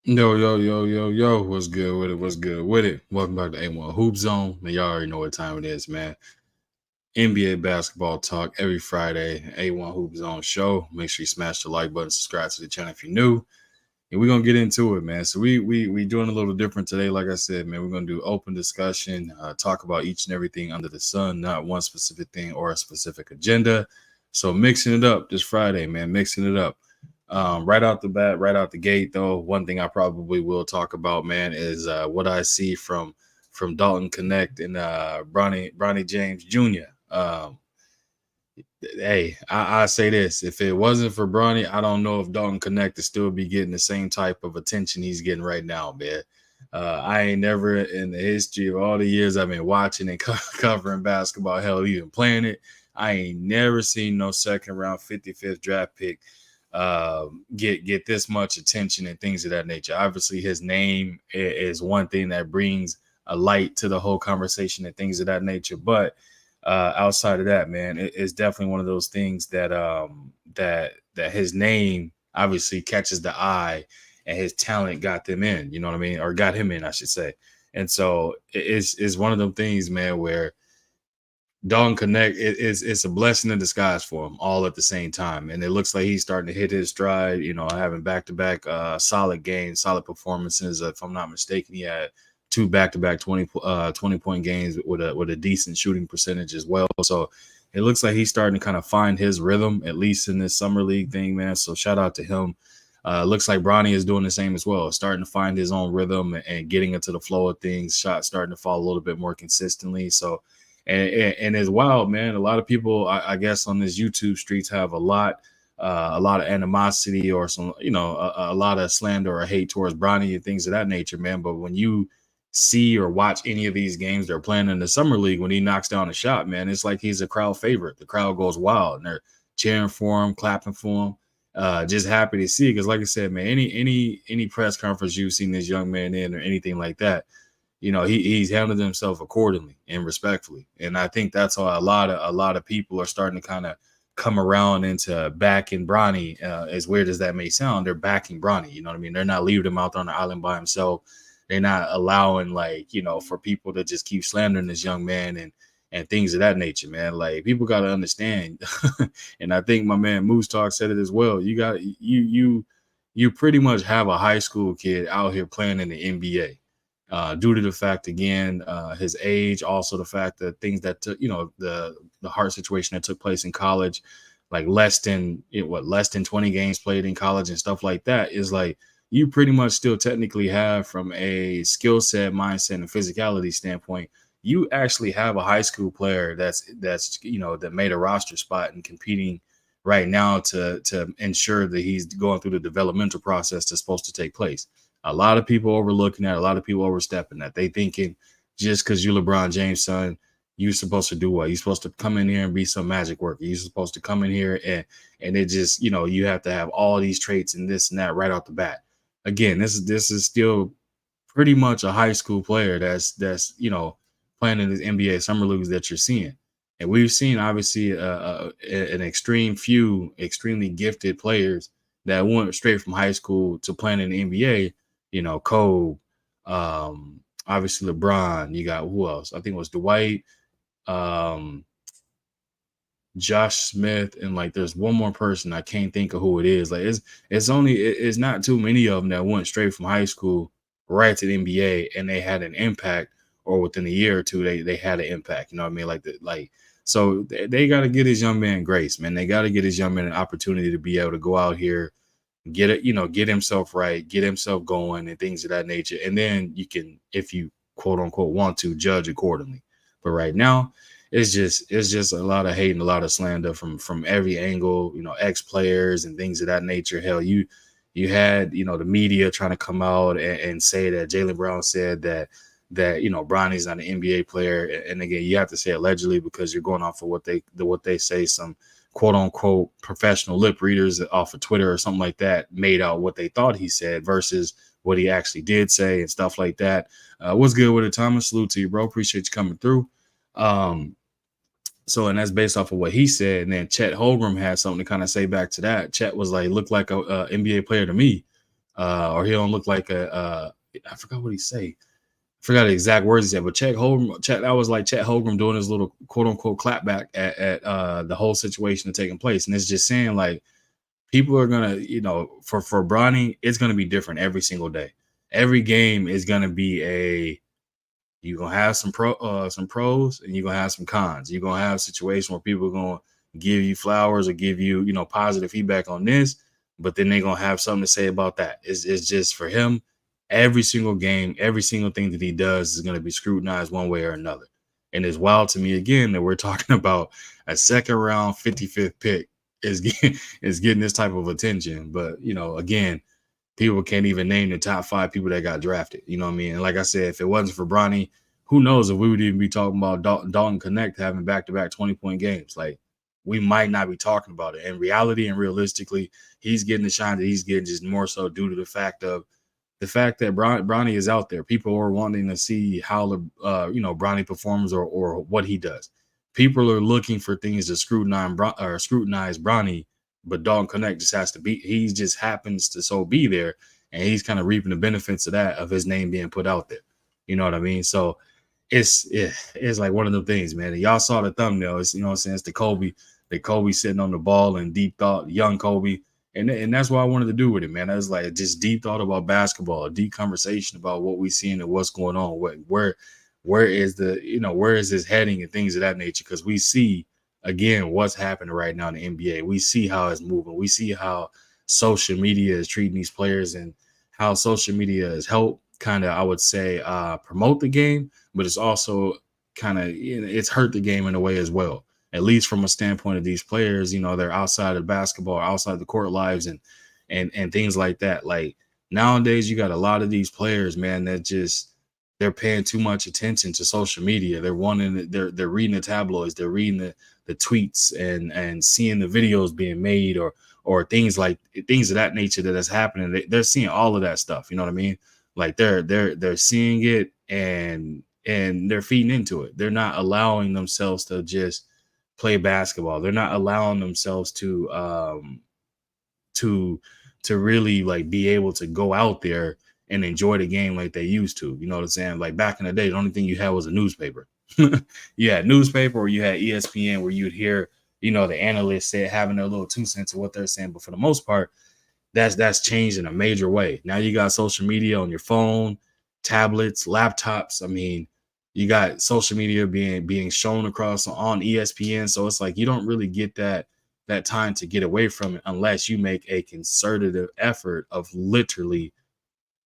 Yo, yo, yo, yo, yo. What's good with it? What's good with it? Welcome back to A1 Hoop Zone. Man, y'all already know what time it is, man. NBA basketball talk every Friday, A1 Hoop Zone show. Make sure you smash the like button, subscribe to the channel if you're new. And we're gonna get into it, man. So we doing a little different today. Like I said, man, we're gonna do open discussion, talk about each and everything under the sun, not one specific thing or a specific agenda. So mixing it up this Friday, man, mixing it up. Right out the bat, right out the gate, though, one thing I probably will talk about, man, is what I see from Dalton Connect and Bronny James Jr. Hey, I say this: if it wasn't for Bronny, I don't know if Dalton Connect would still be getting the same type of attention he's getting right now, man. I ain't never in the history of all the years I've been watching and covering basketball, hell, even playing it, I ain't never seen no second round 55th draft pick get this much attention and things of that nature. Obviously, his name is one thing that brings a light to the whole conversation and things of that nature, but outside of that, man, it's definitely one of those things that that his name obviously catches the eye, and his talent got them in. You know what I mean, or got him in, I should say. And so it's one of them things, man, where Dalton Connect it's a blessing in disguise for him all at the same time. And it looks like he's starting to hit his stride, having back-to-back solid games, solid performances. If I'm not mistaken, he had two back-to-back 20-point games with a decent shooting percentage as well. So it looks like he's starting to kind of find his rhythm, at least in this summer league thing, man. So shout out to him. Looks like Bronny is doing the same as well, starting to find his own rhythm and getting into the flow of things. Shots starting to fall a little bit more consistently. So and it's wild, man. A lot of people, I guess, on this YouTube streets have a lot of animosity or some, a lot of slander or hate towards Bronny and things of that nature, man. But when you see or watch any of these games they're playing in the summer league, when he knocks down a shot, man, it's like he's a crowd favorite. The crowd goes wild and they're cheering for him, clapping for him. Just happy to see, because like I said, man, any press conference you've seen this young man in or anything like that, he's handled himself accordingly and respectfully. And I think that's how a lot of people are starting to kind of come around into backing Bronny. As weird as that may sound, they're backing Bronny. You know what I mean? They're not leaving him out there on the island by himself. They're not allowing, like, for people to just keep slandering this young man and things of that nature, man. Like, people got to understand. And I think my man Moose Talk said it as well. You pretty much have a high school kid out here playing in the NBA, due to the fact, again, his age, also the fact that things that took, the heart situation that took place in college, like less than 20 games played in college and stuff like that, is like you pretty much still technically have, from a skill set, mindset, and physicality standpoint, you actually have a high school player that made a roster spot and competing right now to ensure that he's going through the developmental process that's supposed to take place. A lot of people overlooking that, a lot of people overstepping that. They thinking just because you LeBron James' son, you're supposed to do what? You're supposed to come in here and be some magic worker. You're supposed to come in here and it just, you have to have all these traits and this and that right off the bat. Again, this is still pretty much a high school player that's playing in the NBA summer leagues that you're seeing. And we've seen, obviously, an extremely gifted players that went straight from high school to playing in the NBA. Kobe, obviously LeBron. You got who else? I think it was Dwight, um, Josh Smith, and like there's one more person I can't think of who it is. Like it's not too many of them that went straight from high school right to the NBA and they had an impact, or within a year or two they had an impact. You know what I mean? So they got to get this young man grace, man. They got to get this young man an opportunity to be able to go out here, get himself right, get himself going, and things of that nature. And then you can, if you quote unquote want to, judge accordingly. But right now, it's just a lot of hate and a lot of slander from every angle, ex players and things of that nature. Hell, you had, the media trying to come out and say that Jaylen Brown said that Bronny's not an NBA player. And again, you have to say allegedly, because you're going off of what they say, some quote unquote professional lip readers off of Twitter or something like that made out what they thought he said versus what he actually did say and stuff like that. What's good with it, Thomas? Salute to you, bro. Appreciate you coming through. And that's based off of what he said. And then Chet Holmgren had something to kind of say back to that. Chet was like, looked like a NBA player to me. or he don't look like a. I forgot what he say. I forgot the exact words he said, but that was like Chet Holmgren doing his little quote unquote clapback at the whole situation taking place, and it's just saying like people are gonna, for Bronny, it's gonna be different every single day. Every game is gonna be you're gonna have some pros and you're gonna have some cons. You're gonna have a situation where people are gonna give you flowers or give you, positive feedback on this, but then they're gonna have something to say about that. It's just for him, every single game, every single thing that he does is gonna be scrutinized one way or another. And it's wild to me again that we're talking about a second round 55th pick is getting this type of attention. But again, people can't even name the top 5 people that got drafted. You know what I mean? And like I said, if it wasn't for Bronny, who knows if we would even be talking about Dalton Connect having back-to-back 20-point games. Like, we might not be talking about it. In reality and realistically, he's getting the shine that he's getting just more so due to the fact that Bronny is out there. People are wanting to see how Bronny performs or what he does. People are looking for things to scrutinize Bronny, but Dalton Connect just has to be. He just happens to be there, and he's kind of reaping the benefits of that, of his name being put out there. You know what I mean? So it's like one of them things, man. And y'all saw the thumbnail. It's, what I'm saying, it's the Kobe sitting on the ball and deep thought, young Kobe. And that's what I wanted to do with it, man. I was like, just deep thought about basketball, a deep conversation about what we seeing and what's going on. Where is this heading and things of that nature? Because we see, again, what's happening right now in the NBA. We see how it's moving. We see how social media is treating these players and how social media has helped kind of, I would say, promote the game, but it's also kind of, it's hurt the game in a way as well. At least from a standpoint of these players, they're outside of basketball, outside the court lives and things like that. Like, nowadays, you got a lot of these players, man, that just, they're paying too much attention to social media. They're they're reading the tabloids, they're reading the tweets and seeing the videos being made or things of that nature that is happening. They're seeing all of that stuff. You know what I mean? Like they're seeing it and they're feeding into it. They're not allowing themselves to just play basketball. They're not allowing themselves to really like be able to go out there and enjoy the game like they used to. You know what I'm saying? Like back in the day, the only thing you had was a newspaper. You had newspaper or you had ESPN where you'd hear, the analysts having their little 2 cents of what they're saying. But for the most part, that's changed in a major way. Now you got social media on your phone, tablets, laptops. I mean, you got social media being shown across on ESPN. So it's like you don't really get that time to get away from it unless you make a concerted effort of literally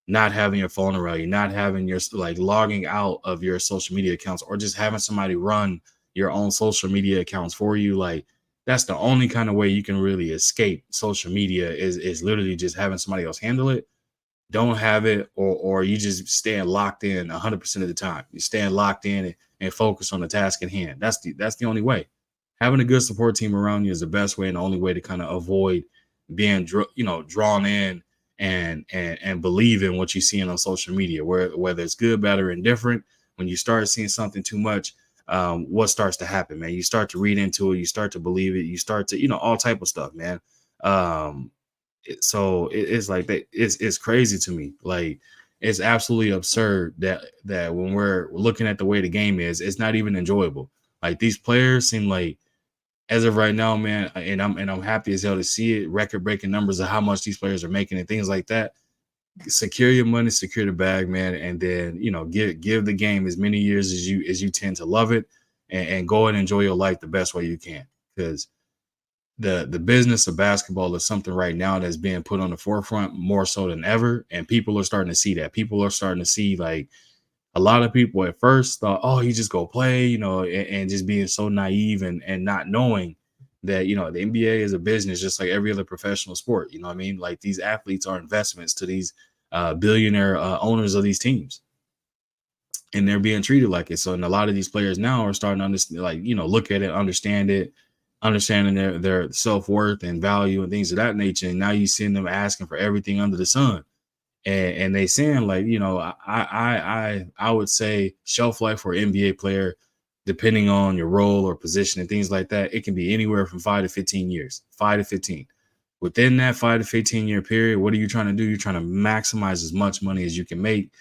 not having your phone around you, not having your logging out of your social media accounts, or just having somebody run your own social media accounts for you. Like, that's the only kind of way you can really escape social media is literally just having somebody else handle it. Don't have it, or you just staying locked in 100% of the time. You staying locked in and focus on the task at hand. That's the only way. Having a good support team around you is the best way and the only way to kind of avoid being drawn in and believe in what you're seeing on social media, whether it's good, bad, or indifferent. When you start seeing something too much, what starts to happen, man? You start to read into it, you start to believe it, you start to, all type of stuff, man. So it's like that. It's crazy to me. Like, it's absolutely absurd that when we're looking at the way the game is, it's not even enjoyable. Like, these players seem like, as of right now, man, and I'm happy as hell to see it, record-breaking numbers of how much these players are making and things like that. Secure your money, secure the bag, man, and then give the game as many years as you tend to love it, and go and enjoy your life the best way you can. Because the business of basketball is something right now that's being put on the forefront more so than ever, and people are starting to see that. People are starting to see, like, a lot of people at first thought, oh, you just go play, and just being so naive and not knowing that, the NBA is a business just like every other professional sport. You know what I mean? Like, these athletes are investments to these billionaire owners of these teams, and they're being treated like it. So, and a lot of these players now are starting to understand, like, look at it, understanding their self-worth and value and things of that nature. And now you see them asking for everything under the sun. And they saying, like, I would say shelf life for an NBA player, depending on your role or position and things like that, it can be anywhere from 5 to 15 years, 5 to 15, within that 5 to 15 year period, what are you trying to do? You're trying to maximize as much money as you can make.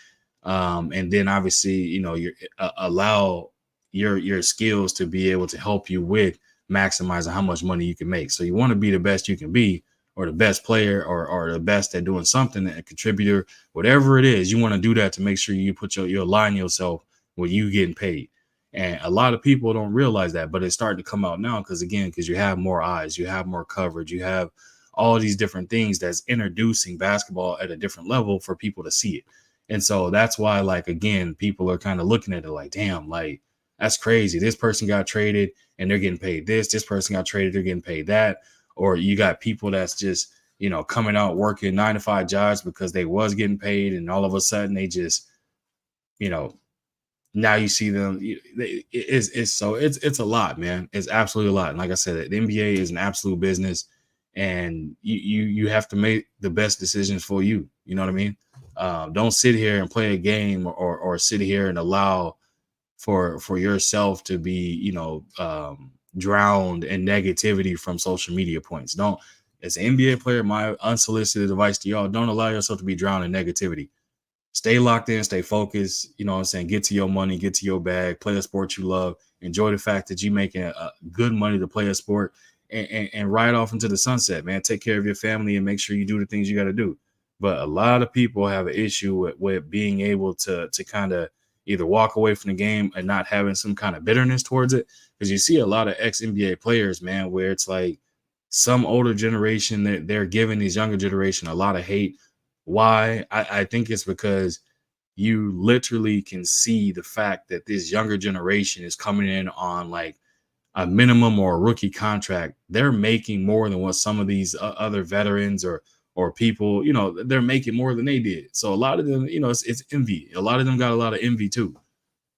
And then obviously, you allow your skills to be able to help you with maximizing how much money you can make. So you want to be the best you can be, or the best player, or the best at doing something, a contributor, whatever it is. You want to do that to make sure you put you align yourself with you getting paid. And a lot of people don't realize that, but it's starting to come out now because you have more eyes, you have more coverage, you have all these different things that's introducing basketball at a different level for people to see it. And so that's why, like, again, people are kind of looking at it like, damn, like, that's crazy. This person got traded and they're getting paid this. This person got traded, they're getting paid that. Or you got people that's just, coming out working 9 to 5 jobs because they was getting paid. And all of a sudden they just, you know, now you see them. It's a lot, man. It's absolutely a lot. And like I said, the NBA is an absolute business, and you have to make the best decisions for you. You know what I mean? Don't sit here and play a game, or sit here and allow for yourself to be, drowned in negativity from social media points. Don't, as an NBA player, my unsolicited advice to y'all: don't allow yourself to be drowned in negativity. Stay locked in, stay focused. You know what I'm saying? Get to your money, get to your bag, play a sport you love, enjoy the fact that you're making good money to play a sport, and ride off into the sunset, man. Take care of your family and make sure you do the things you got to do. But a lot of people have an issue with being able to kind of either walk away from the game and not having some kind of bitterness towards it. Because you see a lot of ex-NBA players, man, where it's like some older generation that they're giving these younger generation a lot of hate. Why? I think it's because you literally can see the fact that this younger generation is coming in on like a minimum or a rookie contract. They're making more than what some of these other veterans or people, they're making more than they did. So a lot of them, it's envy. A lot of them got a lot of envy too.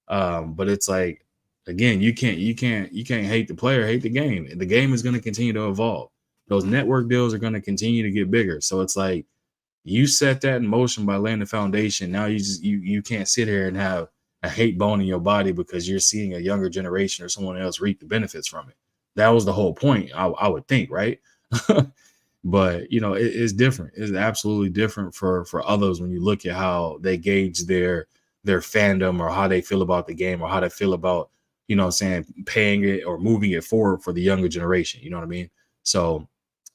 But it's like, again, you can't hate the player, hate the game. The game is going to continue to evolve. Those network deals are going to continue to get bigger. So it's like, you set that in motion by laying the foundation. Now you can't sit here and have a hate bone in your body because you're seeing a younger generation or someone else reap the benefits from it. That was the whole point, I would think, right? But it's different. It's absolutely different for others when you look at how they gauge their fandom, or how they feel about the game, or how they feel about, paying it or moving it forward for the younger generation. You know what I mean? So,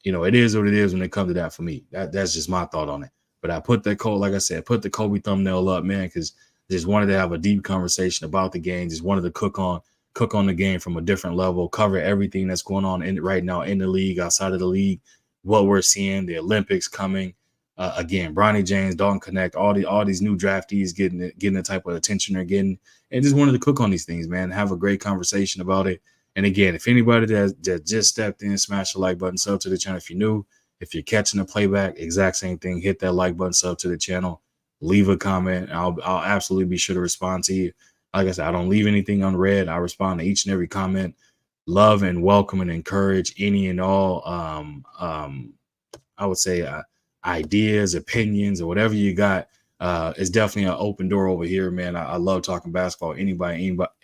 it is what it is when it comes to that for me. That's just my thought on it. But I put the Kobe thumbnail up, man, because just wanted to have a deep conversation about the game. Just wanted to cook on the game from a different level, cover everything that's going on right now in the league, outside of the league, what we're seeing, the Olympics coming. Again, Bronny James, Dalton Connect, all these new draftees getting the type of attention they're getting, and just wanted to cook on these things, man. Have a great conversation about it. And again, if anybody that just stepped in, smash the like button, sub to the channel if you're new. If you're catching the playback, exact same thing. Hit that like button, sub to the channel, leave a comment. I'll absolutely be sure to respond to you. Like I said, I don't leave anything unread. I respond to each and every comment. Love and welcome and encourage any and all, I would say, ideas, opinions, or whatever you got. It's definitely an open door over here, man. I love talking basketball.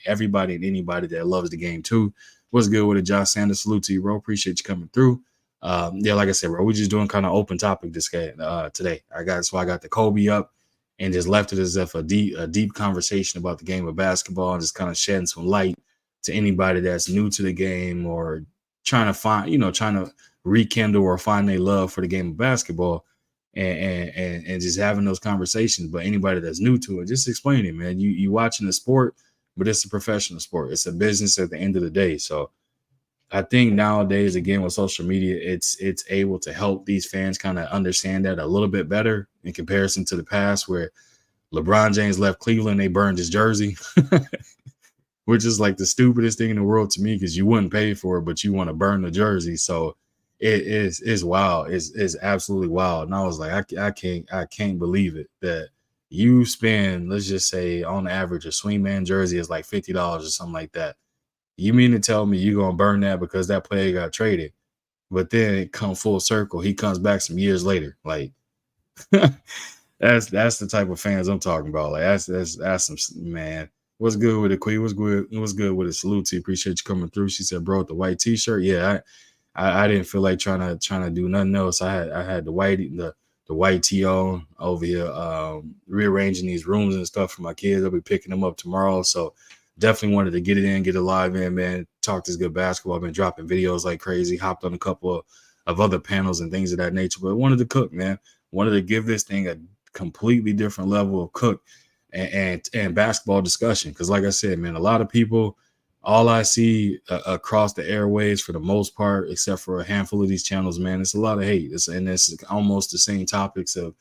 Everybody and anybody that loves the game too. What's good with it, Josh Sanders? Salute to you, bro. Appreciate you coming through. Like I said, bro, we're just doing kind of open topic today. I got the Kobe up and just left it as if a deep conversation about the game of basketball, and just kind of shedding some light to anybody that's new to the game, or trying to rekindle or find their love for the game of basketball. And just having those conversations. But anybody that's new to it, just explain it, man. You watching the sport, but it's a professional sport. It's a business at the end of the day. So I think nowadays, again, with social media, it's able to help these fans kind of understand that a little bit better in comparison to the past, where LeBron James left Cleveland, they burned his jersey, which is like the stupidest thing in the world to me, because you wouldn't pay for it, but you want to burn the jersey. So it's wild. It's absolutely wild. And I was like, I can't believe it that you spend, let's just say, on average, a swingman jersey is like $50 or something like that. You mean to tell me you're gonna burn that because that player got traded? But then it come full circle. He comes back some years later. Like that's the type of fans I'm talking about. Like that's some, man. What's good with it, Queen? What's good with it? Salute to you. Appreciate you coming through. She said, bro, with the white t-shirt. Yeah, I didn't feel like trying to do nothing else. I had the white tee on over here, rearranging these rooms and stuff for my kids. I'll be picking them up tomorrow. So definitely wanted to get it in, get it live in, man. Talk this good basketball. I've been dropping videos like crazy, hopped on a couple of other panels and things of that nature. But wanted to cook, man. Wanted to give this thing a completely different level of cook and basketball discussion. Because like I said, man, a lot of people, all I see across the airways for the most part, except for a handful of these channels, man, it's a lot of hate. It's almost the same topics of,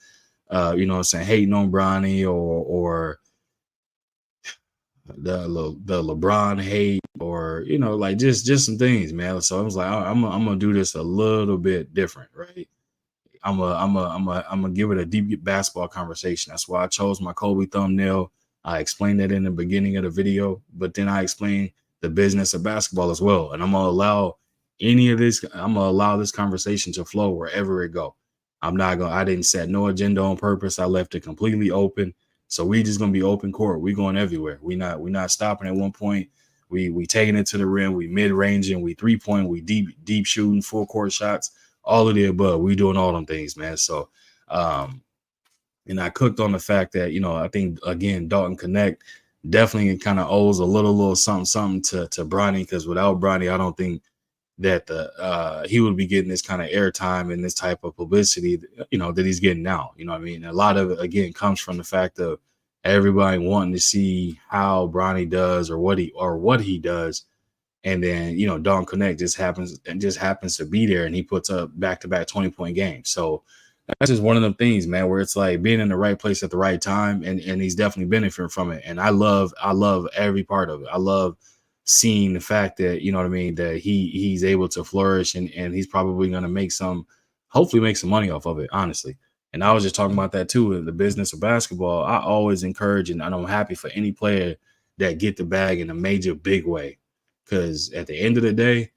you know what I'm saying, hating on Bronny or the LeBron hate or, you know, like just some things, man. So I was like, I'm gonna do this a little bit different, right? I'm gonna give it a deep basketball conversation. That's why I chose my Kobe thumbnail. I explained that in the beginning of the video, but then I explained the business of basketball as well. And I'm gonna allow this conversation to flow wherever it go. I didn't set no agenda on purpose. I left it completely open. So we just gonna be open court. We going everywhere. We not stopping at one point. We taking it to the rim. We mid ranging. We 3-point. We deep shooting, full court shots. All of the above. We doing all them things, man. So, and I cooked on the fact that, you know, I think again Dalton Connect definitely kind of owes a little something to Bronny, because without Bronny, I don't think that he would be getting this kind of airtime and this type of publicity, you know, that he's getting now. You know what I mean? And a lot of it again comes from the fact of everybody wanting to see how Bronny does or what he does. And then, you know, Dalton Connect just happens to be there, and he puts up back-to-back 20-point games. So that's just one of them things, man, where it's like being in the right place at the right time, and he's definitely benefiting from it. And I love every part of it. I love seeing the fact that, you know what I mean, that he's able to flourish, and he's probably going to hopefully make some money off of it, honestly. And I was just talking about that too, in the business of basketball. I always encourage, and I'm happy for any player that get the bag in a major big way. Because at the end of the day,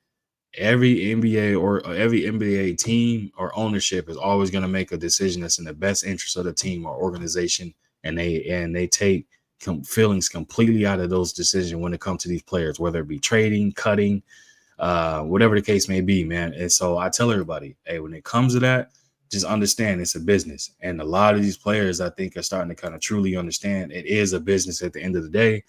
every NBA team or ownership is always going to make a decision that's in the best interest of the team or organization, and they take feelings completely out of those decisions when it comes to these players, whether it be trading, cutting, whatever the case may be, man. And so I tell everybody, hey, when it comes to that, just understand it's a business. And a lot of these players, I think, are starting to kind of truly understand it is a business at the end of the day.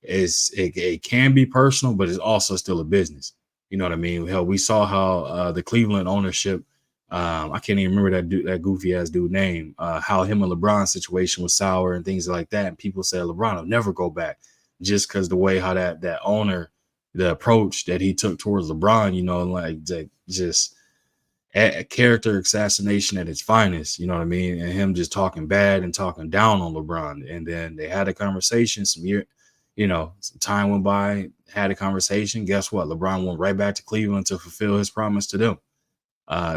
It can be personal, but it's also still a business. You know what I mean? Hell, we saw how the Cleveland ownership, I can't even remember that goofy ass dude name, how him and LeBron's situation was sour and things like that. And people said LeBron will never go back, just because the way how that owner, the approach that he took towards LeBron, you know, like just a character assassination at its finest, you know what I mean? And him just talking bad and talking down on LeBron. And then they had a conversation some time went by, had a conversation. Guess what? LeBron went right back to Cleveland to fulfill his promise to them.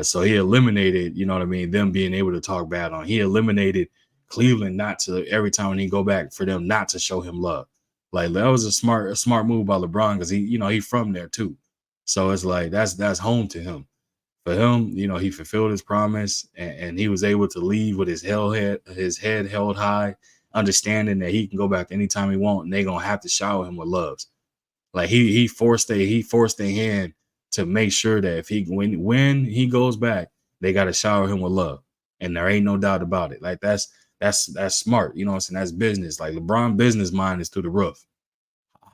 So he eliminated, you know what I mean, them being able to talk bad on. He eliminated Cleveland not to, every time when he go back, for them not to show him love. Like, that was a smart move by LeBron, because he from there too. So it's like that's home to him. For him, you know, he fulfilled his promise, and he was able to leave with his head held high, understanding that he can go back anytime he wants, and they're gonna have to shower him with loves. Like he forced their hand to make sure that when he goes back, they gotta shower him with love. And there ain't no doubt about it. Like that's smart. You know what I'm saying? That's business. Like, LeBron business mind is through the roof.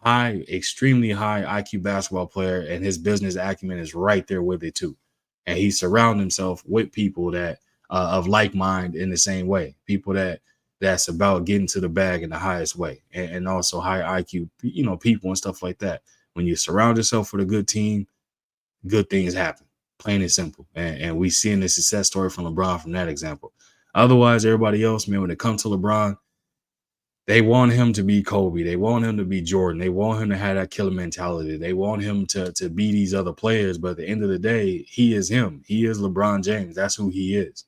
Extremely high IQ basketball player, and his business acumen is right there with it too. And he surrounds himself with people that of like mind in the same way. People that's about getting to the bag in the highest way, and also high IQ, people and stuff like that. When you surround yourself with a good team, good things happen, plain and simple. And we seeing the success story from LeBron from that example. Otherwise, everybody else, man, when it comes to LeBron, they want him to be Kobe. They want him to be Jordan. They want him to have that killer mentality. They want him to be these other players. But at the end of the day, he is him. He is LeBron James. That's who he is.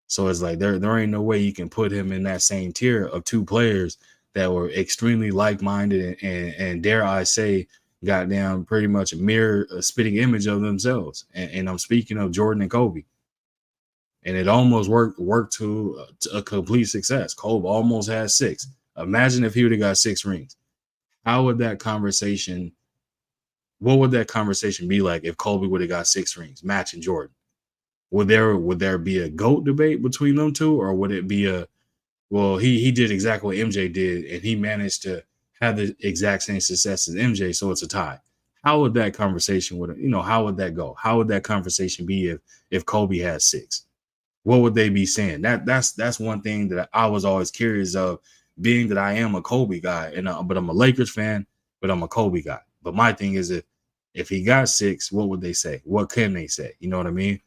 So it's like there ain't no way you can put him in that same tier of two players that were extremely like-minded and dare I say, goddamn, pretty much a spitting image of themselves. And I'm speaking of Jordan and Kobe. And it almost worked to a complete success. Kobe almost had 6. Imagine if he would have got 6 rings. How would that conversation What would that conversation be like if Kobe would have got 6 rings, matching Jordan? Would there be a GOAT debate between them two, or would it be a, well, he did exactly what MJ did, and he managed to have the exact same success as MJ, so it's a tie? How would that conversation how would that go? How would that conversation be if Kobe has 6? What would they be saying? That's one thing that I was always curious of, being that I am a Kobe guy, and but I'm a Lakers fan, but I'm a Kobe guy. But my thing is, if he got 6, what would they say? What can they say? You know what I mean?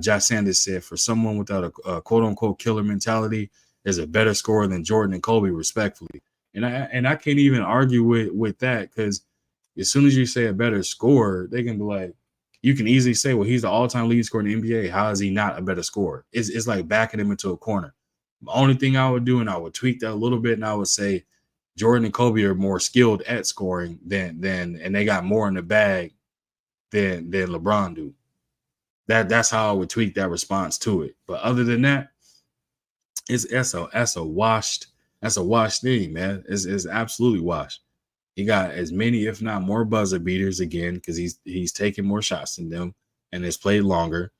Josh Sanders said, for someone without a quote unquote killer mentality is a better scorer than Jordan and Kobe, respectfully. And I can't even argue with that, because as soon as you say a better scorer, they can be like, you can easily say, well, he's the all-time leading scorer in the NBA. How is he not a better scorer? It's like backing him into a corner. The only thing I would do, and I would tweak that a little bit, and I would say Jordan and Kobe are more skilled at scoring and they got more in the bag than LeBron do. That's how I would tweak that response to it. But other than that, that's a washed thing, man. It's absolutely washed. He got as many, if not more, buzzer beaters again, because he's taking more shots than them and has played longer.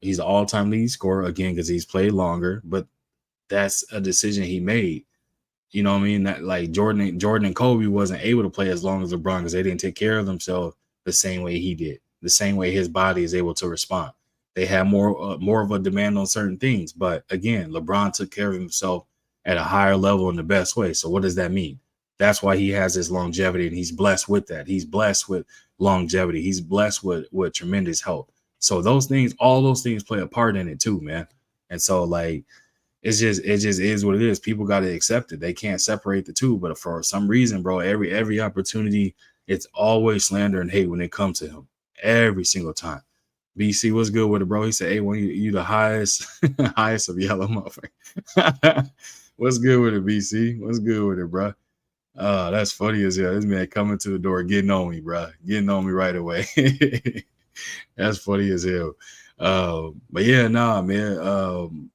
He's the all-time leading scorer again because he's played longer, but that's a decision he made. You know what I mean? That, like, Jordan and Kobe wasn't able to play as long as LeBron because they didn't take care of themselves the same way he did, the same way his body is able to respond. They had more of a demand on certain things, but again, LeBron took care of himself at a higher level in the best way. So what does that mean? That's why he has his longevity, and he's blessed with that. He's blessed with longevity. He's blessed with tremendous health. So all those things play a part in it too, man. And so, like, it just is what it is. People got to accept it. They can't separate the two. But for some reason, bro, every opportunity, it's always slander and hate when it comes to him. Every single time. BC, what's good with it, bro? He said, hey, when you the highest of yellow motherfucker. What's good with it, BC? What's good with it, bro? That's funny as hell. This man coming to the door, getting on me, bro. Getting on me right away. That's funny as hell. But yeah, nah, man.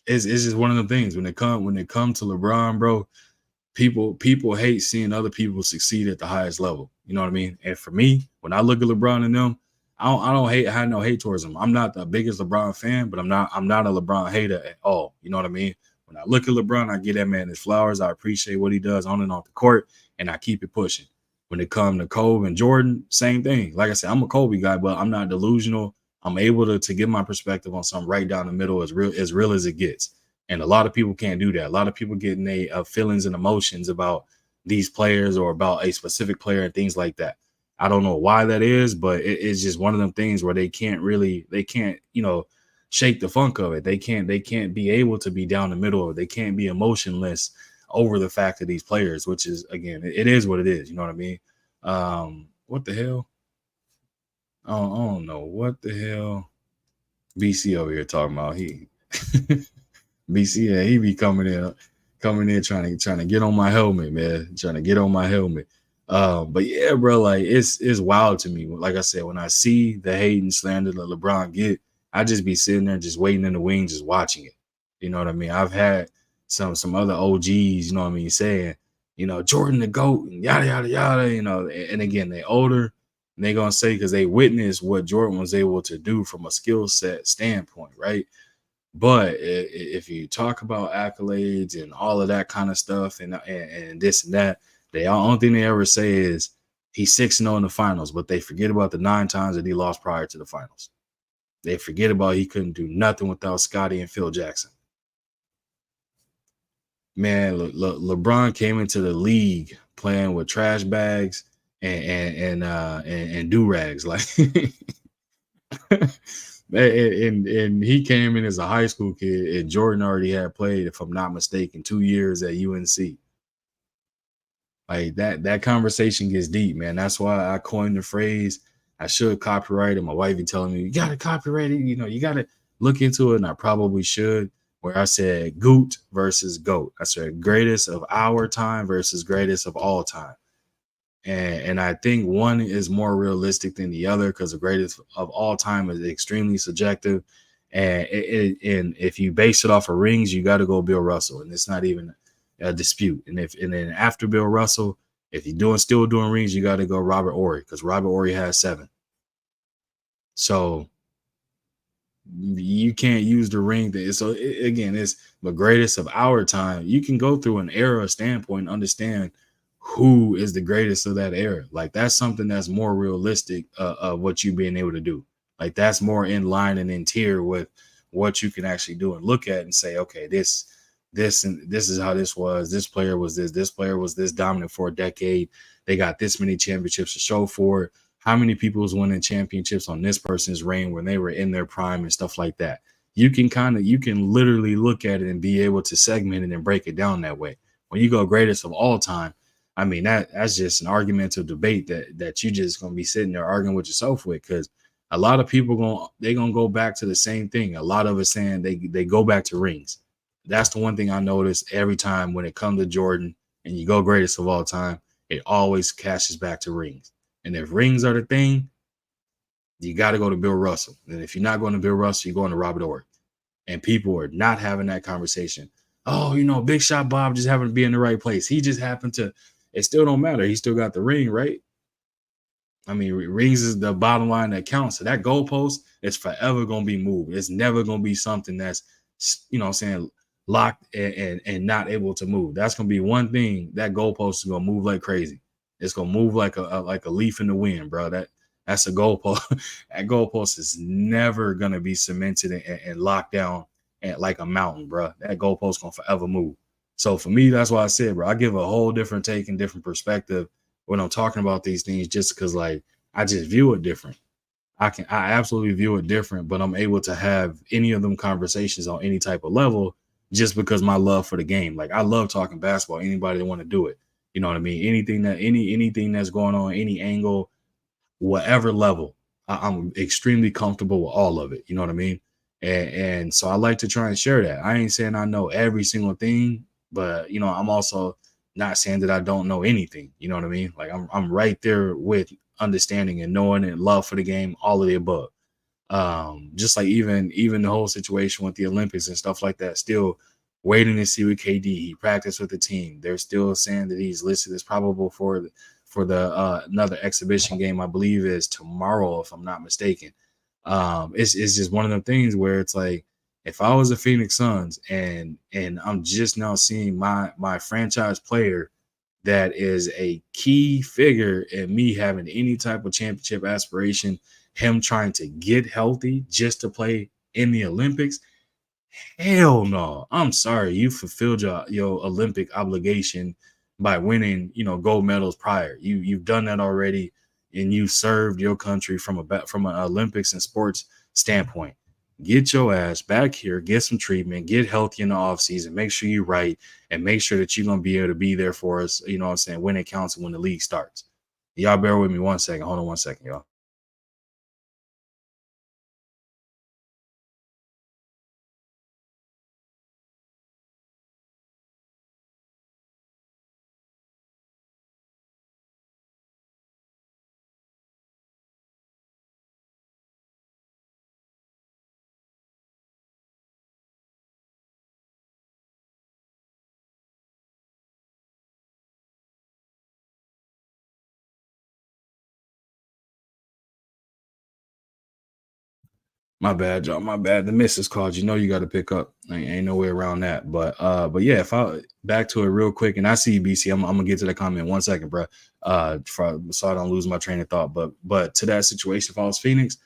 It's just one of them things. When it come to LeBron, bro, people hate seeing other people succeed at the highest level. You know what I mean? And for me, when I look at LeBron and them, I don't have no hate towards him. I'm not the biggest LeBron fan, but I'm not a LeBron hater at all. You know what I mean? When I look at LeBron, I give that man his flowers. I appreciate what he does on and off the court, and I keep it pushing. When it comes to Kobe and Jordan, same thing. Like I said, I'm a Kobe guy, but I'm not delusional. I'm able to give my perspective on something right down the middle, as real as it gets. And a lot of people can't do that. A lot of people getting their feelings and emotions about these players or about a specific player and things like that. I don't know why that is, but it's just one of them things where they can't, shake the funk of it. They can't be able to be down the middle of it. They can't be emotionless over the fact of these players, which is, again, it is what it is. You know what I mean? What the hell? I don't know what the hell BC over here talking about. He BC, yeah, he be coming in trying to get on my helmet, man. Trying to get on my helmet. But yeah, bro, like, it's wild to me. Like I said, when I see the hate and slander that LeBron get, I just be sitting there just waiting in the wings, just watching it. You know what I mean? I've had some other OGs, you know what I mean, saying, Jordan the GOAT and yada yada yada, and again, they older, and they gonna say, because they witnessed what Jordan was able to do from a skill set standpoint, right? But if you talk about accolades and all of that kind of stuff and this and that, the only thing they ever say is he's 6-0 in the finals, but they forget about the 9 times that he lost prior to the finals. They forget about he couldn't do nothing without Scottie and Phil Jackson. Man, LeBron came into the league playing with trash bags and do-rags, like. And he came in as a high school kid, and Jordan already had played, if I'm not mistaken, 2 years at UNC. Like, that conversation gets deep, man. That's why I coined the phrase, I should copyright it. My wife be telling me, you got to copyright it. You got to look into it, and I probably should, where I said GOAT versus GOAT. I said greatest of our time versus greatest of all time. And I think one is more realistic than the other, because the greatest of all time is extremely subjective. And if you base it off of rings, you got to go Bill Russell, and it's not even a dispute. And then after Bill Russell, If you're still doing rings, you got to go Robert Ory because Robert Ory has 7. So you can't use the ring thing. So again, it's the greatest of our time. You can go through an era standpoint and understand who is the greatest of that era. Like that's something that's more realistic of what you being able to do. Like that's more in line and in tier with what you can actually do and look at and say, okay, this is how this was. This player was this. This player was this dominant for a decade. They got this many championships to show for it. How many people was winning championships on this person's reign when they were in their prime and stuff like that? You can literally look at it and be able to segment it and break it down that way. When you go greatest of all time, I mean that's just an argumentative debate that you just gonna be sitting there arguing with yourself with, because a lot of people gonna go back to the same thing. A lot of us saying they go back to rings. That's the one thing I notice every time when it comes to Jordan and you go greatest of all time, it always cashes back to rings. And if rings are the thing, you got to go to Bill Russell. And if you're not going to Bill Russell, you're going to Robert Ory. And people are not having that conversation. Oh, Big Shot Bob just happened to be in the right place. He just happened to. It still don't matter. He still got the ring, right? I mean, rings is the bottom line that counts. So that goalpost is forever going to be moved. It's never going to be something that's, saying locked and not able to move. That's going to be one thing. That goalpost is going to move like crazy. It's gonna move like a leaf in the wind, bro. That's a goalpost. That goalpost is never gonna be cemented and locked down like a mountain, bro. That goalpost gonna forever move. So for me, that's why I said, bro, I give a whole different take and different perspective when I'm talking about these things, just because like I just view it different. I absolutely view it different, but I'm able to have any of them conversations on any type of level just because my love for the game. Like I love talking basketball. Anybody that want to do it. You know what I mean? Anything that's going on, any angle, whatever level, I'm extremely comfortable with all of it. You know what I mean? And so I like to try and share that. I ain't saying I know every single thing, but I'm also not saying that I don't know anything. You know what I mean? Like I'm right there with understanding and knowing and love for the game, all of the above. Just like even the whole situation with the Olympics and stuff like that, still waiting to see with KD. He practiced with the team. They're still saying that he's listed as probable for the another exhibition game. I believe is tomorrow, if I'm not mistaken. It's just one of them things where it's like, if I was a Phoenix Suns and I'm just now seeing my franchise player that is a key figure in me having any type of championship aspiration, him trying to get healthy just to play in the Olympics. Hell no. I'm sorry. You fulfilled your Olympic obligation by winning, gold medals prior. You've done that already, and you served your country from an Olympics and sports standpoint. Get your ass back here, get some treatment, get healthy in the off season, make sure you're right, and make sure that you're gonna be able to be there for us, when it counts and when the league starts. Y'all bear with me 1 second. Hold on 1 second, y'all. My bad, y'all. My bad. The missus called. You got to pick up. Ain't no way around that. But yeah, if I back to it real quick, and I see you, BC. I'm gonna get to that comment in 1 second, bro. So I don't lose my train of thought. But to that situation, if I was Phoenix,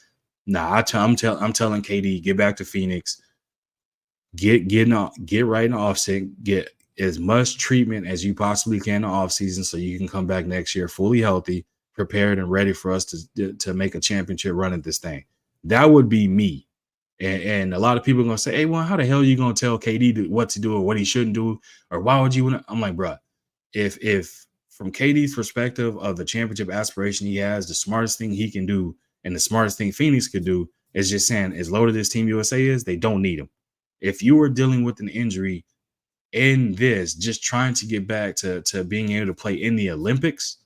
nah, I'm telling KD, get back to Phoenix, get right in the offset, get as much treatment as you possibly can in the offseason so you can come back next year fully healthy, prepared, and ready for us to make a championship run at this thing. That would be me. And a lot of people are gonna say, "Hey, well, how the hell are you gonna tell KD what to do or what he shouldn't do, or why would you?" I'm like, bro, if from KD's perspective of the championship aspiration he has, the smartest thing he can do and the smartest thing Phoenix could do is just saying, as loaded as Team USA is, they don't need him. If you were dealing with an injury in this, just trying to get back to being able to play in the Olympics,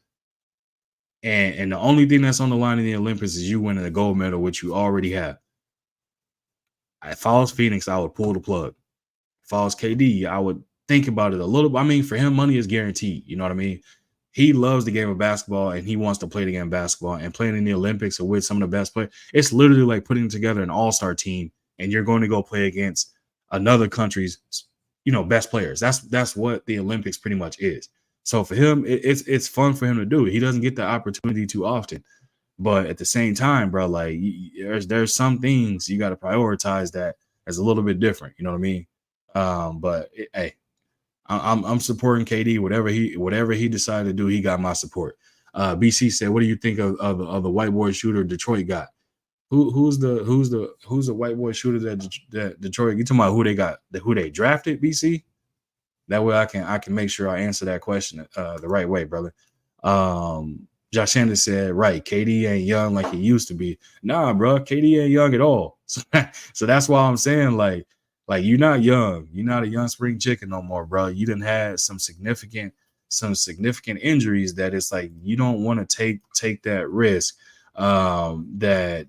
and the only thing that's on the line in the Olympics is you winning a gold medal, which you already have. If I was Phoenix, I would pull the plug. If I was KD, I would think about it a little bit. I mean, for him, money is guaranteed. You know what I mean? he loves the game of basketball and he wants to play the game of basketball, and playing in the Olympics or with some of the best players. It's literally like putting together an all-star team and you're going to go play against another country's, best players. That's what the Olympics pretty much is. So for him, it's fun for him to do. He doesn't get the opportunity too often. But at the same time, bro, like there's some things you got to prioritize that is a little bit different. You know what I mean? Hey, I'm supporting KD. Whatever he decided to do, he got my support. BC said, "What do you think of the white boy shooter Detroit got? Who's the white boy shooter that Detroit? You talking about who they drafted? BC? That way I can make sure I answer that question the right way, brother." Josh Anderson said, right, KD ain't young like he used to be. Nah, bro, KD ain't young at all. So that's why I'm saying, like you're not young. You're not a young spring chicken no more, bro. You done had some significant injuries that it's like you don't want to take that risk that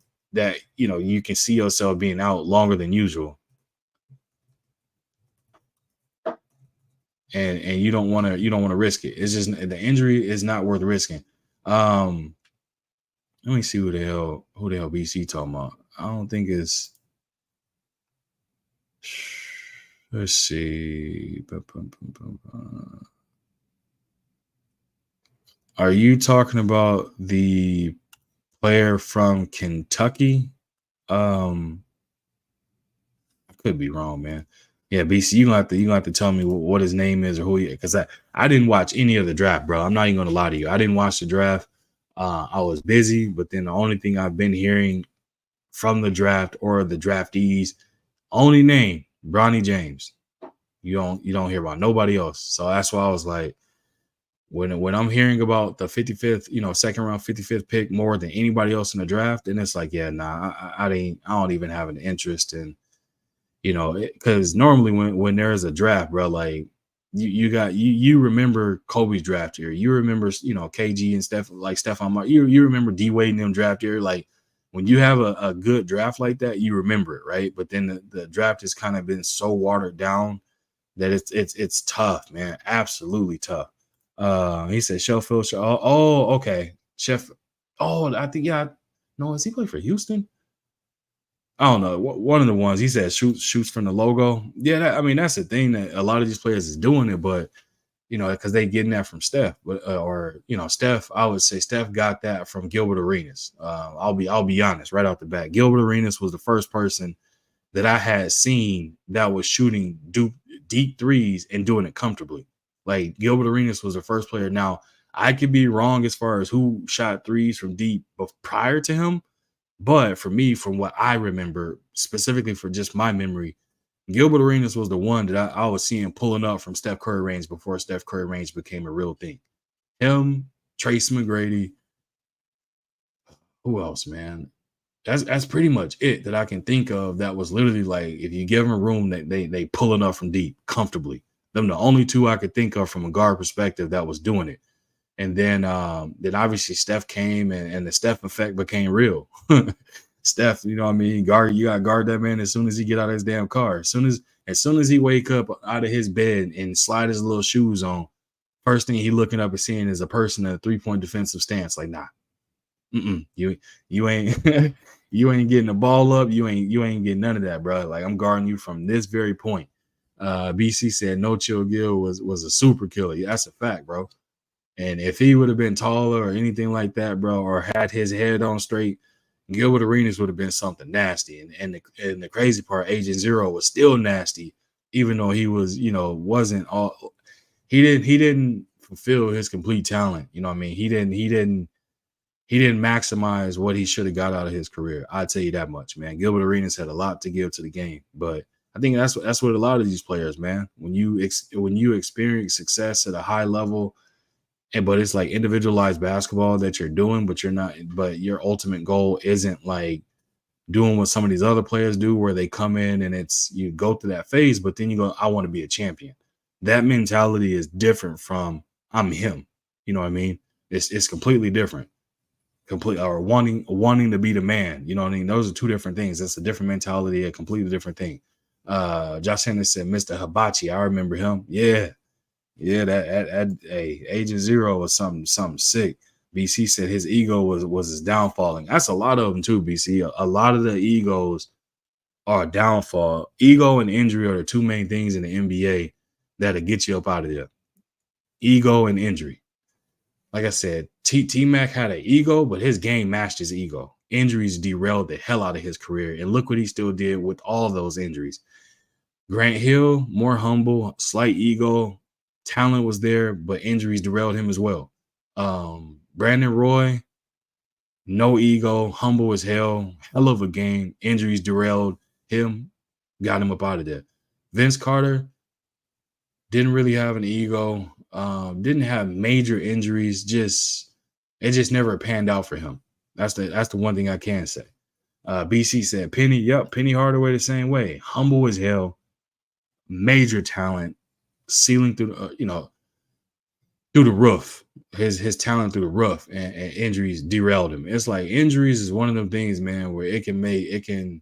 you can see yourself being out longer than usual. And you don't want to risk it. It's just the injury is not worth risking. Let me see who the hell BC talking about. I don't think it's. Let's see. Are you talking about the player from Kentucky? I could be wrong, man. Yeah, BC, you gonna have to tell me what his name is or who he is, because I didn't watch any of the draft, bro. I'm not even gonna lie to you. I didn't watch the draft. I was busy, but then the only thing I've been hearing from the draft or the draftees, only name Bronny James. You don't hear about nobody else. So that's why I was like, when I'm hearing about the 55th, second round 55th pick more than anybody else in the draft, and it's like, yeah, nah, I don't even have an interest in. Because normally when there's a draft, bro, like you remember Kobe's draft year, you remember KG and Steph, like Stephon Marbury, you remember D Wade and them draft year. Like when you have a good draft like that, you remember it, right? But then the draft has kind of been so watered down that it's tough, man, absolutely tough. He said Sheffield. Oh, okay, Chef. Oh, I think no, has he played for Houston? I don't know. One of the ones he said shoots from the logo. Yeah, that's the thing that a lot of these players is doing it, but because they getting that from Steph, but Steph. I would say Steph got that from Gilbert Arenas. I'll be honest right off the bat. Gilbert Arenas was the first person that I had seen that was shooting deep threes and doing it comfortably. Like Gilbert Arenas was the first player. Now I could be wrong as far as who shot threes from deep prior to him. But for me, from what I remember, specifically for just my memory, Gilbert Arenas was the one that I was seeing pulling up from Steph Curry range before Steph Curry range became a real thing. Him, Tracy McGrady. Who else, man? That's pretty much it that I can think of that was literally like, if you give them a room, that they pulling up from deep comfortably. Them the only two I could think of from a guard perspective that was doing it. And then obviously Steph came and the Steph effect became real. Steph, you got to guard that man as soon as he get out of his damn car. As soon as he wake up out of his bed and slide his little shoes on, first thing he looking up and seeing is a person in a 3-point defensive stance. Like, nah, you ain't you ain't getting the ball up. You ain't getting none of that, bro. Like, I'm guarding you from this very point. BC said No Chill Gill was a super killer. Yeah, that's a fact, bro. And if he would have been taller or anything like that, bro, or had his head on straight, Gilbert Arenas would have been something nasty. And the crazy part, Agent Zero was still nasty, even though he was, wasn't all. He didn't fulfill his complete talent. You know what I mean? He didn't maximize what he should have got out of his career. I'll tell you that much, man. Gilbert Arenas had a lot to give to the game, but I think that's what a lot of these players, man. When you experience success at a high level. But it's like individualized basketball that you're doing, but your ultimate goal isn't like doing what some of these other players do, where they come in and you go through that phase, but then you go, I want to be a champion. That mentality is different from I'm him. You know what I mean? It's completely different. Or wanting to be the man. You know what I mean? Those are two different things. That's a different mentality, a completely different thing. Josh Henderson said, Mr. Hibachi. I remember him. Yeah. Yeah, hey, Agent Zero was something sick. BC said his ego was his downfall, and that's a lot of them too. BC, a lot of the egos are a downfall. Ego and injury are the two main things in the NBA that'll get you up out of there. Ego and injury. Like I said, T Mac had an ego, but his game matched his ego. Injuries derailed the hell out of his career, and look what he still did with all those injuries. Grant Hill, more humble, slight ego, talent was there, but injuries derailed him as well. Brandon Roy, no ego, humble as hell of a game. Injuries derailed him, got him up out of there. Vince Carter didn't really have an ego, didn't have major injuries. It just never panned out for him. That's the one thing I can say. BC said Penny, yep, Penny Hardaway the same way, humble as hell, major talent, ceiling through through the roof. His talent through the roof, and injuries derailed him. It's like injuries is one of them things, man, where it can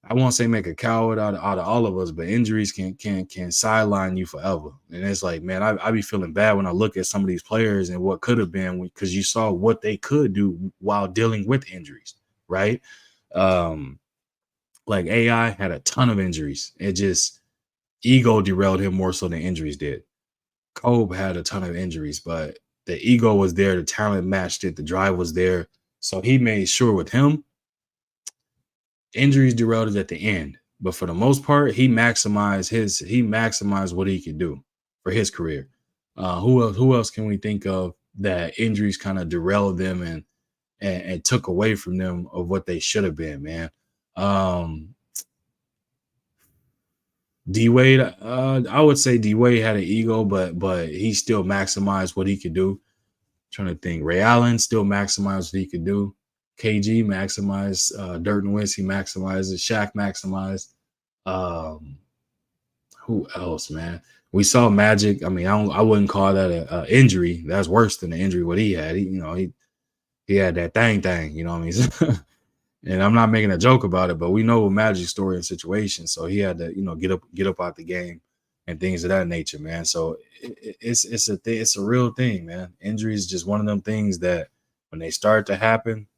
I won't say make a coward out of all of us, but injuries can sideline you forever. And it's like, man, I be feeling bad when I look at some of these players and what could have been, because you saw what they could do while dealing with injuries, right? Like AI had a ton of injuries. It just ego derailed him more so than injuries did. Kobe had a ton of injuries, but the ego was there, the talent matched it, the drive was there. So he made sure with him, injuries derailed it at the end. But for the most part, he maximized what he could do for his career. Who else can we think of that injuries kind of derailed them and took away from them of what they should have been, man? D Wade, I would say D Wade had an ego, but he still maximized what he could do. Trying to think, Ray Allen still maximized what he could do. KG maximized, Dirt Nowitzki maximized, Shaq maximized. Who else, man? We saw Magic. I mean, I wouldn't call that a injury. That's worse than the injury what he had. He had that thing. You know what I mean? And I'm not making a joke about it, but we know Magic's story and situation. So he had to, get up out the game and things of that nature, man. So it's a real thing, man. Injury is just one of them things that when they start to happen,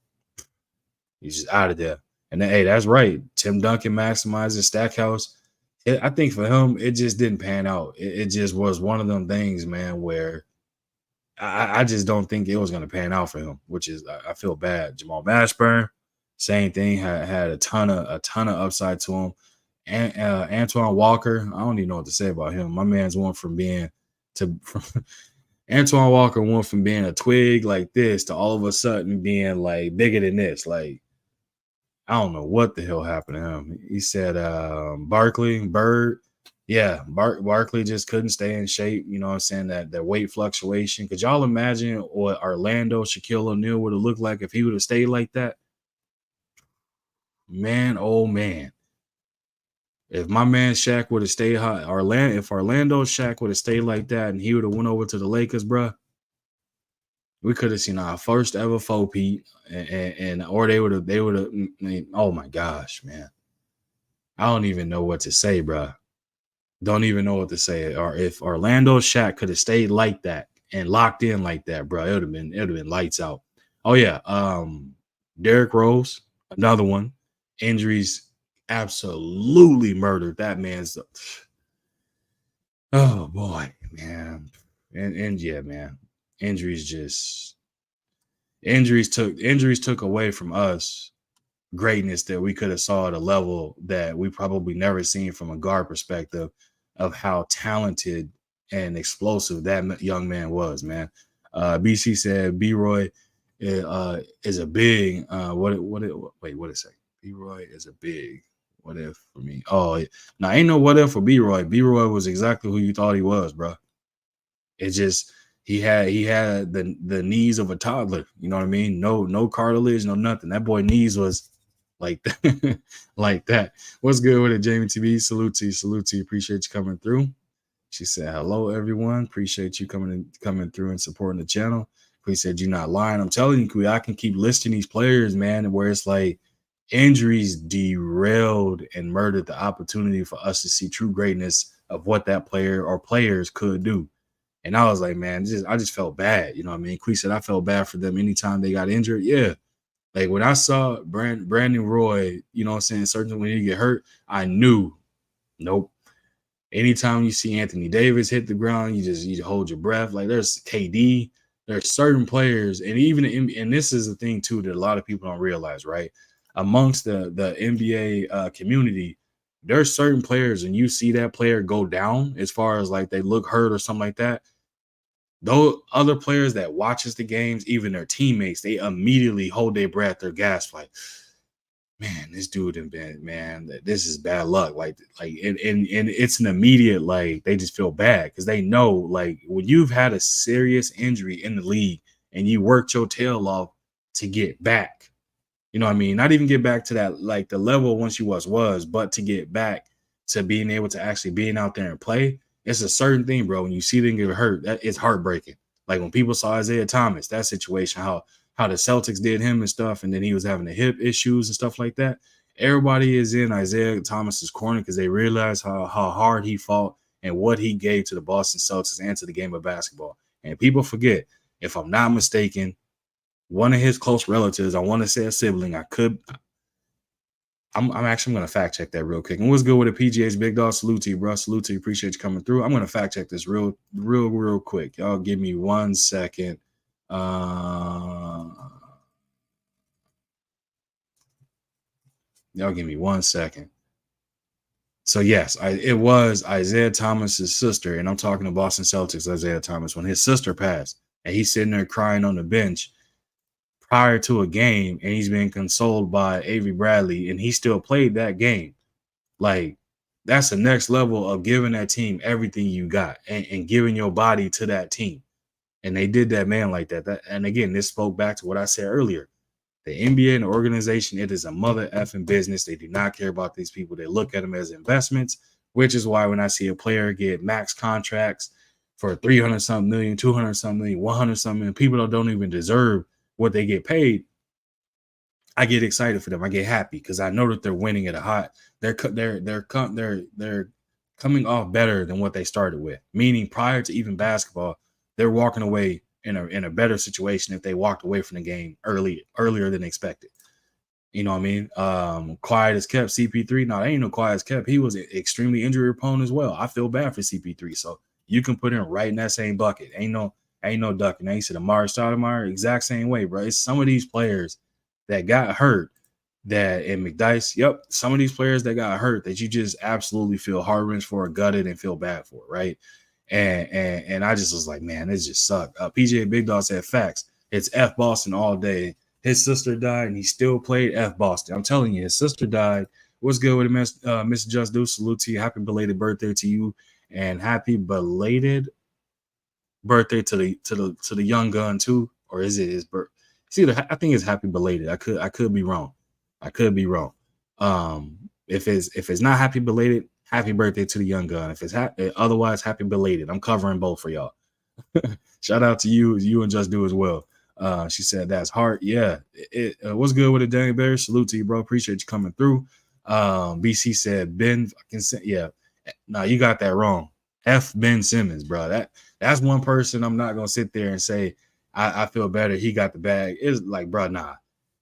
he's just out of there. And then, hey, that's right. Tim Duncan maximizes Stackhouse. I think for him, it just didn't pan out. It just was one of them things, man, where I just don't think it was going to pan out for him, which is I feel bad. Jamal Mashburn, same thing, had a ton of upside to him. And Antoine Walker, I don't even know what to say about him. My man's went from being Antoine Walker went from being a twig like this to all of a sudden being like bigger than this. Like, I don't know what the hell happened to him. He said Bird. Yeah, Barkley just couldn't stay in shape. You know what I'm saying? That weight fluctuation. Could y'all imagine what Orlando Shaquille O'Neal would have looked like if he would have stayed like that? Man, oh man. If my man Shaq would have stayed high, if Orlando Shaq would have stayed like that and he would have went over to the Lakers, bro, we could have seen our first ever faux Pete, or they would have. Oh my gosh, man, I don't even know what to say, bro. Don't even know what to say. Or if Orlando Shaq could have stayed like that and locked in like that, bro, it would have been lights out. Oh yeah, Derrick Rose, another one. Injuries absolutely murdered that man's. Oh boy, man, and yeah, man, injuries took away from us greatness that we could have saw at a level that we probably never seen from a guard perspective of how talented and explosive that young man was, man. BC said B-Roy is a big what did it say? B-Roy is a big what if for me. Oh, now ain't no what if for B-Roy. B-Roy was exactly who you thought he was, bro. It just he had the knees of a toddler. You know what I mean? No cartilage, no nothing. That boy knees was like that. Like that. What's good with it, Jamie TV? Salute to you. Appreciate you coming through. She said, hello, everyone. Appreciate you coming through and supporting the channel. He said, you're not lying. I'm telling you, Kui, I can keep listing these players, man, where it's like injuries derailed and murdered the opportunity for us to see true greatness of what that player or players could do. And I was like, man, I just felt bad. You know what I mean? Quee said I felt bad for them anytime they got injured. Yeah. Like when I saw Brandon Roy, you know what I'm saying, certainly when he get hurt, I knew, nope. Anytime you see Anthony Davis hit the ground, you hold your breath. Like there's KD, there's certain players, and even and this is a thing too that a lot of people don't realize, right? Amongst the NBA community, there's certain players, and you see that player go down as far as like they look hurt or something like that. Those other players that watches the games, even their teammates, they immediately hold their breath, their gasp, like, man, this dude in bed, man, this is bad luck. And it's an immediate, like, they just feel bad because they know, like, when you've had a serious injury in the league and you worked your tail off to get back, you know what I mean? Not even get back to that, like, the level once you was, but to get back to being able to actually being out there and play. It's a certain thing, bro. When you see them get hurt, that it's heartbreaking. Like when people saw Isaiah Thomas, that situation, how the Celtics did him and stuff, and then he was having the hip issues and stuff like that. Everybody is in Isaiah Thomas's corner because they realize how hard he fought and what he gave to the Boston Celtics and to the game of basketball. And people forget, if I'm not mistaken, one of his close relatives, I want to say a sibling, I'm actually going to fact check that real quick. And what's good with the PGA's Big Dog? Salute to you, bro. Salute to you. Appreciate you coming through. I'm going to fact check this real quick. Y'all give me 1 second. Y'all give me 1 second. So yes, it was Isaiah Thomas's sister, and I'm talking to Boston Celtics Isaiah Thomas when his sister passed, and he's sitting there crying on the bench prior to a game, and he's being consoled by Avery Bradley, and he still played that game. Like, that's the next level of giving that team everything you got and giving your body to that team. And they did that man like that. And again, this spoke back to what I said earlier. The NBA and the organization, it is a mother effing business. They do not care about these people. They look at them as investments, which is why when I see a player get max contracts for 300 something million, 200 something million, 100 something million, people that don't even deserve what they get paid, I get excited for them. I get happy because I know that they're winning at a hot. They're coming off better than what they started with. Meaning, prior to even basketball, they're walking away in a better situation if they walked away from the game earlier than expected. You know what I mean? Quiet as kept. CP3. No, ain't no quiet as kept. He was extremely injury prone as well. I feel bad for CP3. So you can put him right in that same bucket. Ain't no ducking. Now you said Amari Stoudemire, exact same way, bro. It's some of these players that got hurt that in McDyess, yep, some of these players that got hurt that you just absolutely feel heart-wrenched for, gutted, and feel bad for, right? And I just was like, man, this just sucked. PGA Big Dog said facts. It's F Boston all day. His sister died, and he still played F Boston. I'm telling you, his sister died. What's good with it, Miss Just Do? Salute to you. Happy belated birthday to you, and happy belated birthday to the young gun too, or is it his birth? See, I think it's happy belated. I could be wrong. If it's not happy belated, happy birthday to the young gun. If it's otherwise, happy belated. I'm covering both for y'all. Shout out to you and Just Do as well. She said that's hard. Yeah. What's good with it, Danny Bear? Salute to you, bro. Appreciate you coming through. BC said Ben. Yeah. No, you got that wrong. F Ben Simmons, bro. That's one person I'm not gonna sit there and say I feel better. He got the bag. It's like, bro, nah.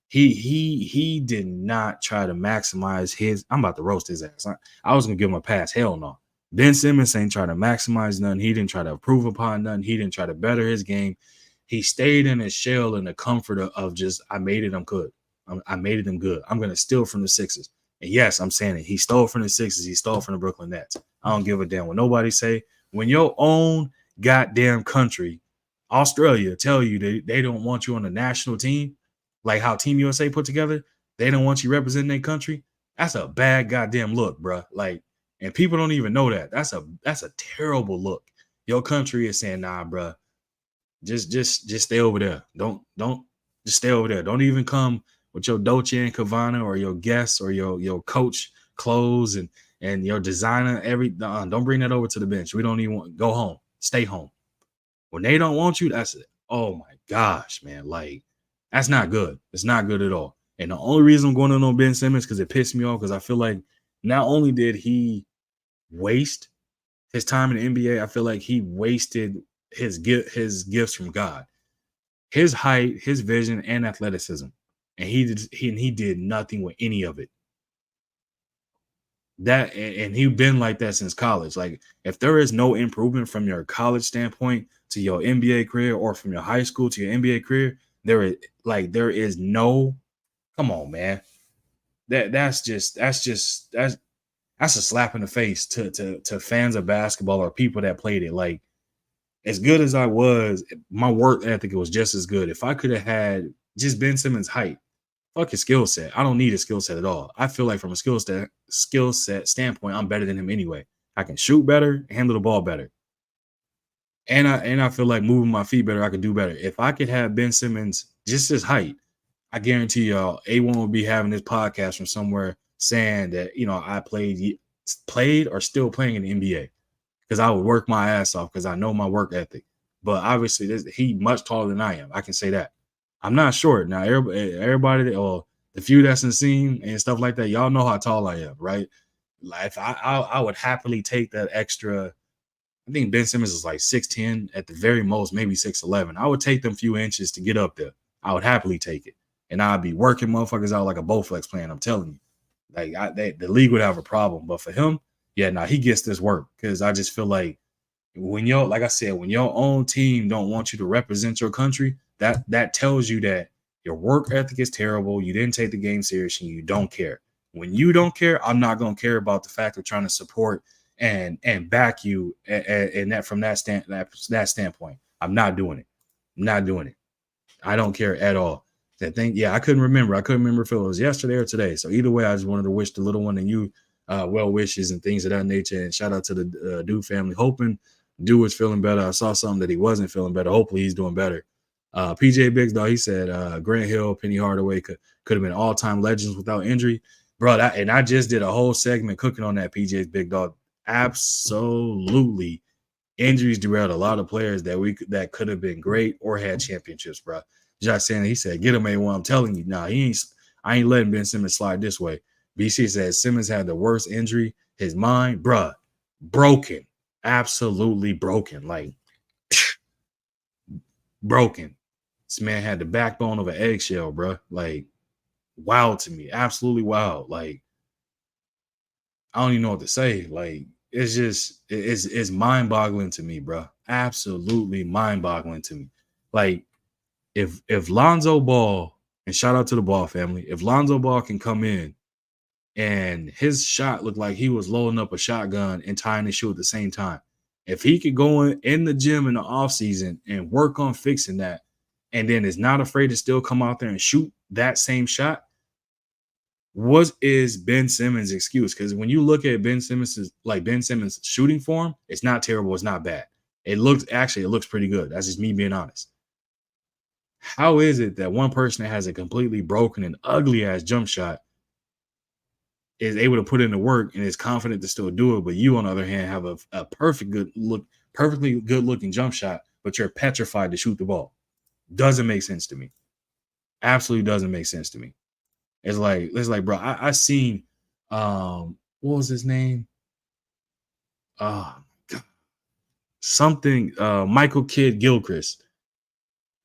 He did not try to maximize his. I'm about to roast his ass. I was gonna give him a pass. Hell no. Ben Simmons ain't trying to maximize nothing. He didn't try to improve upon nothing. He didn't try to better his game. He stayed in his shell in the comfort of just, I made it. I'm good. I made it. I'm good. I'm gonna steal from the Sixers. And yes, I'm saying it. He stole from the Sixers. He stole from the Brooklyn Nets. I don't give a damn what nobody say. When your own goddamn country, Australia, tell you they don't want you on the national team, like how Team USA put together, they don't want you representing their country. That's a bad goddamn look, bro. Like, and people don't even know that. That's a terrible look. Your country is saying, nah, bro, just stay over there. Don't just stay over there. Don't even come with your Dolce and Gabbana or your Guess or your Coach clothes and your designer. Don't bring that over to the bench. We don't even want. Go home. Stay home. When they don't want you, that's it. Oh my gosh, man. Like, that's not good. It's not good at all. And the only reason I'm going on Ben Simmons because it pissed me off because I feel like not only did he waste His time in the NBA, I feel like he wasted his gifts from God. His height, his vision, and athleticism. And he did nothing with any of it. That and he's been like that since college. Like if there is no improvement from your college standpoint to your NBA career or from your high school to your NBA career, there is no come on, man. That's a slap in the face to fans of basketball or people that played it. Like as good as I was, my work ethic was just as good. If I could have had just Ben Simmons' height, fuck his skill set. I don't need a skill set at all. I feel like from a skill set standpoint, I'm better than him anyway. I can shoot better, handle the ball better. And I feel like moving my feet better, I could do better. If I could have Ben Simmons just his height, I guarantee y'all A1 will be having this podcast from somewhere saying that, I played or still playing in the NBA because I would work my ass off because I know my work ethic. But obviously, he much taller than I am. I can say that. I'm not short. Now, everybody or the few that's in the scene and stuff like that, y'all know how tall I am, right? Like I would happily take that extra. I think Ben Simmons is like 6'10 at the very most, maybe 6'11. I would take them few inches to get up there. I would happily take it. And I'd be working motherfuckers out like a Bowflex plan. I'm telling you. Like the league would have a problem. But for him, yeah, he gets this work because I just feel like when like I said, when your own team don't want you to represent your country, that tells you that your work ethic is terrible. You didn't take the game seriously. You don't care. When you don't care, I'm not going to care about the fact of trying to support and back you and that from that standpoint. I'm not doing it. I'm not doing it. I don't care at all. That thing, yeah, I couldn't remember. I couldn't remember if it was yesterday or today. So either way, I just wanted to wish the little one and you well wishes and things of that nature. And shout out to the Dude family. Hoping Dude was feeling better. I saw something that he wasn't feeling better. Hopefully he's doing better. PJ Biggs, though, he said Grant Hill, Penny Hardaway could have been all-time legends without injury. Bro, I just did a whole segment cooking on that PJ's Big Dog. Absolutely. Injuries derailed a lot of players that could have been great or had championships, bro. Josh Sanders, he said, get him A1. I'm telling you, I ain't letting Ben Simmons slide this way. BC said Simmons had the worst injury. His mind, bruh, broken. Absolutely broken. Like, broken. This man had the backbone of an eggshell, bruh. Like, wild to me. Absolutely wild. Like, I don't even know what to say. Like, it's just, it's mind-boggling to me, bruh. Absolutely mind-boggling to me. Like, if Lonzo Ball, and shout out to the Ball family, if Lonzo Ball can come in and his shot looked like he was loading up a shotgun and tying his shoe at the same time, if he could go in the gym in the offseason and work on fixing that, and then is not afraid to still come out there and shoot that same shot, what is Ben Simmons' excuse? Because when you look at Ben Simmons' shooting form, it's not terrible, it's not bad. It looks pretty good. That's just me being honest. How is it that one person that has a completely broken and ugly ass jump shot is able to put in the work and is confident to still do it, but you, on the other hand, have a perfectly good looking jump shot, but you're petrified to shoot the ball? Doesn't make sense to me. Absolutely doesn't make sense to me. It's like, bro, I seen what was his name? Something Michael Kidd Gilchrist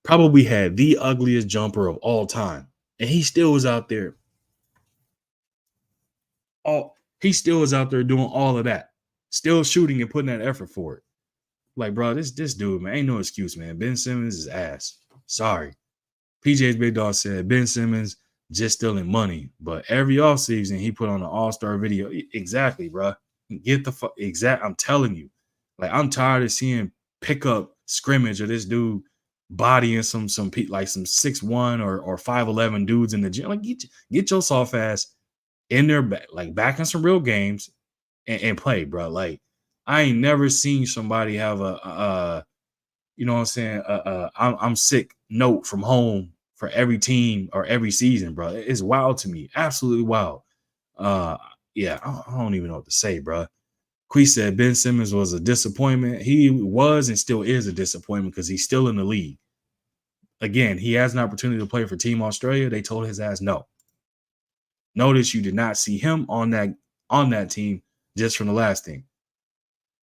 probably had the ugliest jumper of all time. And he still was out there. He still was out there doing all of that. Still shooting and putting that effort for it. Like, bro, this dude, man, ain't no excuse, man. Ben Simmons is ass. Sorry. PJ's Big Dog said Ben Simmons just stealing money. But every offseason, he put on an all-star video. Exactly, bro. Get the fuck exact. I'm telling you. Like, I'm tired of seeing pickup scrimmage of this dude bodying some 6'1" or 5'11" dudes in the gym. Like, get your soft ass in there, back in some real games and play, bro. Like, I ain't never seen somebody have a you know what I'm saying, I'm sick note from home for every team or every season, bro. It's wild to me. Absolutely wild. Yeah, I don't even know what to say, bro. Quee said Ben Simmons was a disappointment. He was and still is a disappointment because he's still in the league. Again, he has an opportunity to play for Team Australia. They told his ass no. Notice you did not see him on that team just from the last thing.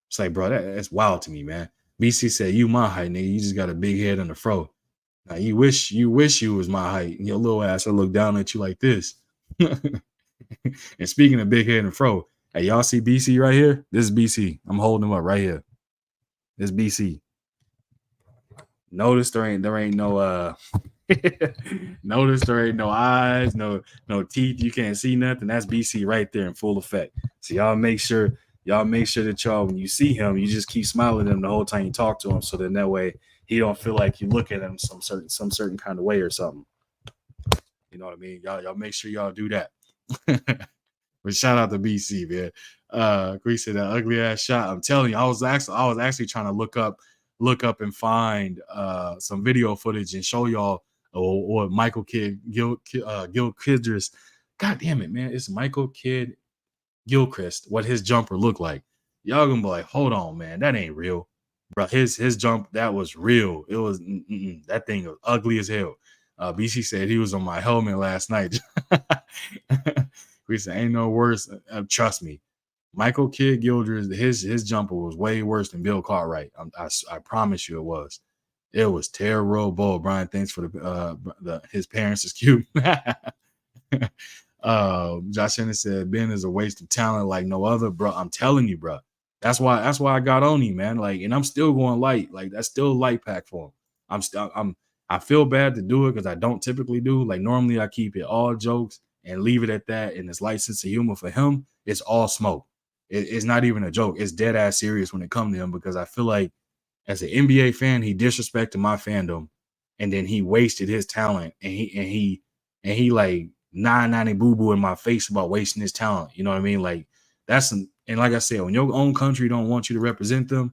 It's like, bro, that's wild to me, man. BC said, "You my height, nigga. You just got a big head and a fro. Now you wish you was my height, and your little ass would look down at you like this." And speaking of big head and fro, hey, y'all see BC right here? This is BC. I'm holding him up right here. This BC. Notice there ain't no notice there ain't no eyes, no teeth. You can't see nothing. That's BC right there in full effect. So y'all make sure that y'all, when you see him, you just keep smiling at him the whole time you talk to him, so then that way he don't feel like you look at him some certain kind of way or something. You know what I mean? Y'all make sure y'all do that. But shout out to BC, man. Grease said that ugly ass shot. I'm telling you, I was actually trying to look up and find some video footage and show y'all what Michael Kidd Gilchrist. God damn it, man! It's Michael Kidd Gilchrist. What his jumper looked like. Y'all gonna be like, hold on, man, that ain't real, bro. His jump, that was real. It was that thing was ugly as hell. BC said he was on my helmet last night. We said ain't no worse. Trust me, Michael Kidd Gilchrist, his jumper was way worse than Bill Cartwright. I promise you it was. It was terrible. Brian, thanks for his parents is cute. Josh Henderson said Ben is a waste of talent like no other, bro. I'm telling you, bro. That's why I got on him, man. Like, and I'm still going light. Like, that's still light pack for him. I feel bad to do it because I don't typically do. Like, normally I keep it all jokes and leave it at that. And this light sense of humor for him, it's all smoke. It's not even a joke. It's dead ass serious when it comes to him, because I feel like as an NBA fan, he disrespected my fandom, and then he wasted his talent, and he like 990 boo boo in my face about wasting his talent. You know what I mean? Like, and like I said, when your own country don't want you to represent them,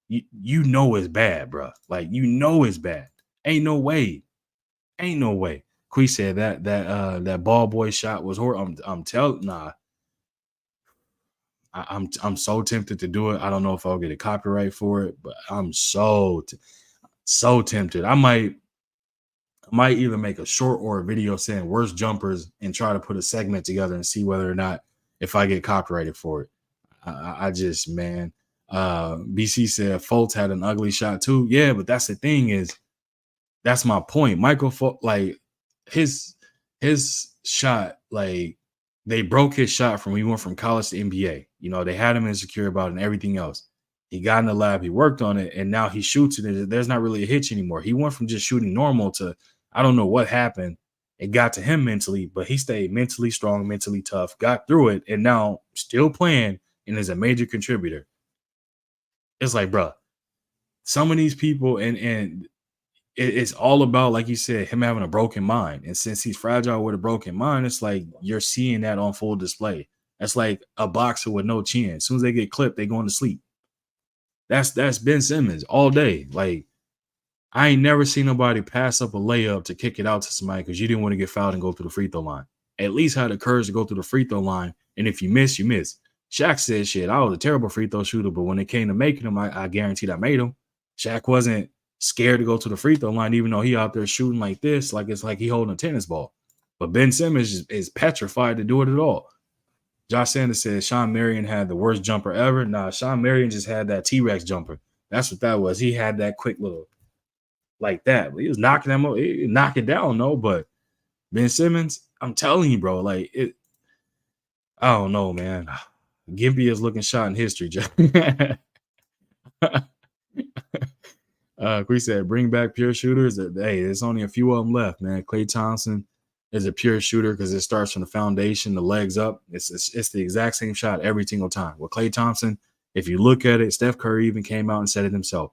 you know it's bad, bro. Like, you know it's bad. Ain't no way. Quee said that ball boy shot was horrible. I'm telling, nah. I'm so tempted to do it. I don't know if I'll get a copyright for it, but I'm so tempted. I might either make a short or a video saying worst jumpers and try to put a segment together and see whether or not if I get copyrighted for it. I just, man. BC said Fultz had an ugly shot too. Yeah, but that's the thing is, that's my point. Michael Fultz, like his shot, like they broke his shot from when he went from college to NBA. You know, they had him insecure about it and everything else. He got in the lab, he worked on it, and now he shoots it. And there's not really a hitch anymore. He went from just shooting normal to, I don't know what happened. It got to him mentally, but he stayed mentally strong, mentally tough, got through it, and now still playing and is a major contributor. It's like, bro, some of these people, and it's all about, like you said, him having a broken mind. And since he's fragile with a broken mind, it's like you're seeing that on full display. That's like a boxer with no chin. As soon as they get clipped, they going to sleep. That's Ben Simmons all day. Like, I ain't never seen nobody pass up a layup to kick it out to somebody because you didn't want to get fouled and go through the free throw line. At least have the courage to go through the free throw line. And if you miss, you miss. Shaq said, shit, I was a terrible free throw shooter, but when it came to making them, I guaranteed I made them. Shaq wasn't scared to go to the free throw line, even though he out there shooting like this, like it's like he holding a tennis ball. But Ben Simmons is petrified to do it at all. Josh Sanders said Sean Marion had the worst jumper ever. Nah, Sean Marion just had that T-Rex jumper. That's what that was. He had that quick little like that. He was knocking them up, knock it down, no. But Ben Simmons, I'm telling you, bro, like it. I don't know, man. Gimby is looking shot in history, Joe. Chris said, bring back pure shooters. Hey, there's only a few of them left, man. Klay Thompson is a pure shooter because it starts from the foundation, the legs up. It's the exact same shot every single time. With Klay Thompson, if you look at it, Steph Curry even came out and said it himself.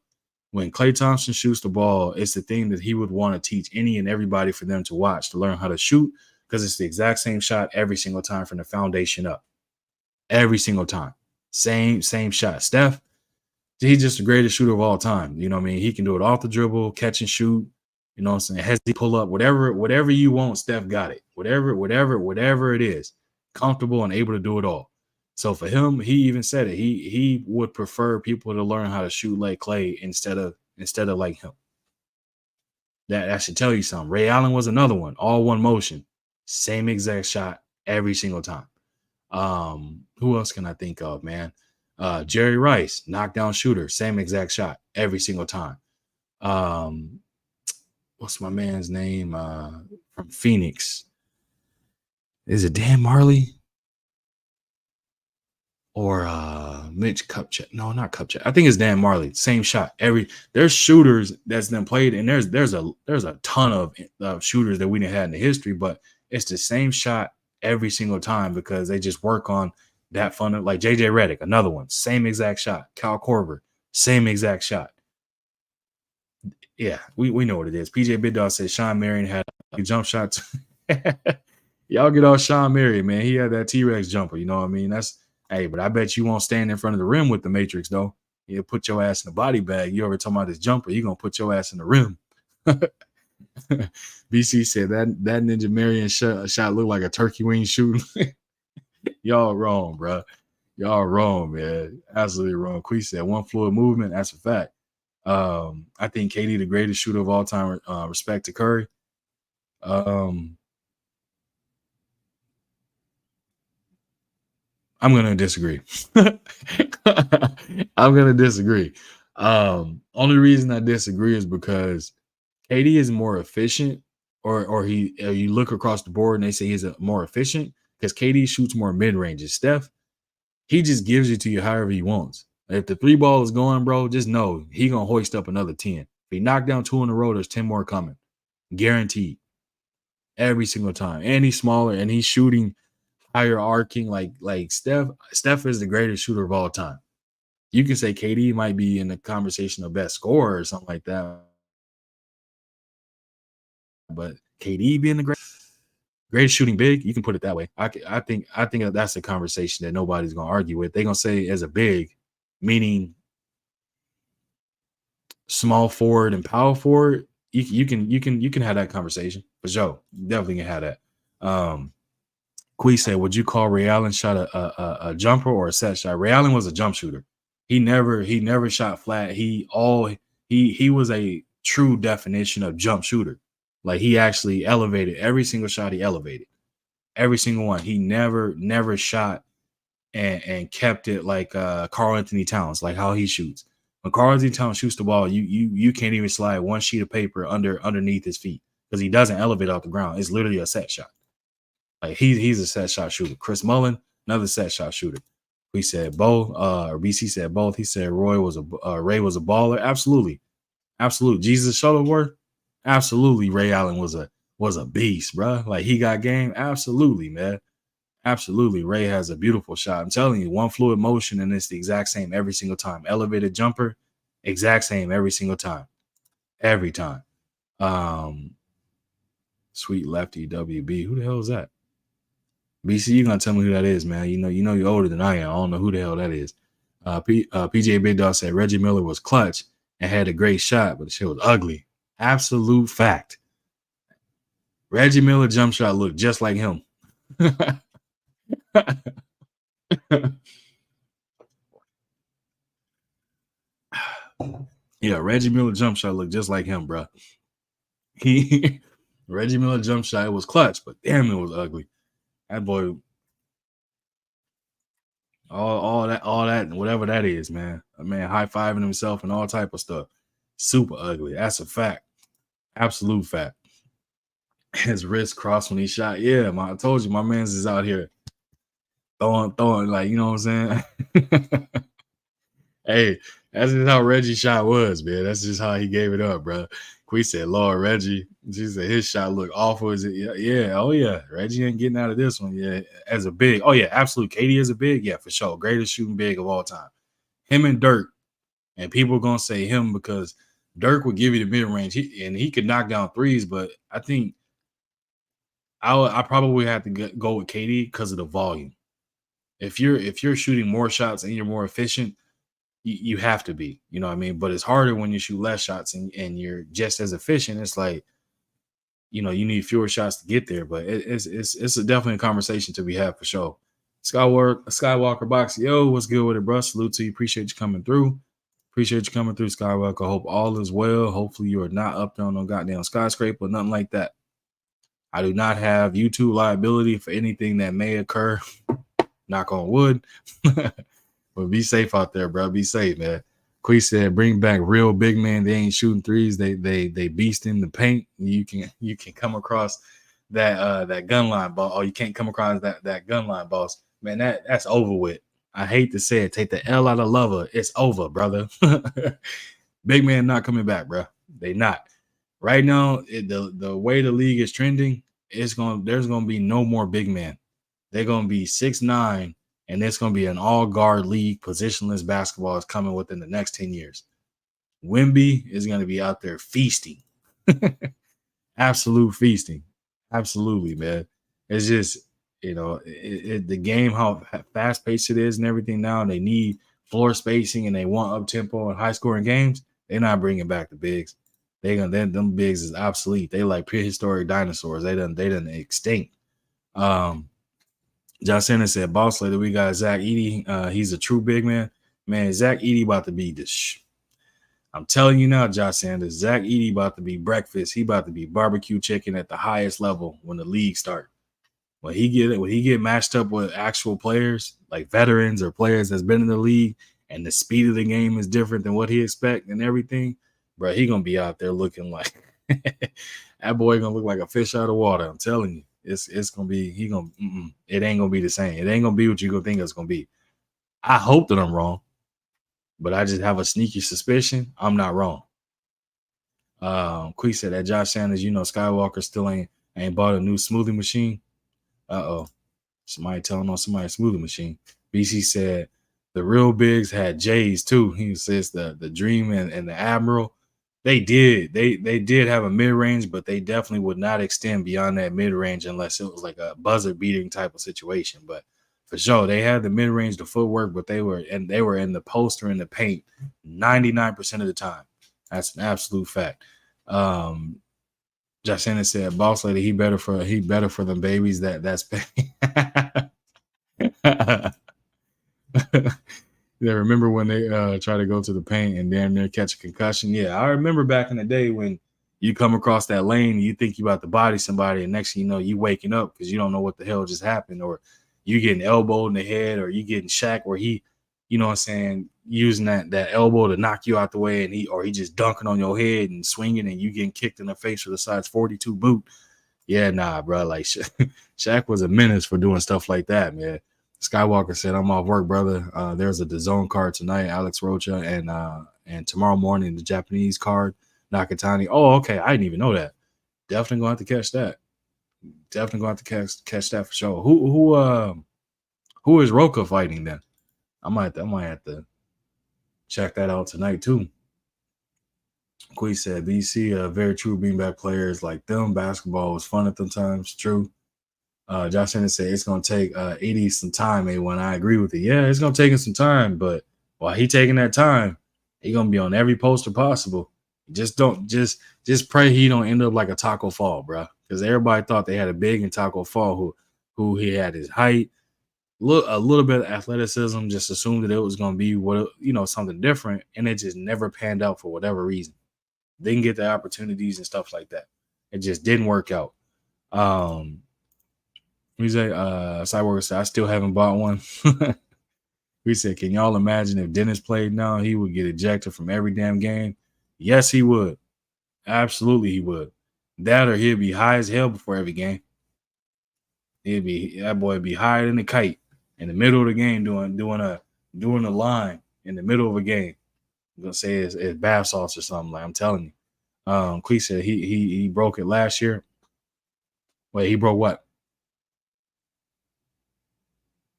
When Klay Thompson shoots the ball, it's the thing that he would want to teach any and everybody for them to watch, to learn how to shoot, because it's the exact same shot every single time from the foundation up. Every single time. Same shot. Steph, he's just the greatest shooter of all time. You know what I mean? He can do it off the dribble, catch and shoot. You know what I'm saying? Has he pull up, whatever you want, Steph got it. Whatever it is, comfortable and able to do it all. So for him, he even said it. He would prefer people to learn how to shoot like Klay instead of like him. That should tell you something. Ray Allen was another one, all one motion, same exact shot every single time. Who else can I think of, man? Jerry Rice, knockdown shooter, same exact shot every single time. Um, what's my man's name from Phoenix? Is it Dan Marley or Mitch Kupchak? No, not Kupchak. I think it's Dan Marley. Same shot. There's shooters that's been played, and there's a ton of shooters that we didn't have in the history, but it's the same shot every single time because they just work on that fun. Like JJ Redick, another one, same exact shot. Kyle Korver, same exact shot. Yeah, we know what it is. PJ Big Dog said Sean Marion had a jump shot. Y'all get off Sean Marion, man. He had that T-Rex jumper. You know what I mean? Hey, but I bet you won't stand in front of the rim with the Matrix, though. He'll put your ass in the body bag. You ever talking about this jumper, you're going to put your ass in the rim. BC said that Ninja Marion shot looked like a turkey wing shooting. Y'all wrong, bro. Y'all wrong, man. Absolutely wrong. Quee said one fluid movement. That's a fact. I think KD the greatest shooter of all time. Respect to Curry. I'm gonna disagree. I'm gonna disagree. Only reason I disagree is because KD is more efficient, or you look across the board and they say he's more efficient because KD shoots more mid ranges. Steph, he just gives it to you however he wants. If the 3 ball is going, bro, just know he gonna hoist up another 10. If he knocked down 2 in a row, there's 10 more coming, guaranteed, every single time. And he's smaller and he's shooting higher arcing. Like Steph is the greatest shooter of all time. You can say KD might be in the conversation of best scorer or something like that, but KD being the greatest shooting big, you can put it that way. I think that's a conversation that nobody's gonna argue with. They're gonna say as a big, meaning small forward and power forward. You can have that conversation for sure. You definitely can have that. Quee said, "Would you call Ray Allen shot a jumper or a set shot?" Ray Allen was a jump shooter. He never shot flat. He was a true definition of jump shooter. Like he actually elevated every single shot. He elevated every single one. He never shot and kept it like Karl Anthony Towns, like how he shoots. When Karl Anthony Towns shoots the ball, you can't even slide one sheet of paper underneath his feet because he doesn't elevate off the ground. It's literally a set shot. Like he's a set shot shooter. Chris Mullin, another set shot shooter. We said both. Or BC said both. He said Ray was a baller. Absolutely. Jesus Shuttleworth. Absolutely. Ray Allen was a beast, bro. Like he got game. Absolutely, man. Absolutely. Ray has a beautiful shot. I'm telling you, one fluid motion, and it's the exact same every single time. Elevated jumper, exact same every single time. Every time. Sweet Lefty WB. Who the hell is that? BC, you gonna tell me who that is, man? You know you're older than I am. I don't know who the hell that is. PJ Big Dog said Reggie Miller was clutch and had a great shot, but the shit was ugly. Absolute fact. Reggie Miller jump shot looked just like him. Yeah, Reggie Miller jump shot looked just like him, bro. Reggie Miller jump shot was clutch, but damn, it was ugly. That boy, all that, whatever that is, man. A man high-fiving himself and all type of stuff. Super ugly. That's a fact. Absolute fact. His wrist crossed when he shot. Yeah, I told you, my man's is out here throwing, like, you know what I'm saying? Hey, that's just how Reggie shot was, man. That's just how he gave it up, bro. Quee said, Lord, Reggie. She said his shot looked awful. Is it? Yeah. Oh, yeah. Reggie ain't getting out of this one. Yeah. As a big. Oh, yeah. Absolutely. KD is a big. Yeah, for sure. Greatest shooting big of all time. Him and Dirk. And people are going to say him because Dirk would give you the mid-range. He could knock down threes, but I think I probably have to go with KD because of the volume. If you're shooting more shots and you're more efficient, you have to be, you know what I mean? But it's harder when you shoot less shots and you're just as efficient. It's like, you need fewer shots to get there, but it's definitely a conversation to be had for sure. Skywalker Box, yo, what's good with it, bro? Salute to you. Appreciate you coming through. Skywalker. Hope all is well. Hopefully you are not up there on no goddamn skyscraper, nothing like that. I do not have YouTube liability for anything that may occur. Knock on wood. Well, be safe out there, bro. Be safe, man. Quee said, "Bring back real big man. They ain't shooting threes. They beast in the paint. You can come across that gun line ball. Oh, you can't come across that gun line boss. Man, that's over with. I hate to say it. Take the L out of lover. It's over, brother. Big man not coming back, bro. They not right now. The way the league is trending, there's gonna be no more big man. They're gonna be 6'9", and it's gonna be an all guard league. Positionless basketball is coming within the next 10 years. Wimby is gonna be out there feasting, absolute feasting, absolutely, man. It's just the game how fast paced it is and everything now. And they need floor spacing and they want up tempo and high scoring games. They're not bringing back the bigs. Them bigs is obsolete. They like prehistoric dinosaurs. They done extinct. Josh Sanders said, "Boss later, we got Zach Edey. He's a true big man. Man, Zach Edey about to be this. I'm telling you now, Josh Sanders, Zach Edey about to be breakfast. He about to be barbecue chicken at the highest level when the league start. When he get matched up with actual players like veterans or players that's been in the league, and the speed of the game is different than what he expect and everything, bro, he gonna be out there looking like that boy gonna look like a fish out of water. I'm telling you, it's gonna be it ain't gonna be the same. It ain't gonna be what you gonna think it's gonna be. I hope that I'm wrong, but I just have a sneaky suspicion I'm not wrong. Quee said that Josh Sanders, Skywalker still ain't bought a new smoothie machine. Somebody telling on somebody's smoothie machine. BC said the real bigs had J's too. He says the Dream and the Admiral. They did have a mid range, but they definitely would not extend beyond that mid range unless it was like a buzzer beating type of situation. But for sure, they had the mid range, the footwork, but they were in the post or in the paint 99% of the time. That's an absolute fact. Josh Sanders said, "Boss lady, he better for them babies that's paying." Yeah, remember when they try to go to the paint and damn near catch a concussion? Yeah, I remember back in the day when you come across that lane, you think you about to body somebody, and next thing you know, you waking up because you don't know what the hell just happened, or you getting elbowed in the head, or you getting Shaq where he, what I'm saying, using that elbow to knock you out the way, and he just dunking on your head and swinging, and you getting kicked in the face with a size 42 boot. Yeah, nah, bro. Like Shaq was a menace for doing stuff like that, man. Skywalker said, "I'm off work, brother. There's a DAZN card tonight, Alex Rocha, and tomorrow morning the Japanese card, Nakatani. Oh, okay. I didn't even know that. Definitely going to have to catch that. Definitely going to have to catch that for sure. Who is Rocha fighting then? I might have to check that out tonight too." Quee said, "BC, very true beanbag players like them. Basketball was fun at them times. True." Josh Sanders said it's going to take Edey some time, A1. I agree with it. Yeah, it's going to take him some time, but while he taking that time, he going to be on every poster possible. Just pray he don't end up like a Taco Fall, bro. Because everybody thought they had a big in Taco Fall who he had his height, a little bit of athleticism, just assumed that it was going to be something different, and it just never panned out for whatever reason. Didn't get the opportunities and stuff like that. It just didn't work out. We say, Cyborg said, "I still haven't bought one." We said, "Can y'all imagine if Dennis played now? He would get ejected from every damn game." Yes, he would. Absolutely, he would. That or he'd be high as hell before every game. That boy would be higher than a kite in the middle of the game doing a line in the middle of a game. I'm gonna say it's bath salts or something. Like I'm telling you. Clee said he broke it last year. Wait, he broke what?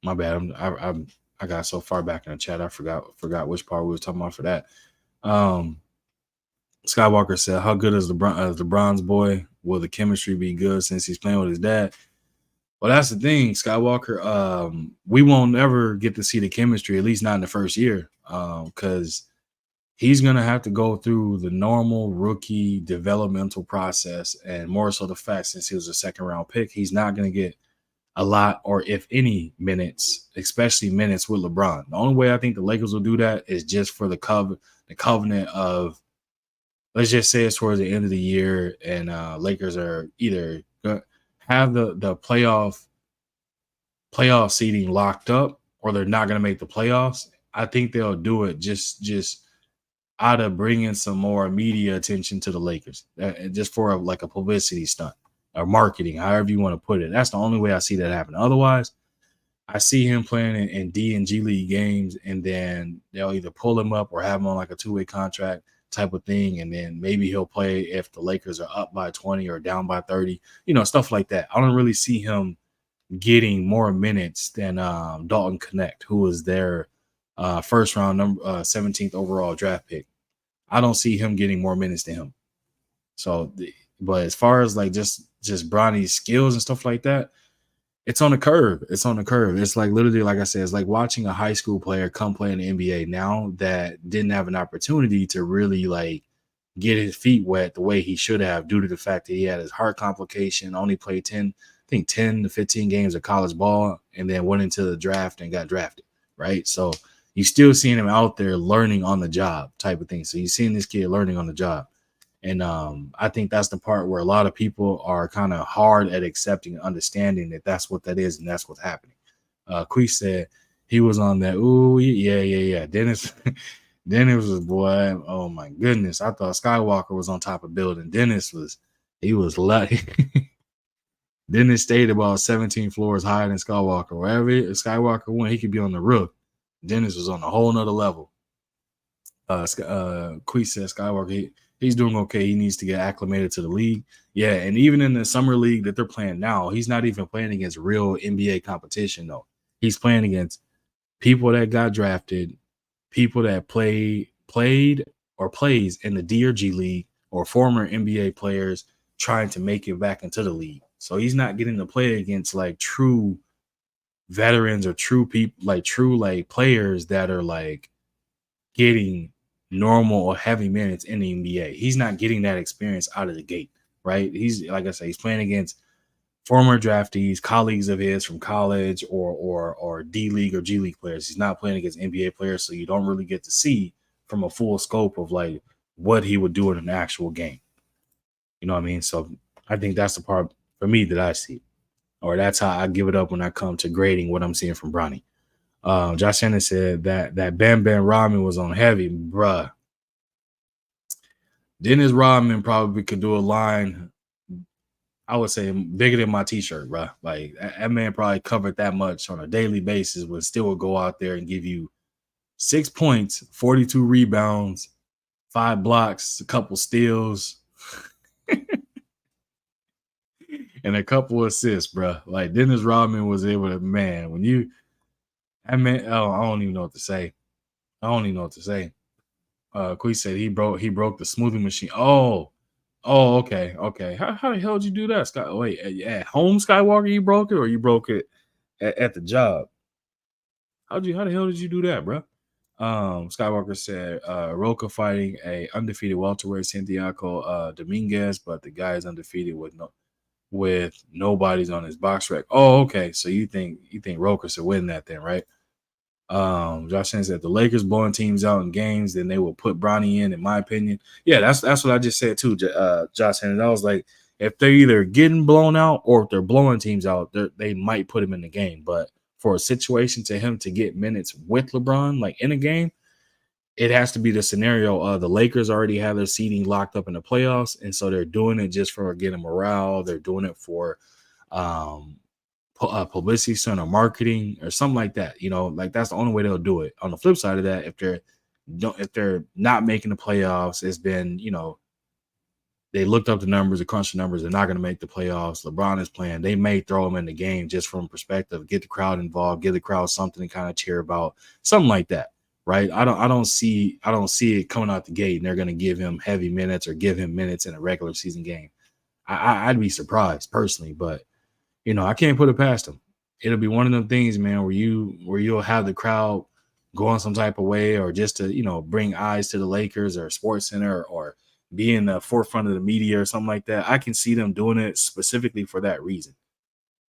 My bad. I got so far back in the chat I forgot which part we were talking about for that. Skywalker said, "How good is the bronze boy? Will the chemistry be good since he's playing with his dad?" Well, that's the thing, Skywalker. We won't ever get to see the chemistry, at least not in the first year, because he's gonna have to go through the normal rookie developmental process, and more so the fact since he was a second round pick, he's not gonna get a lot or if any minutes, especially minutes with LeBron. The only way I think the Lakers will do that is just for the covenant of, let's just say it's towards the end of the year, and Lakers are either gonna have the playoff seeding locked up, or they're not going to make the playoffs, I think they'll do it just out of bringing some more media attention to the Lakers, just for like a publicity stunt or marketing, however you want to put it. That's the only way I see that happen. Otherwise, I see him playing in D and G League games, and then they'll either pull him up or have him on like a two-way contract type of thing, and then maybe he'll play if the Lakers are up by 20 or down by 30, stuff like that. I don't really see him getting more minutes than Dalton Connect, who was their first round number 17th overall draft pick. I don't see him getting more minutes than him. So, but as far as like just Bronny's skills and stuff like that, it's on the curve. It's on the curve. It's like literally, like I said, it's like watching a high school player come play in the NBA now that didn't have an opportunity to really like get his feet wet the way he should have due to the fact that he had his heart complication, only played 10 to 15 games of college ball, and then went into the draft and got drafted, right? So you still seeing him out there learning on the job type of thing. So you're seeing this kid learning on the job. And I think that's the part where a lot of people are kind of hard at accepting and understanding that that's what that is and that's what's happening. Quee said he was on that. Ooh, yeah. Dennis, Dennis was, boy, oh my goodness. I thought Skywalker was on top of building. He was lucky. Dennis stayed about 17 floors higher than Skywalker. Wherever Skywalker went, he could be on the roof. Dennis was on a whole nother level. Quee said Skywalker, he's doing okay. He needs to get acclimated to the league. Yeah, and even in the summer league that they're playing now, he's not even playing against real NBA competition, though. He's playing against people that got drafted, people that played or plays in the D or G League, or former NBA players trying to make it back into the league. So he's not getting to play against like true veterans or true people, like true like players that are like getting normal or heavy minutes in the NBA. He's not getting that experience out of the gate, right? He's, like I say, he's playing against former draftees, colleagues of his from college or D League or G League players. He's not playing against NBA players, so you don't really get to see from a full scope of like what he would do in an actual game. You know what I mean? So I think that's the part for me that I see, or that's how I give it up when I come to grading what I'm seeing from Bronny. Josh Shannon said that Bam Bam Rodman was on heavy, bruh. Dennis Rodman probably could do a line, I would say, bigger than my t-shirt, bruh. Like that man probably covered that much on a daily basis, but still would go out there and give you 6 points, 42 rebounds, 5 blocks, a couple steals, and a couple assists, bruh. Like Dennis Rodman was able to, man, when you, I mean, oh, I don't even know what to say. Quee said he broke the smoothing machine. Okay. How the hell did you do that, Sky? Wait, at home Skywalker, you broke it, or you broke it at the job? How the hell did you do that, bro? Skywalker said Roca fighting a undefeated welterweight Santiago Dominguez, but the guy is undefeated with nobody's on his box rec. Oh, okay. So you think Roca should win that then, right? Josh Shannon said the Lakers blowing teams out in games, then they will put Bronny in my opinion. Yeah, that's what I just said too, Josh Shannon. I was like, if they're either getting blown out or if they're blowing teams out, they might put him in the game. But for a situation to him to get minutes with LeBron, like in a game, it has to be the scenario. The Lakers already have their seeding locked up in the playoffs, and so they're doing it just for getting morale. They're doing it for publicity stunt or marketing or something like that. Like that's the only way they'll do it. On the flip side of that, if they're not making the playoffs, it's been, they looked up the numbers, they crunched the numbers, they're not going to make the playoffs. LeBron is playing. They may throw him in the game just from perspective, get the crowd involved, give the crowd something to kind of cheer about, something like that. Right. I don't see it coming out the gate and they're going to give him heavy minutes or give him minutes in a regular season game. I'd be surprised personally, but I can't put it past him. It'll be one of them things, man, where you'll have the crowd going some type of way, or just to, bring eyes to the Lakers or Sports Center, or be in the forefront of the media or something like that. I can see them doing it specifically for that reason.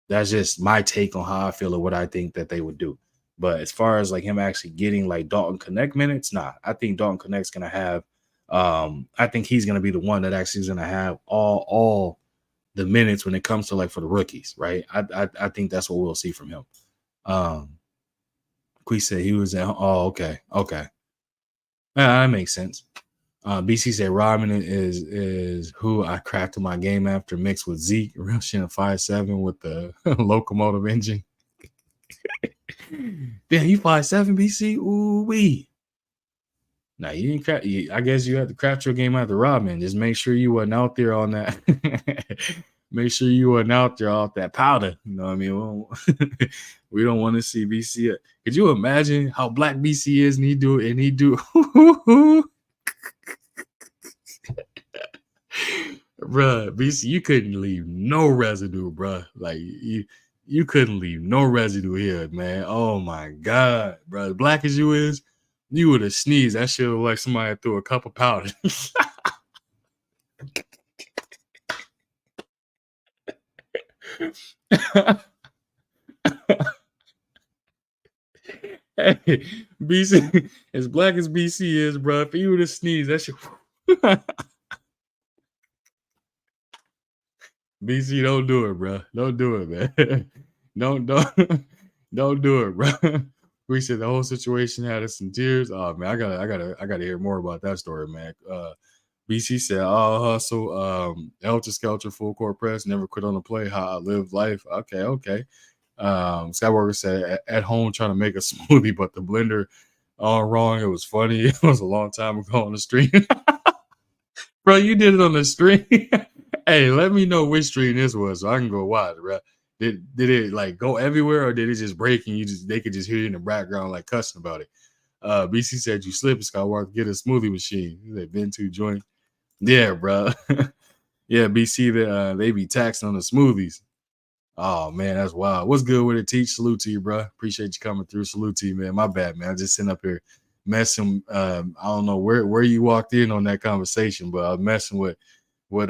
That's just my take on how I feel or what I think that they would do. But as far as like him actually getting like Dalton Connect minutes, nah. I think Dalton Connect's gonna have I think he's gonna be the one that actually is gonna have all the minutes when it comes to like for the rookies, right? I think that's what we'll see from him. Quee said he was at. Oh, okay, okay, that makes sense. BC said Robin is who I crafted my game after mixed with Zeke, real shit in 5'7" with the locomotive engine. Damn, you 5'7", BC? Ooh wee. Now you didn't craft. I guess you had to craft your game after Robin. Just make sure you wasn't out there on that. Make sure you wasn't out there off that powder. You know what I mean? We don't want to see BC. Could you imagine how black BC is and he do bruh, BC, you couldn't leave no residue, bruh. Like you couldn't leave no residue here, man. Oh my god, bro. As black as you is, you would have sneezed. That shit look like somebody threw a cup of powder. Hey, BC, as black as BC is, bro. If you would have sneezed, that shit. BC, don't do it, bro. Don't do it, man. don't don't do it, bro. We said the whole situation had us in tears. Oh man, I gotta hear more about that story, man. BC said, "All hustle, Elter Skelter, full court press, never quit on the play. How I live life." Okay, okay. Skywalker said, "At home trying to make a smoothie, but the blender all wrong. It was funny. It was a long time ago on the stream, bro. You did it on the stream." Hey, let me know which stream this was so I can go watch, bro. Did it like go everywhere or did it just break and they could just hear you in the background like cussing about it? BC said you slip Skywalker, get a smoothie machine. They've been to joint. Yeah, bro. Yeah, BC they be taxing on the smoothies. Oh man, that's wild. What's good with it? Teach, salute to you, bro. Appreciate you coming through. Salute to you, man. My bad, man. I just sitting up here messing. I don't know where you walked in on that conversation, but I was messing with with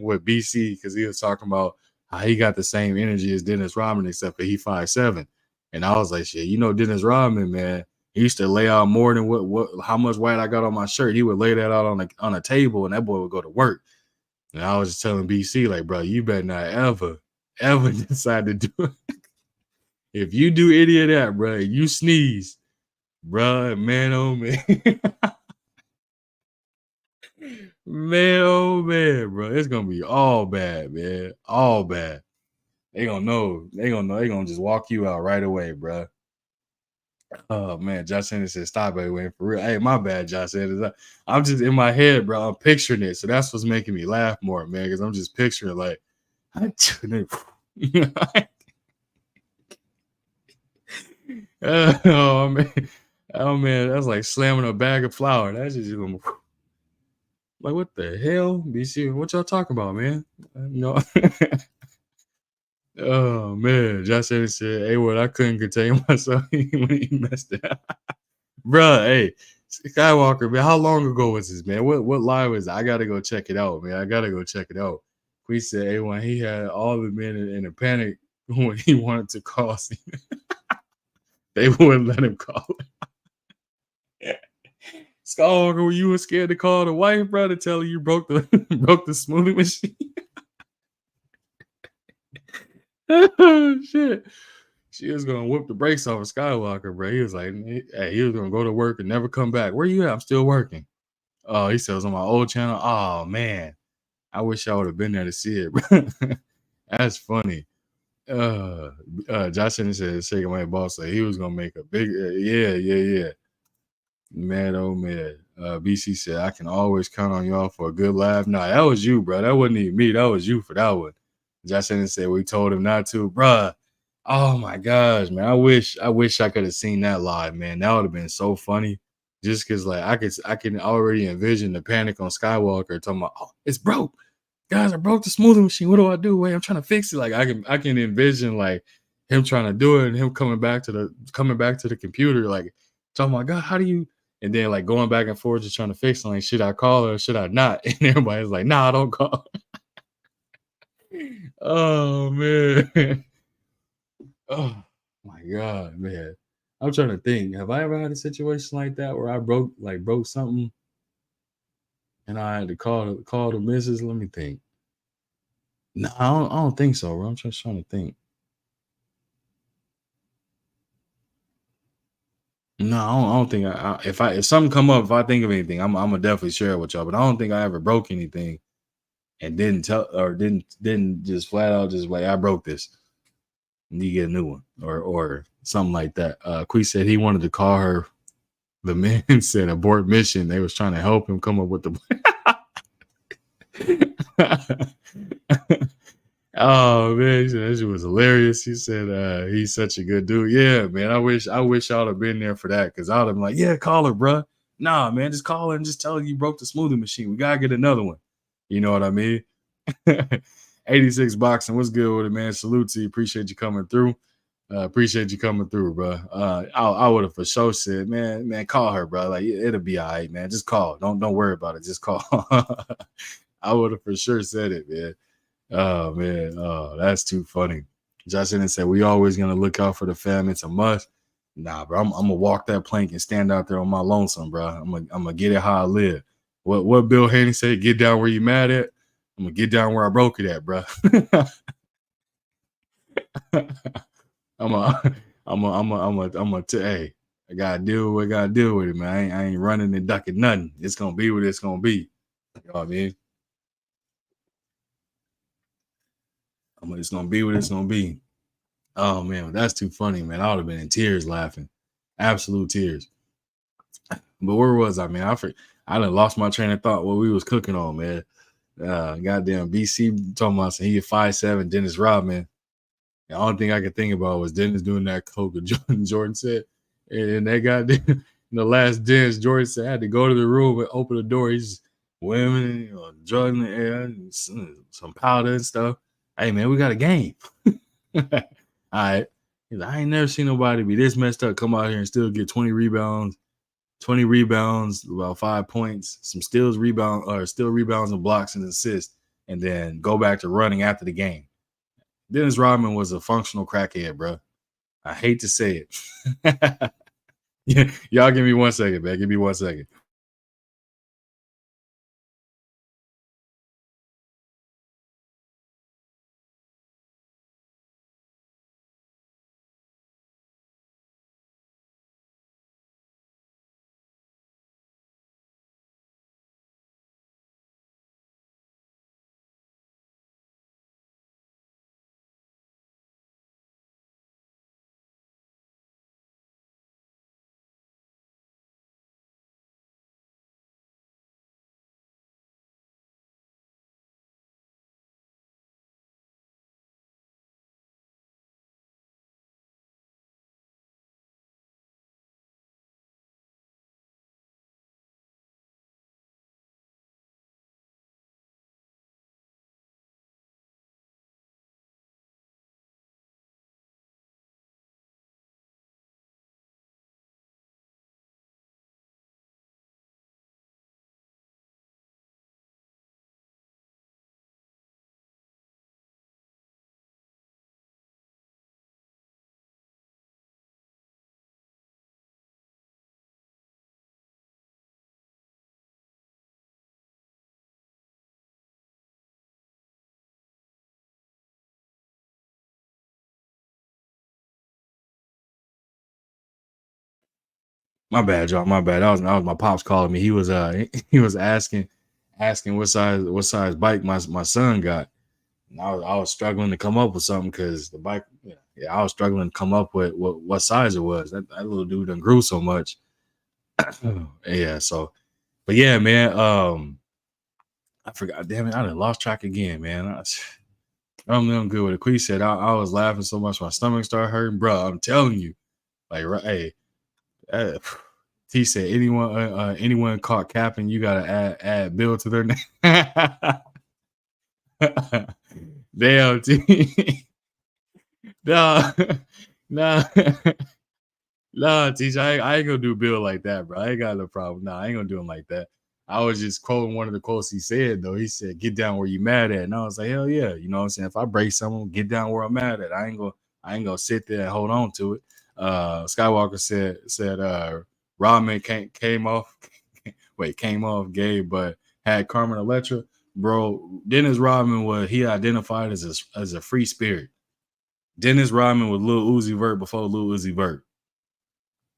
with BC because he was talking about how he got the same energy as Dennis Rodman, except for he 5'7". And I was like, shit, Dennis Rodman, man, he used to lay out more than what how much white I got on my shirt. He would lay that out on a table, and that boy would go to work. And I was just telling BC, like, bro, you better not ever decide to do it. If you do any of that, bro, you sneeze, bro, man, oh man. Man, oh man, bro. It's gonna be all bad, man. All bad. They gonna know. They gonna know. They gonna just walk you out right away, bro. Oh man, Josh Anderson said, "Stop it, wait for real." Hey, my bad, Josh Anderson. I'm just in my head, bro. I'm picturing it, so that's what's making me laugh more, man. Because I'm just picturing like, oh man, oh man, that's like slamming a bag of flour. That's just like, what the hell, BC? What y'all talking about, man? You know. Oh man, Josh Allen said, "Hey, what? I couldn't contain myself when he messed it up, bro." Hey, Skywalker, man, how long ago was this, man? What live was it? I gotta go check it out, man. I gotta go check it out. We said, "Hey, when he had all the men in a panic when he wanted to call, they wouldn't let him call it." Skywalker, were you scared to call the wife, bro, to tell her you broke the broke the smoothie machine? Oh, shit. She was gonna whip the brakes off of Skywalker, bro. He was like, hey, he was gonna go to work and never come back. Where you at? I'm still working. Oh, he said it was on my old channel. Oh man, I wish I would have been there to see it, bro. That's funny. Josh Henderson said, "Shaking my boss said he was gonna make a big, yeah. Man, oh man." BC said, "I can always count on y'all for a good laugh." Nah, that was you, bro. That wasn't even me. That was you for that one. Josh Henderson said, "We told him not to, bruh." Oh my gosh, man. I wish I could have seen that live, man. That would have been so funny. Just cause like I can already envision the panic on Skywalker talking about, oh, it's broke. Guys, I broke the smoothie machine. What do I do? Wait, I'm trying to fix it. Like I can envision like him trying to do it and him coming back to the computer, like talking about, God, how do you, and then like going back and forth just trying to fix it. Like, should I call her or should I not? And everybody's like, nah, don't call. Oh man. Oh my god, man. I'm trying to think. Have I ever had a situation like that where I broke something and I had to call the missus? Let me think. No, I don't think so, bro. I'm just trying to think. No, I don't think if something come up, if I think of anything, I'm gonna definitely share it with y'all. But I don't think I ever broke anything and didn't tell or didn't just flat out just like I broke this. And you get a new one or something like that. Quee said he wanted to call her. The man said abort mission. They was trying to help him come up with the. Oh man, he said that shit was hilarious. He said he's such a good dude. Yeah, man. I wish y'all have been there for that because I'd have been like, yeah, call her, bro. Nah, man, just call her and just tell her you broke the smoothie machine. We gotta get another one. You know what I mean? 86 boxing. What's good with it, man? Salute to you. Appreciate you coming through. Appreciate you coming through, bro. I would have for sure said, man, call her, bro. Like it'll be all right, man. Just call. Don't worry about it. Just call. I would have for sure said it, man. Oh man, oh that's too funny. Josh didn't say we always gonna look out for the fam. It's a must. Nah, bro. I'm gonna walk that plank and stand out there on my lonesome, bro. I'm gonna get it how I live. What Bill Haney said? Get down where you mad at. I'm gonna get down where I broke it at, bro. I'm a, hey, I gotta deal with what I gotta deal with it, man. I ain't running and ducking nothing. It's gonna be what it's gonna be. You know what I mean? It's gonna be what it's gonna be. Oh man, that's too funny, man. I would have been in tears laughing, absolute tears. But where was I, man? I done lost my train of thought. What we was cooking on, man. Goddamn BC talking about he 5'7", Dennis Rodman. The only thing I could think about was Dennis doing that coke. Jordan said, and that goddamn in the last dance, Jordan said I had to go to the room and open the door. He's women, drug in the air, and some powder and stuff. Hey man, we got a game. All right. I ain't never seen nobody be this messed up, come out here and still get 20 rebounds, about 5 points, some steals, rebounds and blocks and assists, and then go back to running after the game. Dennis Rodman was a functional crackhead, bro. I hate to say it. Yeah, y'all give me 1 second, man. Give me 1 second. My bad, y'all. My bad. That was my pops calling me. He was he was asking what size bike my son got. And I was struggling to come up with something because the bike, yeah, I was struggling to come up with what size it was. That little dude done grew so much. Yeah, so but yeah, man. I forgot, damn it, I done lost track again, man. I'm good with it. Quee said I was laughing so much my stomach started hurting, bro. I'm telling you, like, hey, uh, he said anyone caught capping, you gotta add Bill to their name. Damn, T. No, no, no, teacher. I ain't gonna do Bill like that, bro. I ain't got no problem. No, I ain't gonna do him like that. I was just quoting one of the quotes he said, though. He said, "Get down where you mad at," and I was like, "Hell yeah!" You know what I'm saying? If I break someone, get down where I'm mad at. I ain't gonna sit there and hold on to it. Skywalker said Rodman came off, came off gay, but had Carmen Electra, bro. Dennis Rodman he identified as a free spirit. Dennis Rodman was Lil Uzi Vert before Lil Uzi Vert.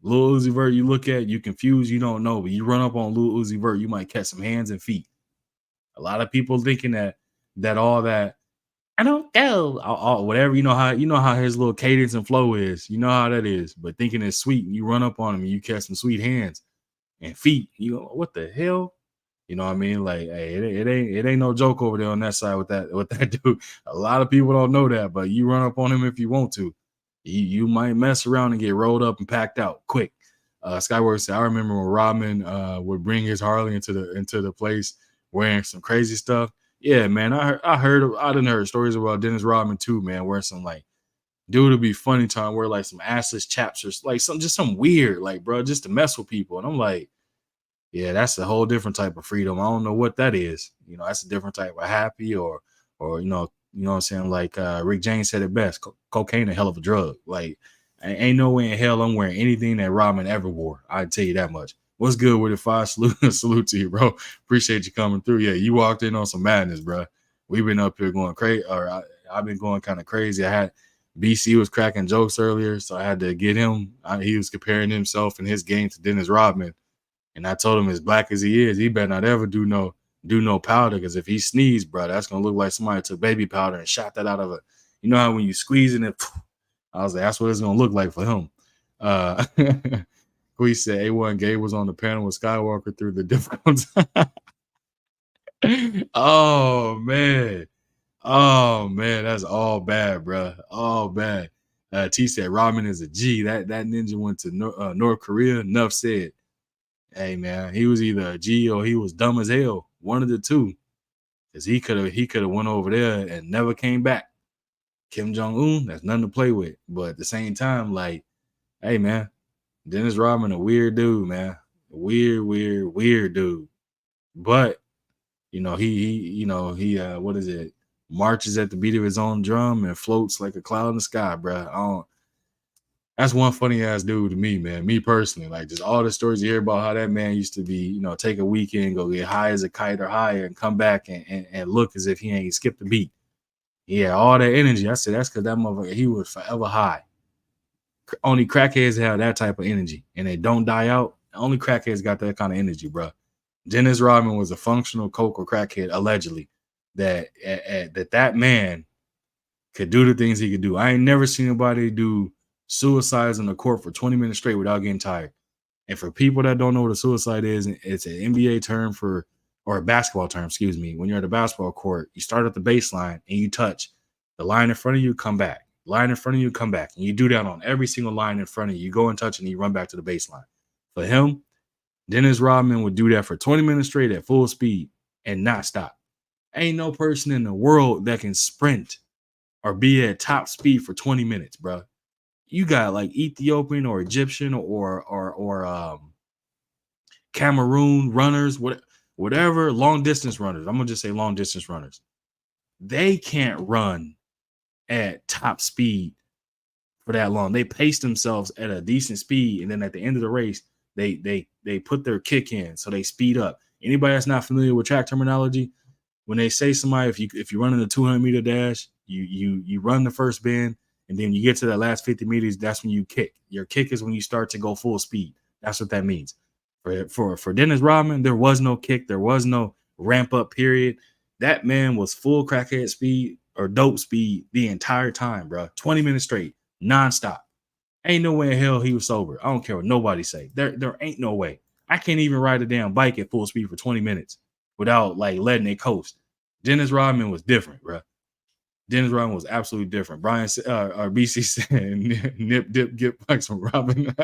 Lil Uzi Vert, you look at, you confused, you don't know, but you run up on Lil Uzi Vert, you might catch some hands and feet. A lot of people thinking that all that I don't go whatever, you know how his little cadence and flow is, you know how that is, but thinking it's sweet, and you run up on him and you catch some sweet hands and feet. You go, what the hell? You know what I mean? Like, hey, it ain't no joke over there on that side with that dude. A lot of people don't know that, but you run up on him if you want to. You might mess around and get rolled up and packed out quick. Skyworth said, I remember when Rodman would bring his Harley into the place wearing some crazy stuff. Yeah, man. I didn't heard stories about Dennis Rodman too, man, wearing some like dude would be funny time wear like some assless chaps or like some weird, like, bro, just to mess with people. And I'm like, yeah, that's a whole different type of freedom. I don't know what that is. You know, that's a different type of happy or you know what I'm saying? Like Rick James said it best, cocaine a hell of a drug. Like ain't no way in hell I'm wearing anything that Rodman ever wore. I tell you that much. What's good with it, Five? Salute to you, bro. Appreciate you coming through. Yeah, you walked in on some madness, bro. We've been up here going crazy, I've been going kind of crazy. I had BC was cracking jokes earlier, so I had to get him. He was comparing himself and his game to Dennis Rodman. And I told him, as black as he is, he better not ever do no powder, because if he sneezed, bro, that's gonna look like somebody took baby powder and shot that out of it. You know how when you squeeze it, I was like, that's what it's gonna look like for him. We said A1 Gabe was on the panel with Skywalker through the difficult Oh man. Oh man, that's all bad, bro. All bad. T said Rodman is a G. That ninja went to North Korea. Enough said. Hey man, he was either a G or he was dumb as hell. One of the two. Because he could have went over there and never came back. Kim Jong-un, that's nothing to play with. But at the same time, like, hey man, Dennis Rodman, a weird dude, man. Weird dude. But he what is it? Marches at the beat of his own drum and floats like a cloud in the sky, bro. That's one funny ass dude to me, man. Me personally, like just all the stories you hear about how that man used to be, take a weekend, go get high as a kite or higher, and come back and look as if he ain't skipped a beat. Yeah, all that energy. I said that's because that motherfucker, he was forever high. Only crackheads have that type of energy, and they don't die out. Only crackheads got that kind of energy, bro. Dennis Rodman was a functional coke or crackhead, allegedly. That man could do the things he could do. I ain't never seen anybody do suicides in the court for 20 minutes straight without getting tired. And for people that don't know what a suicide is, it's an NBA term or a basketball term, excuse me. When you're at a basketball court, you start at the baseline and you touch the line in front of you, come back. Line in front of you, come back. And you do that on every single line in front of you. You go and touch and you run back to the baseline. For him, Dennis Rodman would do that for 20 minutes straight at full speed and not stop. Ain't no person in the world that can sprint or be at top speed for 20 minutes, bro. You got like Ethiopian or Egyptian or Cameroon runners, whatever, long distance runners. I'm gonna just say long distance runners. They can't run at top speed for that long. They pace themselves at a decent speed, and then at the end of the race, they put their kick in, so they speed up. Anybody that's not familiar with track terminology, when they say somebody, if you run in the 200-meter dash, you run the first bend, and then you get to that last 50 meters, that's when you kick. Your kick is when you start to go full speed. That's what that means. For Dennis Rodman, there was no kick. There was no ramp up period. That man was full crackhead speed or dope speed the entire time, bro. 20 minutes straight, nonstop. Ain't no way in hell he was sober. I don't care what nobody say. There ain't no way. I can't even ride a damn bike at full speed for 20 minutes without like letting it coast. Dennis Rodman was different, bro. Dennis Rodman was absolutely different. Brian or BC said, nip, dip, get bucks from Rodman.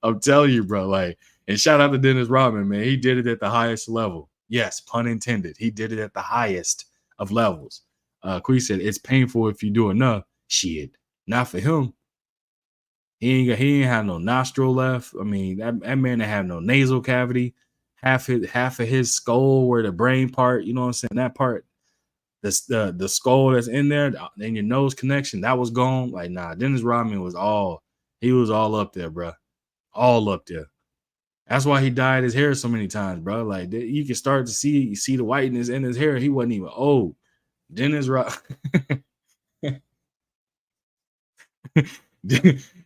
I'm telling you, bro. Like, and shout out to Dennis Rodman, man. He did it at the highest level. Yes, pun intended. He did it at the highest of levels. Quee said, it's painful if you do enough. Shit. Not for him. He ain't have no nostril left. I mean, that man didn't have no nasal cavity. Half of his skull where the brain part, you know what I'm saying? That part, the skull that's in there, and your nose connection, that was gone. Like, nah, Dennis Rodman was all up there, bro. All up there. That's why he dyed his hair so many times, bro. Like, you can start to see the whiteness in his hair. He wasn't even old. Dennis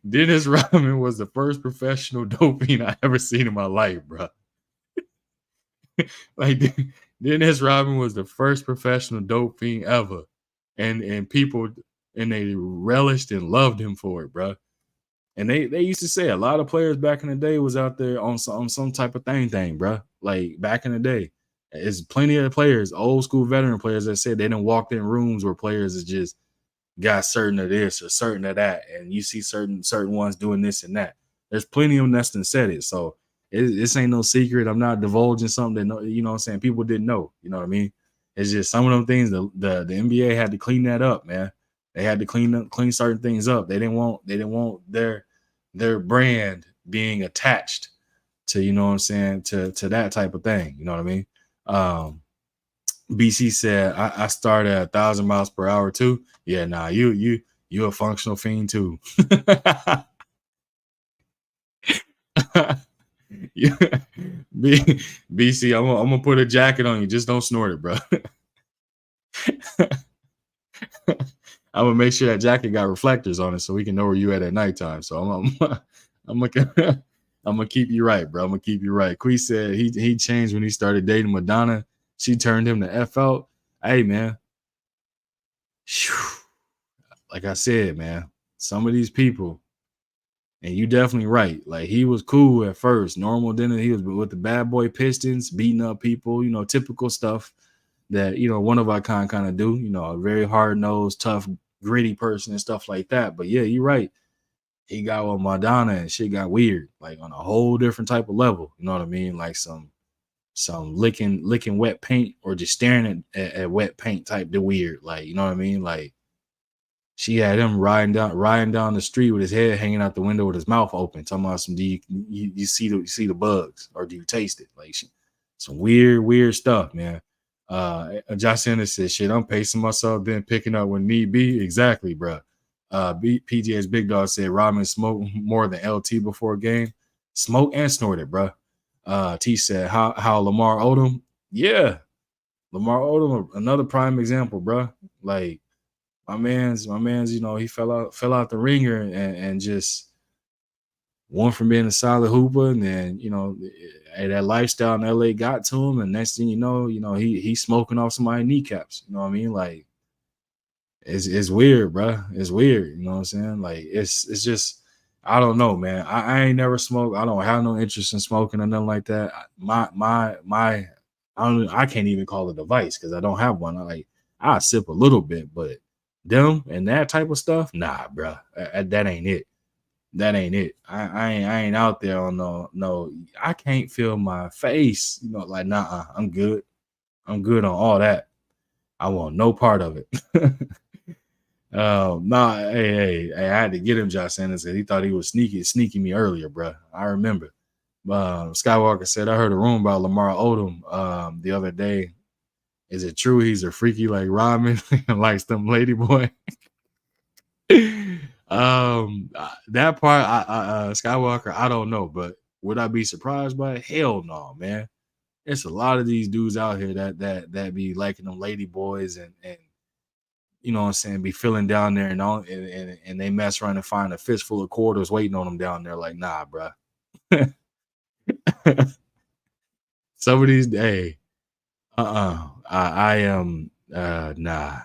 Dennis Rodman was the first professional dope fiend I ever seen in my life, bro. Like Dennis Rodman was the first professional dope fiend ever, and people and they relished and loved him for it, bro. And they used to say a lot of players back in the day was out there on some type of thing, bro. Like back in the day, there's plenty of players, old school veteran players that said they didn't walk in rooms where players is just got certain of this or certain of that, and you see certain ones doing this and that. There's plenty of them that's done said it, so this ain't no secret. I'm not divulging something that you know what I'm saying people didn't know. You know what I mean? It's just some of them things the NBA had to clean that up, man. They had to clean certain things up. They didn't want their brand being attached to, you know what I'm saying, to that type of thing. You know what I mean? BC said, I started at 1,000 miles per hour too. Yeah, nah, you a functional fiend too. Yeah. BC, I'm gonna put a jacket on you. Just don't snort it, bro. I'm gonna make sure that jacket got reflectors on it so we can know where you at nighttime. So I'm gonna keep you right, bro. I'm gonna keep you right. Quee said he changed when he started dating Madonna. She turned him the F out. Hey, man. Like I said, man, some of these people, and you definitely right. Like he was cool at first, normal. Then he was with the bad boy Pistons, beating up people, you know, typical stuff that, you know, one of our kind of do, you know, a very hard nosed, tough, gritty person and stuff like that. But yeah, you're right. He got with Madonna and shit got weird, like on a whole different type of level. You know what I mean? Like some licking wet paint or just staring at wet paint type the weird. Like, you know what I mean? Like she had him riding down the street with his head hanging out the window with his mouth open, talking about some, do you see the bugs or do you taste it? Like some weird stuff, man. Josh Ennis says, shit, I'm pacing myself, then picking up when need be. Exactly, bro. PGA's Big Dog said Rodman smoked more than LT before a game. Smoke and snorted, bro. T said, how Lamar Odom? Yeah. Lamar Odom, another prime example, bro. Like my man's, you know, he fell out the ringer and just went from being a solid hooper, and then, you know, that lifestyle in LA got to him, and next thing you know, he's smoking off somebody's kneecaps. You know what I mean? Like it's weird, bro. It's weird. You know what I'm saying? Like it's just, I don't know, man. I ain't never smoked. I don't have no interest in smoking or nothing like that. I can't even call it a vice because I don't have one. I sip a little bit, but them and that type of stuff, nah, bro. That ain't it. That ain't it. I ain't out there on no. I can't feel my face. You know, like nah. I'm good. I'm good on all that. I want no part of it. Nah. Hey, I had to get him, Josh Sanders, because he thought he was sneaking me earlier, bro. I remember. Skywalker said, I heard a rumor about Lamar Odom the other day. Is it true he's a freaky like Rodman and likes them lady boy? That part, Skywalker, I don't know, but would I be surprised by it? Hell no, man. There's a lot of these dudes out here that be liking them lady boys and you know what I'm saying, be feeling down there and all, and they mess around and find a fistful of quarters waiting on them down there. Like, nah, bro. Some of these, hey, I am nah.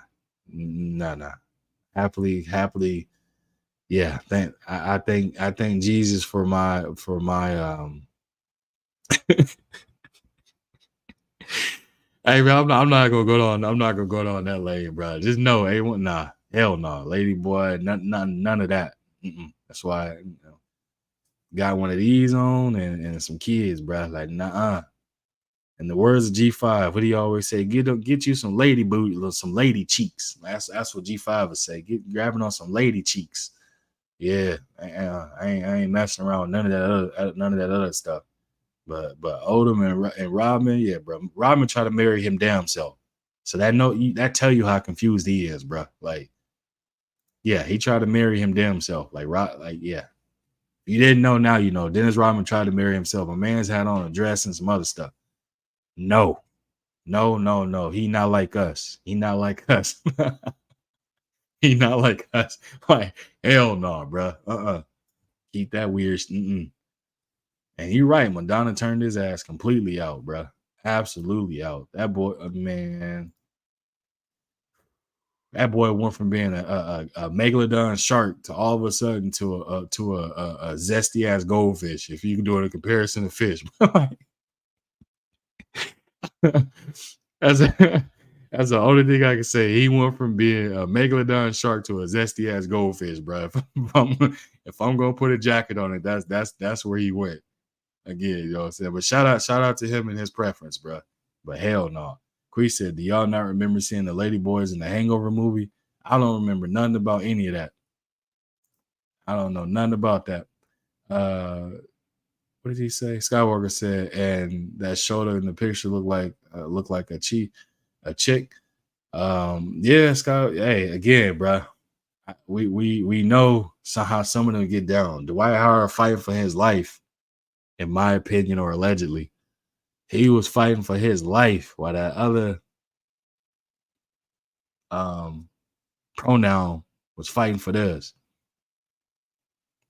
Happily, yeah. I thank Jesus for my Hey, bro, I'm not gonna go on. I'm not gonna go down that lane, bro. Just know, nah, hell no, lady boy, none of that. That's why got one of these on and some kids, bro. Like, nah. In the words of G5, what do you always say? Get you some lady booty, some lady cheeks. That's what G5 would say. Get grabbing on some lady cheeks. Yeah, I ain't messing around with none of that other stuff. But Odom and Rodman, yeah, bro. Rodman tried to marry him damn self. So that tell you how confused he is, bro. Like, yeah, he tried to marry him damn self. Yeah. If you didn't know, now you know. Dennis Rodman tried to marry himself. A man's had on a dress and some other stuff. No. He not like us. He not like us. He not like us. Like, hell no, bro. Keep that weird. And you're right. Madonna turned his ass completely out, bro. Absolutely out. That boy, man. That boy went from being a megalodon shark to all of a sudden to a zesty ass goldfish. If you can do a comparison to fish, as a that's the only thing I can say. He went from being a megalodon shark to a zesty ass goldfish, bro. If I'm gonna put a jacket on it, that's where he went again. You know what I'm saying? But shout out to him and his preference, bro. But hell no. Quee said, "Do y'all not remember seeing the Lady Boys in the Hangover movie?" I don't remember nothing about any of that. I don't know nothing about that. What did he say? Skywalker said, and that shoulder in the picture looked like a chick. Yeah, Sky. Hey, again, bro. We know somehow some of them get down. Dwight Howard fighting for his life, in my opinion, or allegedly. He was fighting for his life while that other pronoun was fighting for theirs.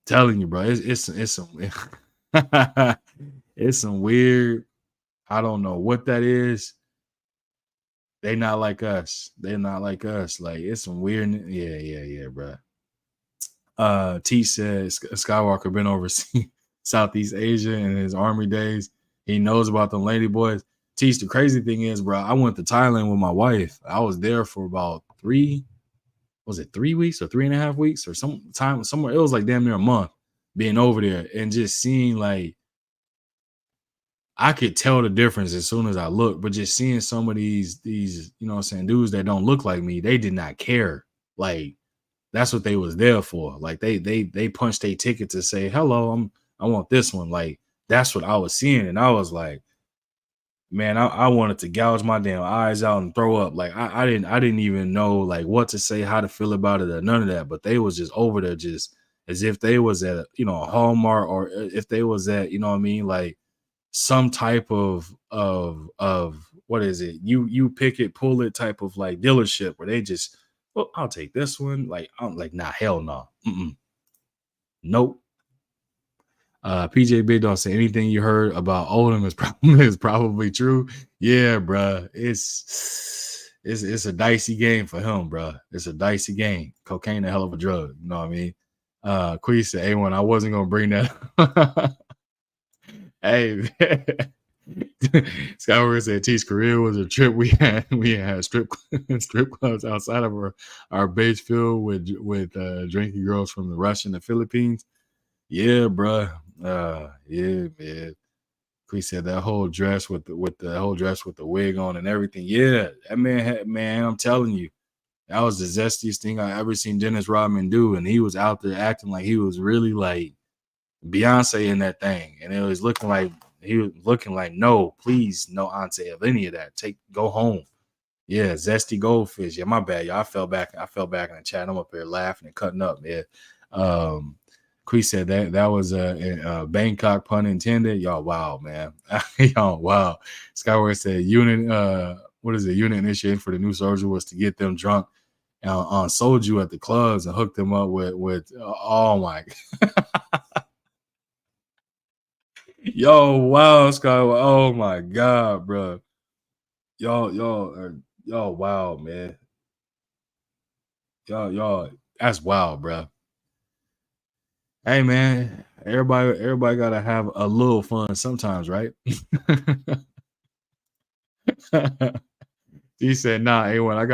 Telling you, bro, it's some it's some weird. I don't know what that is. They not like us. They're not like us. Like it's some weird. Yeah, bro. T said Skywalker been overseas Southeast Asia in his army days. He knows about the lady boys. Teach, the crazy thing is, bro, I went to Thailand with my wife. I was there for about 3 weeks or 3.5 weeks or some time somewhere. It was like damn near a month being over there and just seeing like I could tell the difference as soon as I looked, but just seeing some of these, you know what I'm saying, dudes that don't look like me, they did not care. Like that's what they was there for. Like they punched a ticket to say, hello, I want this one. Like that's what I was seeing. And I was like, man, I wanted to gouge my damn eyes out and throw up. Like I didn't even know like what to say, how to feel about it, or none of that. But they was just over there just as if they was at a Hallmark, or if they was at, you know what I mean, like some type of what is it? You pick it, pull it type of like dealership where they just, well, I'll take this one. Like I'm like, nah, hell no. Nope. PJ Big Dog said anything you heard about Oldham is probably true. Yeah, bruh. It's a dicey game for him, bruh. It's a dicey game. Cocaine a hell of a drug. You know what I mean? Quee said, A1, I wasn't gonna bring that. Hey, Skyward said T's career was a trip. We had strip clubs outside of our base filled with drinking girls from the Russia and the Philippines. Yeah, bruh. Yeah, man. He said that whole dress with the whole dress with the wig on and everything. Yeah, that man, I'm telling you, that was the zestiest thing I ever seen Dennis Rodman do. And he was out there acting like he was really like Beyonce in that thing. And it was looking like he was looking like, no, please, no auntie of any of that. Go home. Yeah, zesty goldfish. Yeah, my bad, y'all. I fell back in the chat. I'm up here laughing and cutting up, man. Quee said that was a Bangkok, pun intended. Y'all, wow, man. Y'all, wow. Skyward said unit initiating for the new soldier was to get them drunk on soju at the clubs and hook them up with oh my. Yo, wow, Skyward. Oh my god, bro. Y'all, wow, man. Y'all, that's wild, bro. Hey man, everybody gotta have a little fun sometimes, right? He said, nah, A1, I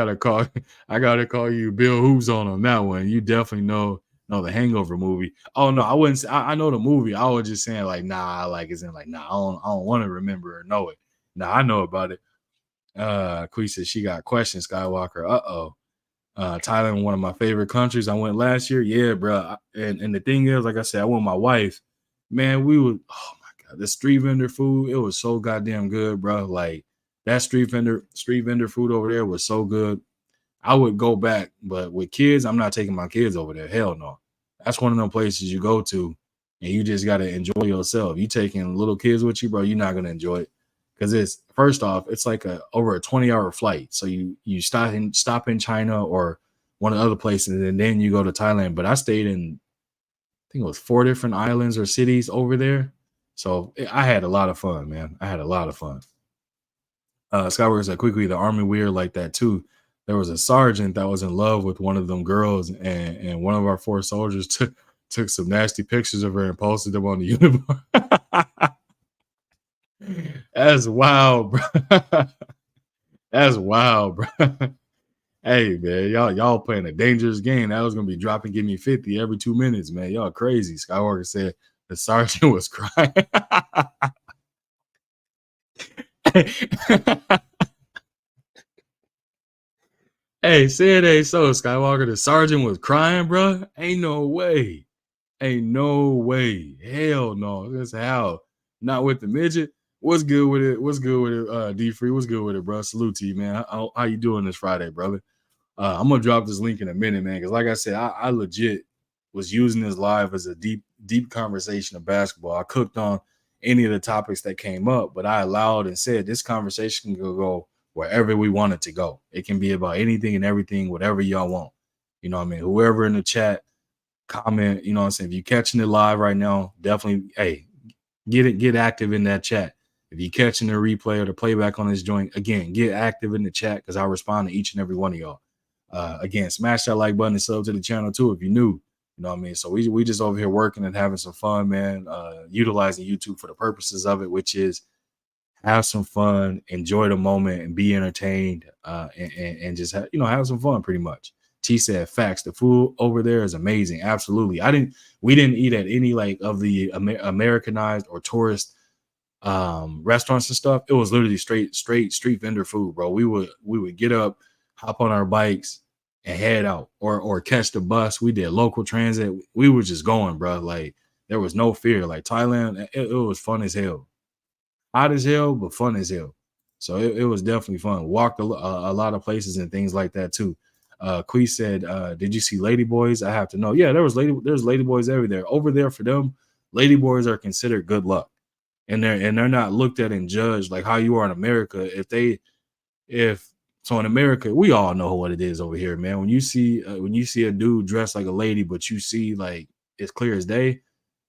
gotta call you Bill Hoops on that one. You definitely know the Hangover movie. Oh no, I wouldn't say I know the movie. I was just saying, like, nah, like it's in like, nah, I don't want to remember or know it. Nah, I know about it. Quee said she got questions, Skywalker. Thailand, one of my favorite countries. I went last year. Yeah, bro. And the thing is, like I said, I went with my wife. Man, we would. Oh my god, the street vendor food. It was so goddamn good, bro. Like that street vendor food over there was so good. I would go back, but with kids, I'm not taking my kids over there. Hell no. That's one of them places you go to, and you just gotta enjoy yourself. You taking little kids with you, bro. You're not gonna enjoy it because it's first off, it's like over a 20-hour flight. So you stop in China or one of the other places, and then you go to Thailand. But I stayed in think it was 4 different islands or cities over there. So I had a lot of fun, man. I had a lot of fun. Skywalker said quickly, the army weird like that too. There was a sergeant that was in love with one of them girls, and one of our 4 soldiers took some nasty pictures of her and posted them on the uniform. That's wild, bro. That's wild, bro. Hey, man, y'all playing a dangerous game. That was gonna be dropping, give me 50 every 2 minutes, man. Y'all crazy. Skywalker said the sergeant was crying. Hey, say it ain't so, Skywalker. The sergeant was crying, bro. Ain't no way. Ain't no way. Hell no. That's how. Not with the midget. What's good with it? What's good with it? D Free. What's good with it, bro? Salute to you, man. How you doing this Friday, brother? I'm gonna drop this link in a minute, man. Because like I said, I legit was using this live as a deep conversation of basketball. I cooked on any of the topics that came up, but I allowed and said this conversation can go wherever we want it to go. It can be about anything and everything, whatever y'all want. You know what I mean? Whoever in the chat, comment, you know what I'm saying? If you're catching it live right now, definitely, hey, get active in that chat. If you're catching the replay or the playback on this joint, again, get active in the chat because I'll respond to each and every one of y'all. Again, smash that like button and sub to the channel too if you're new. You know what I mean? So we just over here working and having some fun, man. Utilizing YouTube for the purposes of it, which is have some fun, enjoy the moment, and be entertained, and just have some fun. Pretty much. T said, "Facts. The food over there is amazing. Absolutely. We didn't eat at any like of the Americanized or tourist restaurants and stuff. It was literally straight street vendor food, bro. We would get up, hop on our bikes, and head out, or catch the bus. We did local transit. We were just going, bro. Like there was no fear. Like Thailand, it was fun as hell. Hot as hell, but fun as hell. So it was definitely fun. Walked a lot of places and things like that too. Quee said, "Did you see Ladyboys? I have to know." Yeah, there's Ladyboys everywhere. Over there for them, Ladyboys are considered good luck, and they're not looked at and judged like how you are in America. If so in America, we all know what it is over here, man. When you see a dude dressed like a lady, but you see like it's clear as day.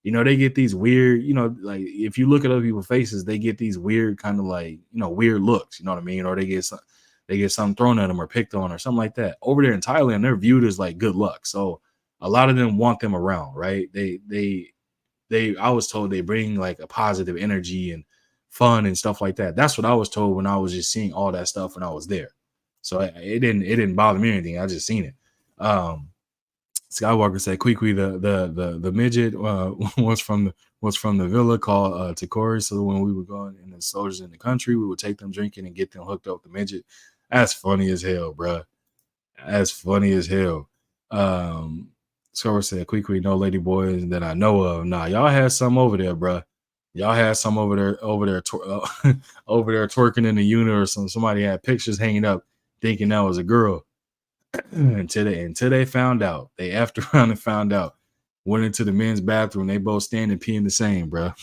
They get these weird, like if you look at other people's faces, they get these weird kind of like, weird looks, you know what I mean? Or they get something thrown at them or picked on or something like that. Over there in Thailand, they're viewed as like good luck. So a lot of them want them around, right? I was told they bring like a positive energy and fun and stuff like that. That's what I was told when I was just seeing all that stuff when I was there. So it didn't bother me or anything. I just seen it. Skywalker said, "Quickly, the midget was from the villa called Takori. So when we were going and the soldiers in the country, we would take them drinking and get them hooked up with the midget." That's funny as hell, bro. That's funny as hell. Skywalker said, "Quickly, no lady boys that I know of. Nah, y'all had some over there, bro. Y'all had some over there, over there twerking in the unit or somebody had pictures hanging up, thinking that was a girl." until they found out. They effed around and found out. Went into the men's bathroom. They both standing peeing the same, bro.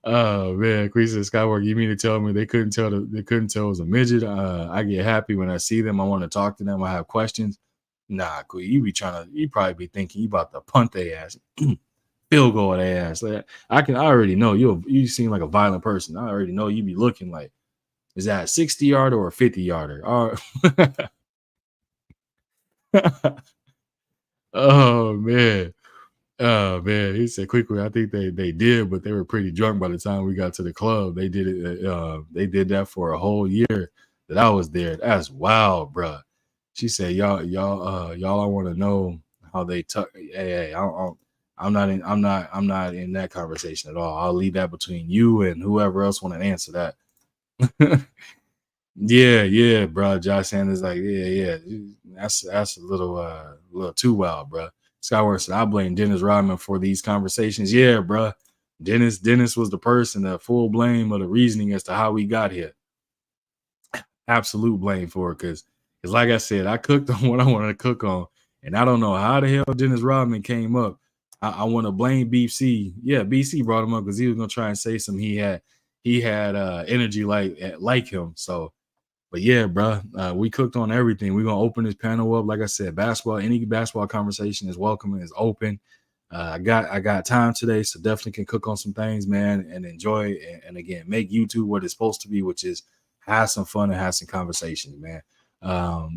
Oh man, Queen said, "Skywalker, you mean to tell me they couldn't tell it was a midget? I get happy when I see them. I want to talk to them. I have questions." Nah, Queen, you probably be thinking you about to punt their ass, field goal their ass. Like, I already know you seem like a violent person. I already know you be looking like, is that a 60-yarder or a 50-yarder? Oh man. Oh man. He said quickly, I think they did, but they were pretty drunk by the time we got to the club. They did it, they did that for a whole year that I was there. That's wild, bro. She said, y'all, I want to know how they took. Hey, I'm not in that conversation at all. I'll leave that between you and whoever else want to answer that. Yeah, bro. Josh Sanders, like, yeah. That's a little too wild, bro. Skyward said, "I blame Dennis Rodman for these conversations." Yeah, bro. Dennis was the person, the full blame of the reasoning as to how we got here. Absolute blame for it, because like I said, I cooked on what I wanted to cook on, and I don't know how the hell Dennis Rodman came up. I want to blame BC. Yeah, BC brought him up because he was gonna try and say something. He had energy like him. So, But yeah, bro, we cooked on everything. We're gonna open this panel up. Like I said, basketball, any basketball conversation is welcome and is open. I got time today, so definitely can cook on some things, man, and enjoy and again make YouTube what it's supposed to be, which is have some fun and have some conversations, man.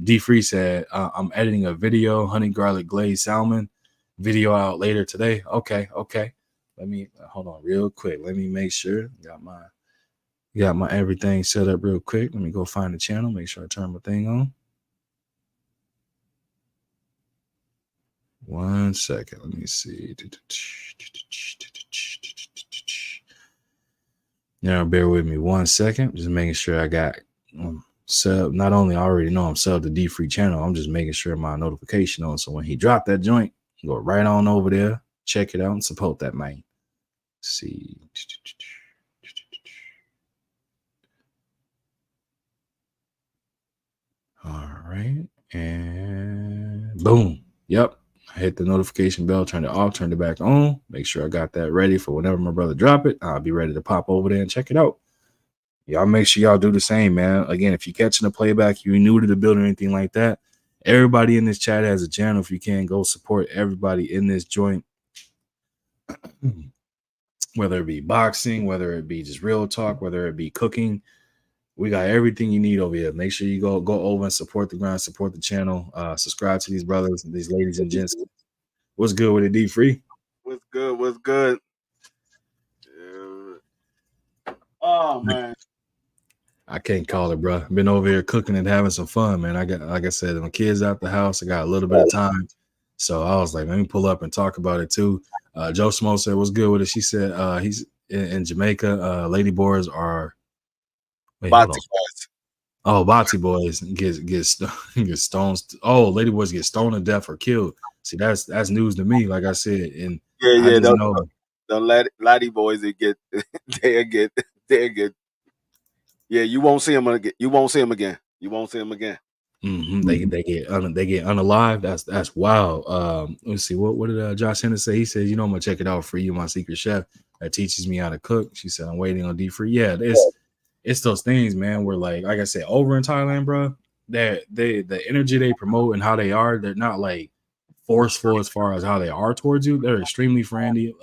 D Free said, I'm editing a video, honey garlic glazed salmon video out later today. Okay. Let me hold on real quick. Let me make sure got my everything set up real quick. Let me go find the channel, make sure I turn my thing on. 1 second. Let me see. Now, bear with me 1 second. Just making sure I got sub. Not only I already know I'm sub the D Free channel, I'm just making sure my notification on. So when he dropped that joint, go right on over there, check it out, and support that man. Let's see. All right. And boom. Yep. I hit the notification bell, turned it off, turned it back on. Make sure I got that ready for whenever my brother drop it. I'll be ready to pop over there and check it out. Y'all make sure y'all do the same, man. Again, if you're catching a playback, you're new to the build or anything like that, everybody in this chat has a channel. If you can, go support everybody in this joint. Whether it be boxing, whether it be just real talk, whether it be cooking, we got everything you need over here. Make sure you go over and support the grind, support the channel, subscribe to these brothers and these ladies and gents. What's good with it, D Free? What's good? Oh man, I can't call it, bro. Been over here cooking and having some fun, man. I got, like I said, my kids out the house. I got a little bit of time, so I was like, let me pull up and talk about it too. Joe Smo said, "What's good with it?" She said, "He's in Jamaica. Lady boys are." Wait, Bati boys. Oh, Bati boys get stoned. Oh, lady boys get stoned to death or killed. See, that's news to me. Like I said, and yeah, the laddie boys they get. Yeah, you won't see them again. You won't see them again. Mm-hmm. They get unalive. That's wild. Let's see what did Josh Henderson say? He said, I'm gonna check it out for you, my secret chef that teaches me how to cook. She said, I'm waiting on D Free. Yeah, it's those things, man. Where like I said, over in Thailand, bro, the energy they promote and how they are, they're not like forceful as far as how they are towards you. They're extremely friendly,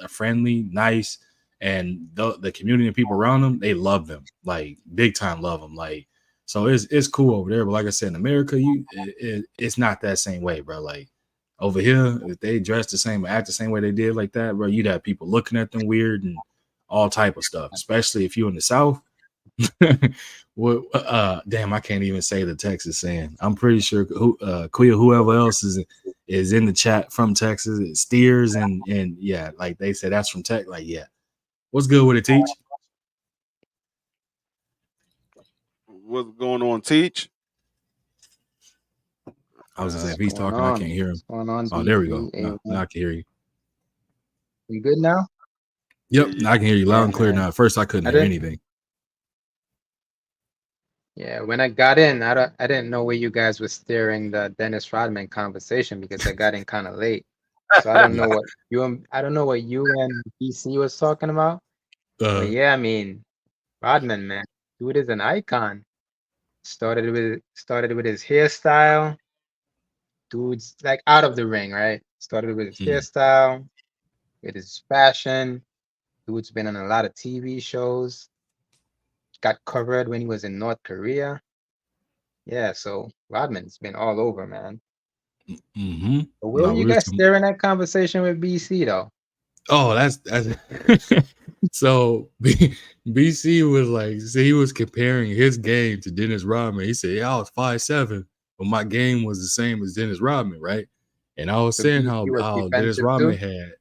nice, and the community and people around them, they love them, like big time love them, like. So it's cool over there, but like I said, in America, it's not that same way, bro. Like over here, if they dress the same, act the same way they did like that, bro, you'd have people looking at them weird and all type of stuff. Especially if you're in the South. Damn, I can't even say the Texas saying. I'm pretty sure whoever else is in the chat from Texas, it steers and yeah, like they said that's from Tech. Like yeah, what's good with it, Teach? What's going on, Teach? I was gonna say if he's talking, I can't hear him. What's going on? Oh, there we go. Now I can hear you. You good now? Yep, now I can hear you loud and clear now. At first, I couldn't hear anything. Yeah, when I got in, I didn't know where you guys were steering the Dennis Rodman conversation because I got in kind of late. So I don't know what you and BC was talking about. But yeah, I mean, Rodman, man, dude is an icon. Started with his hairstyle. Dude's like out of the ring, right? Started with his hairstyle, with his fashion. Dude's been on a lot of TV shows. Got covered when he was in North Korea. Yeah, so Rodman's been all over, man. Mm-hmm. But where were you guys steering that conversation with BC though? Oh, that's so BC was like, he was comparing his game to Dennis Rodman. He said, yeah, I was 5'7", but my game was the same as Dennis Rodman, right? And I was saying how Dennis Rodman had,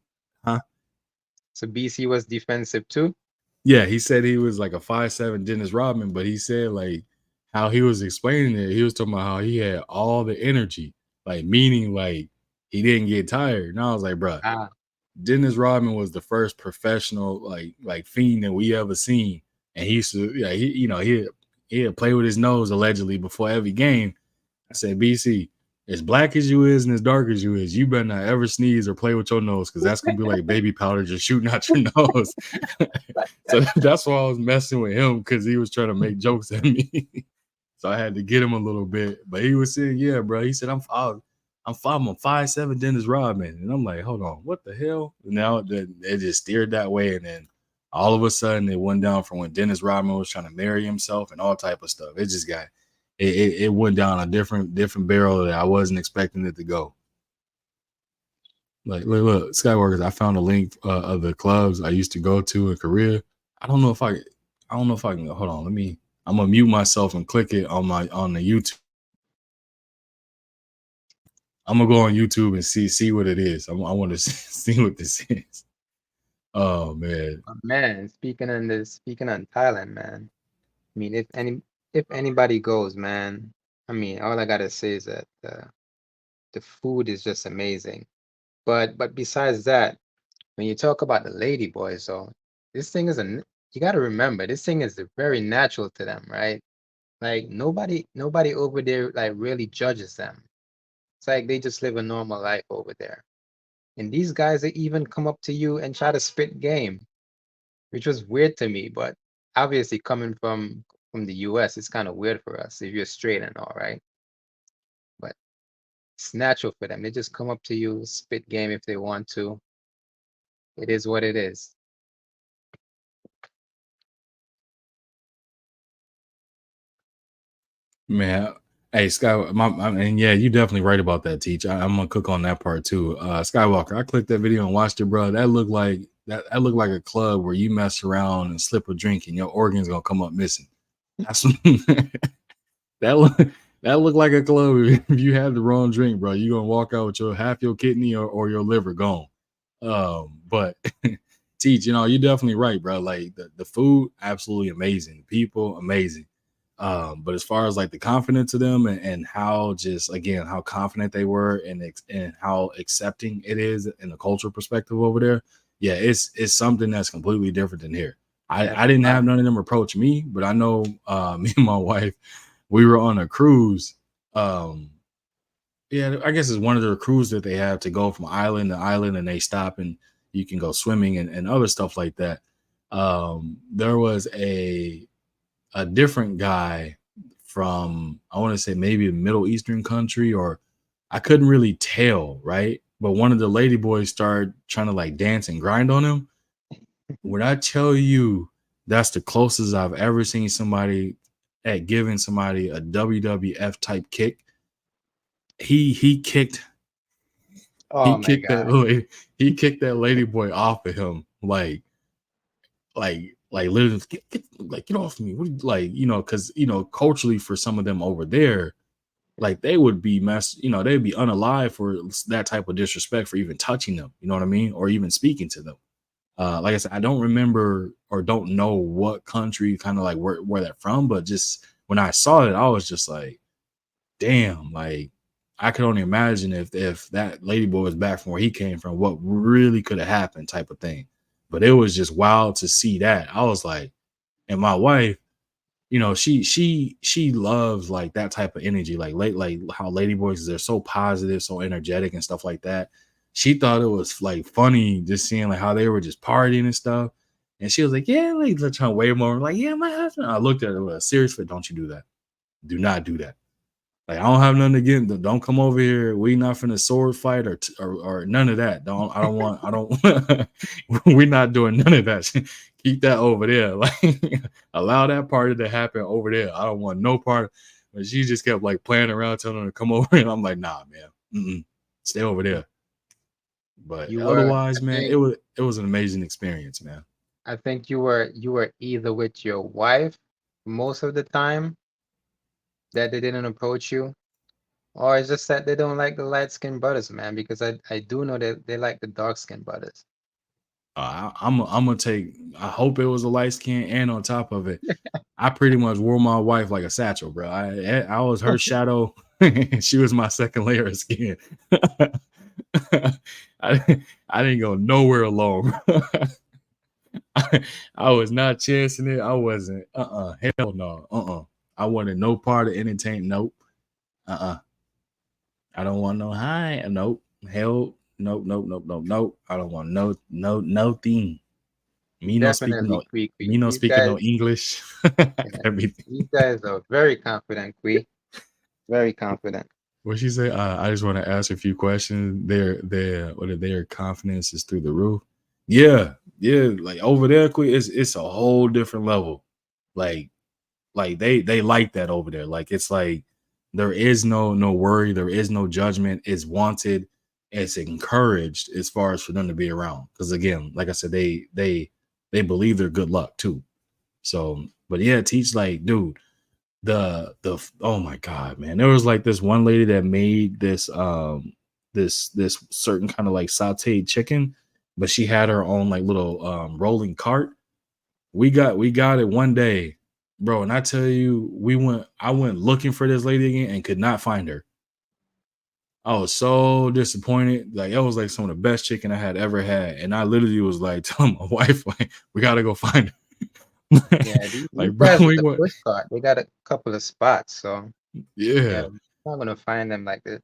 So BC was defensive too? Yeah, he said he was like a 5'7" Dennis Rodman, but he said like how he was explaining it, he was talking about how he had all the energy, like meaning like he didn't get tired. And I was like, bro, Dennis Rodman was the first professional like fiend that we ever seen, and he used to, he'd play with his nose allegedly before every game. I said, BC, as black as you is and as dark as you is, you better not ever sneeze or play with your nose because that's gonna be like baby powder just shooting out your nose. So that's why I was messing with him because he was trying to make jokes at me. So I had to get him a little bit. But he was saying, yeah, bro. He said, I'm 5'7" Dennis Rodman. And I'm like, hold on, what the hell? Now it just steered that way. And then all of a sudden it went down from when Dennis Rodman was trying to marry himself and all type of stuff. It just got it went down a different barrel that I wasn't expecting it to go. Like, look, Skywalkers, I found a link of the clubs I used to go to in Korea. I don't know if I can. Hold on, I'm gonna mute myself and click it on the YouTube. I'm gonna go on YouTube and see what it is. I want to see what this is. Oh man, Man, speaking on Thailand, man. I mean, if anybody goes, man, I mean, all I gotta say is that the food is just amazing. But besides that, when you talk about the lady boys, so this thing is you gotta remember, this thing is very natural to them, right? Like nobody over there like really judges them. It's like they just live a normal life over there. And these guys, they even come up to you and try to spit game, which was weird to me. But obviously, coming from the US, it's kind of weird for us if you're straight and all, right? But it's natural for them. They just come up to you, spit game if they want to. It is what it is. man. Hey, and yeah, you definitely right about that, Teach. I'm gonna cook on that part too. Skywalker, I clicked that video and watched it, bro. That looked like a club where you mess around and slip a drink and your organs gonna come up missing. That's that looked like a club. If you had the wrong drink, bro, you gonna walk out with half your kidney or your liver gone. But Teach, you're definitely right, bro. Like the food, absolutely amazing. People, amazing. But as far as like the confidence of them and how just again how confident they were and how accepting it is in the cultural perspective over there, yeah, it's something that's completely different than here. I didn't have none of them approach me, but I know me and my wife, we were on a cruise. Yeah, I guess it's one of the cruises that they have to go from island to island, and they stop and you can go swimming and other stuff like that. There was a different guy from, I want to say maybe a Middle Eastern country, or I couldn't really tell, right? But one of the lady boys started trying to like dance and grind on him. When I tell you that's the closest I've ever seen somebody at giving somebody a WWF type kick, he kicked Oh my God. he kicked that lady boy off of him like literally get off me. What because culturally for some of them over there, like they would be they'd be unalive for that type of disrespect for even touching them, you know what I mean, or even speaking to them. Like I said, I don't remember or don't know what country kind of like where that from, but just when I saw it, I was just like, damn, like I could only imagine if that ladyboy was back from where he came from, what really could have happened, type of thing. But it was just wild to see that. I was like, and my wife, she loves like that type of energy, like how ladyboys, they're so positive, so energetic and stuff like that. She thought it was like funny just seeing like how they were just partying and stuff. And she was like, yeah, like they're trying to wave more, like, yeah, my husband. I looked at her with a serious face. Don't you do that. Do not do that. Like, I don't have nothing against them. Don't come over here. We not finna sword fight or none of that. I don't we're not doing none of that. Keep that over there. Like, allow that party to happen over there. I don't want no part. But she just kept like playing around, telling her to come over, and I'm like, nah, man. Stay over there. But otherwise, man, it was an amazing experience, man. I think you were either with your wife most of the time that they didn't approach you, or it's just that they don't like the light skinned brothers, man, because I do know that they like the dark skinned brothers. I'm gonna take. I hope it was a light skin, and on top of it, I pretty much wore my wife like a satchel, bro. I was her shadow. She was my second layer of skin. I didn't go nowhere alone. I was not chancing it. I wasn't. Hell no. I wanted no part of entertainment. Nope. I don't want no high. Nope. Hell. Nope. I don't want no thing. Me no speaking Definitely, no Quee. me no You speaking guys, no English. yeah, Everything. you guys are very confident, Quee. Very confident. What she say? I just want to ask a few questions. Their confidence is through the roof. Yeah, yeah. Like over there, quick, it's a whole different level. Like they like that over there. Like it's like there is no worry, there is no judgment. It's wanted, it's encouraged as far as for them to be around. Because again, like I said, they believe they're good luck too. So, but yeah, teach like, dude, the oh my god, man, there was like this one lady that made this certain kind of like sauteed chicken, but she had her own like little rolling cart. We got it one day, bro, and I tell you, I went looking for this lady again and could not find her. I was so disappointed. Like it was like some of the best chicken I had ever had, and I literally was like telling my wife, like, we gotta go find her. Yeah, these Like, bro, guys with we the went, push cart, they got a couple of spots, so yeah, yeah. I'm not gonna find them like the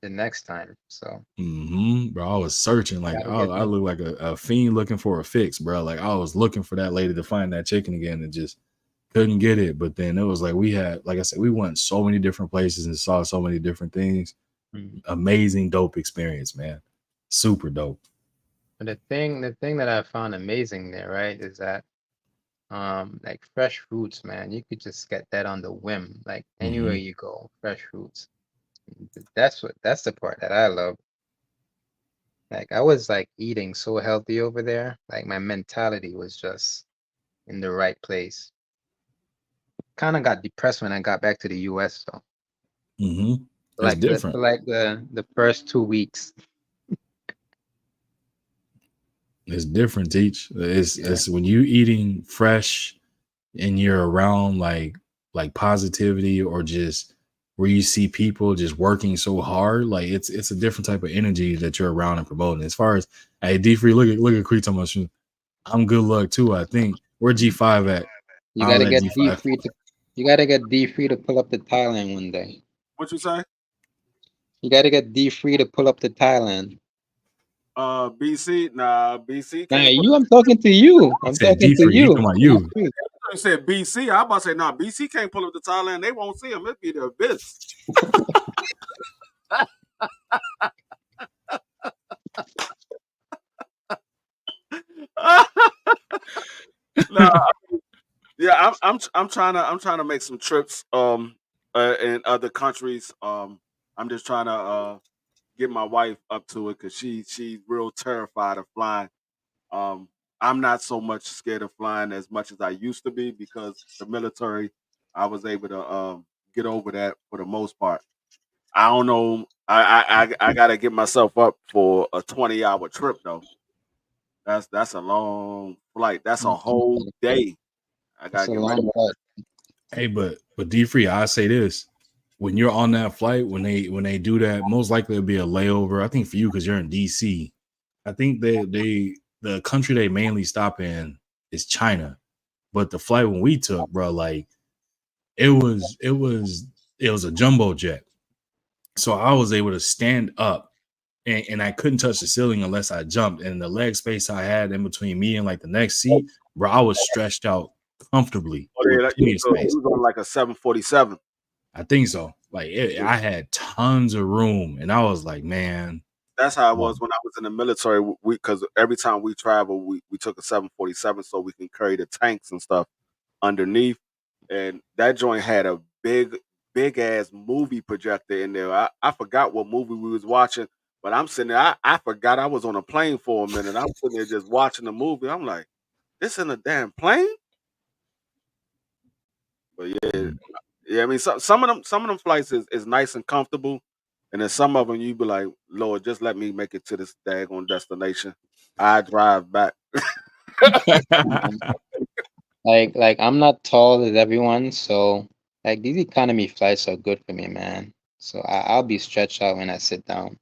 next time. So Bro, I was searching like gotta get I them. look like a fiend looking for a fix, bro. Like I was looking for that lady to find that chicken again and just couldn't get it. But then it was like we had, like I said, we went so many different places and saw so many different things. Mm. Amazing, dope experience, man. Super dope. But the thing that I found amazing there, right, is that like fresh fruits, man, you could just get that on the whim, like anywhere hmm you go, fresh fruits. That's the part that I love. Like I was like eating so healthy over there, like my mentality was just in the right place. Kind of got depressed when I got back to the US though. hmm It's Like the different. for like the first 2 weeks. It's different, teach. Yeah. It's when you eating fresh and you're around like positivity or just where you see people just working so hard, like it's a different type of energy that you're around and promoting. As far as hey D Free, look at Creed Thomas. I'm good luck too. I think where G5 at? You I'll gotta let get D G5. free to you gotta get D free to pull up to Thailand one day. What you say? You gotta get D free to pull up to Thailand. BC, nah, BC Nah, can't put. I'm talking to you. He I'm said talking D to Free. He you. talking about D you. free. You said BC. I about to say, nah, BC can't pull up to Thailand. They won't see him. It'd be the abyss. Nah, yeah, I'm trying to make some trips in other countries. I'm just trying to get my wife up to it because she's real terrified of flying. Um, I'm not so much scared of flying as much as I used to be because the military, I was able to get over that for the most part. I don't know. I gotta get myself up for a 20-hour trip though. That's a long flight. That's a whole day. I It's gotta a get ready. long flight. Hey, but D Free, I say this: when you're on that flight, when they do that, most likely it'll be a layover. I think for you because you're in DC. I think they the country they mainly stop in is China. But the flight when we took, bro, like it was a jumbo jet. So I was able to stand up and I couldn't touch the ceiling unless I jumped. And the leg space I had in between me and like the next seat, bro, I was stretched out comfortably Oh, with yeah, plenty of space. you was on like a 747. I think so. Like I had tons of room, and I was like, man, That's how it wow. was when I was in the military. We because every time we travel, we took a 747 so we can carry the tanks and stuff underneath. And that joint had a big ass movie projector in there. I forgot what movie we was watching, but I'm sitting there. I forgot I was on a plane for a minute. I'm sitting there just watching the movie. I'm like, this in a damn plane? But yeah, Mm. yeah. I mean, some of them flights is nice and comfortable, and then some of them you be like, Lord, just let me make it to this daggone destination. I drive back. Um, like I'm not tall as everyone, so like these economy flights are good for me, man. So I'll be stretched out when I sit down.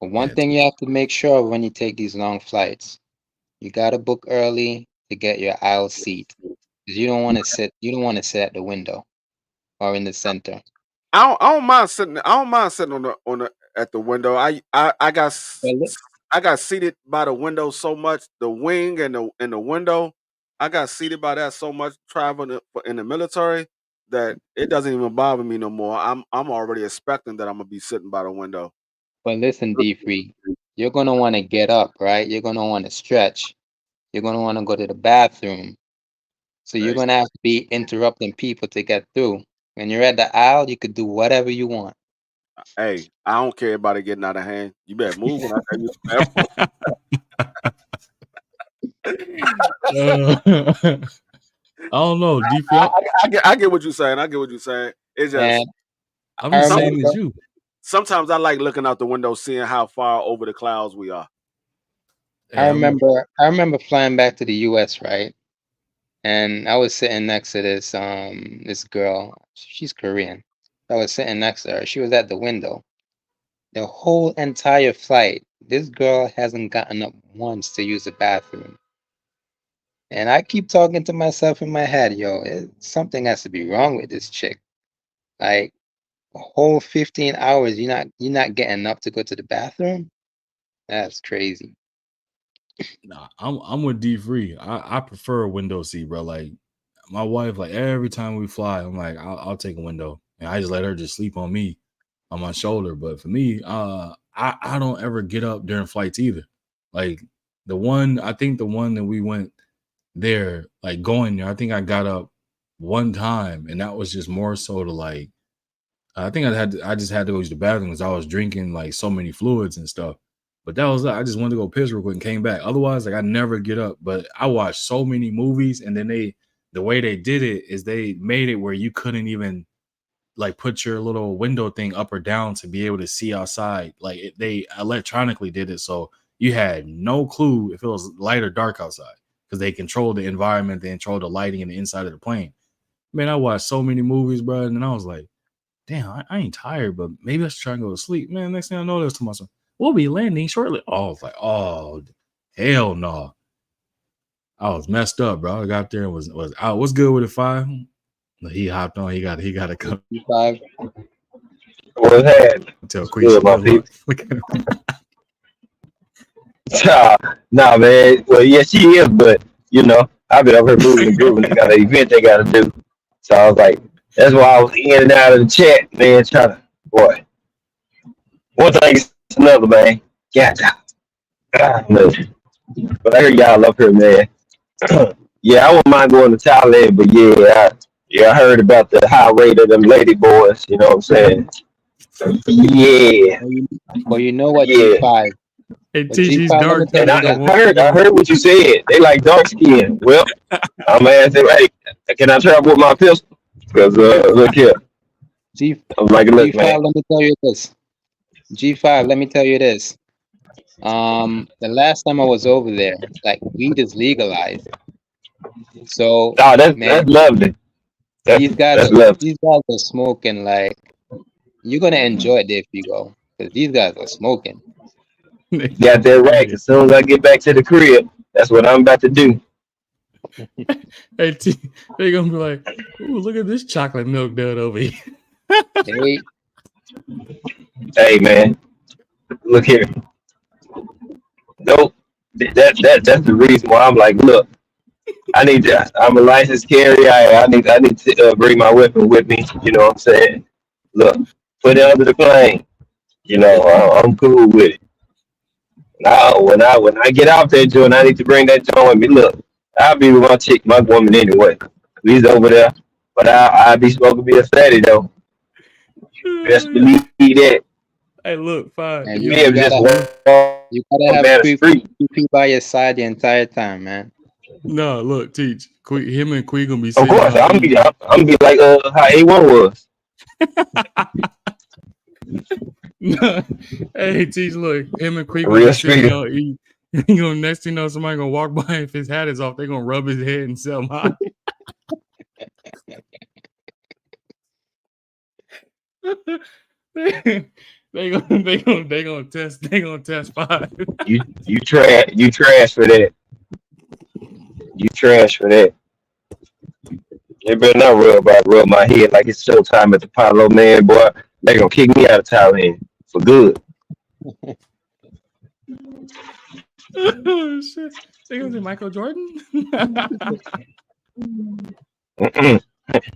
But one Yeah, thing you have to make sure of when you take these long flights, you gotta book early to get your aisle seat. 'Cause you don't want to sit at the window or in the center. I don't mind sitting. I don't mind sitting on the at the window. Well, look, I got seated by the window so much, the wing and the window. I got seated by that so much traveling in the military that it doesn't even bother me no more. I'm already expecting that I'm gonna be sitting by the window. But listen, D3, you're gonna want to get up, right? You're gonna want to stretch. You're gonna want to go to the bathroom. So you're Hey, gonna have to be interrupting people to get through. When you're at the aisle, you could do whatever you want. hey, I don't care about it getting out of hand. You better move when I tell you. To I don't know, DP. I get what you're saying. I get what you're saying. It's just And I'm I the same remember, as you. sometimes I like looking out the window, seeing how far over the clouds we are. I Hey, remember flying back to the US, right? And I was sitting next to this girl. She's Korean. I was sitting next to her. She was at the window. The whole entire flight, this girl hasn't gotten up once to use the bathroom. And I keep talking to myself in my head, yo, something has to be wrong with this chick. Like a whole 15 hours, you're not getting up to go to the bathroom? That's crazy. nah, I'm with D free. I prefer a window seat, bro. Like my wife, like every time we fly, I'm like, I'll take a window, and I just let her just sleep on me, on my shoulder. But for me, I don't ever get up during flights either. Like I think the one that we went there, like going there, I think I got up one time, and that was just more so to like, I think I just had to go use the bathroom because I was drinking like so many fluids and stuff. But that was it. I just wanted to go piss real quick and came back. Otherwise, like I never get up. But I watched so many movies, and then the way they did it is they made it where you couldn't even like put your little window thing up or down to be able to see outside. Like they electronically did it, so you had no clue if it was light or dark outside because they controlled the environment, they controlled the lighting in the inside of the plane. Man, I watched so many movies, bro, and then I was like, damn, I ain't tired, but maybe I should try and go to sleep. Man, next thing I know, there's to myself, we'll be landing shortly. Oh, I was like, oh, hell no. I was messed up, bro. I got there and was out. What's good with it, 5? He hopped on. He got to come Five. What's happening? tell Queen. Good, my people. Look at him. Nah, man. Well, yeah, she is, but you know, I've been up here moving and grooving. They got an event they got to do, so I was like, that's why I was in and out of the chat, man. Trying to, boy, one thing is another, man. Yeah, no. But I hear y'all up here, man. Yeah, I wouldn't mind going to Thailand, but I heard about the high rate of them lady boys. You know what I'm saying? Yeah, Well, you know what, yeah. G5. Hey, But TG's G5, let me dark. tell And you I this. heard what you said. They like dark skin. Well, I'm gonna ask them, hey, can I travel with my pistol? Because look here, G, I'm like, look, G5, man. let me tell you this. G5, let me tell you this. The last time I was over there, like weed is legalized. So, Oh, that's man, lovely. these guys That's are lovely. smoking like you're gonna enjoy it if you go. Because these guys are smoking. Got that right. As soon as I get back to the crib, that's what I'm about to do. Hey, they gonna be like, ooh, look at this chocolate milk dud over here. Hey, Hey, man, look here. Nope. That's the reason why I'm like, look, I need to. I'm a licensed carrier. I need to bring my weapon with me. You know what I'm saying? Look, put it under the plane. You know, I'm cool with it. Now, when I get out there, joint, I need to bring that joint with me. Look, I'll be with my chick, my woman anyway. We's over there, but I'll be smoking me a fatty though. Best believe that. Hey, look, 5. and You you, be you able to just gotta walk have down the three street. people by your side the entire time, man. No, look, Teach. Him and Queen gonna be Of sitting course, down I'm eating. be like how A1 was. Hey, Teach, look, him and Queen gonna Real be sitting street. down eating. You know, next thing you know, somebody gonna walk by. If his hat is off, they gonna rub his head and sell him high. they gonna test 5. You trash for that. You trash for that. They better not rub my head like it's showtime at the Apollo, man, boy. They gonna kick me out of Thailand for good. Oh, shit. They gonna say Michael Jordan?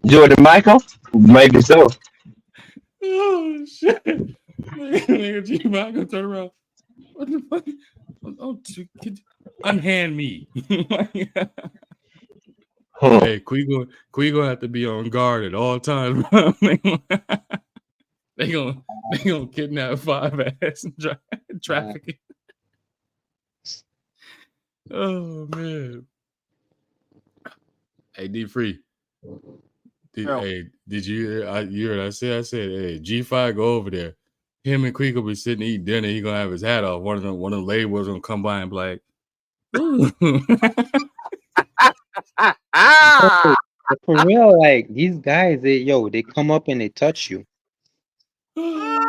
Jordan Michael? Maybe so. Oh shit! Nigga, G Michael turn around. What the fuck? Oh, unhand me. Hey, Quigo have to be on guard at all times. they gonna kidnap 5 ass and traffic. Oh man. Hey, D Free. Hey, did you hear? You heard I said, hey, G5 go over there. Him and Quico be sitting eating dinner. He gonna have his hat off. One of the labels gonna come by and be like, ooh. For real, like these guys, they come up and they touch you. Not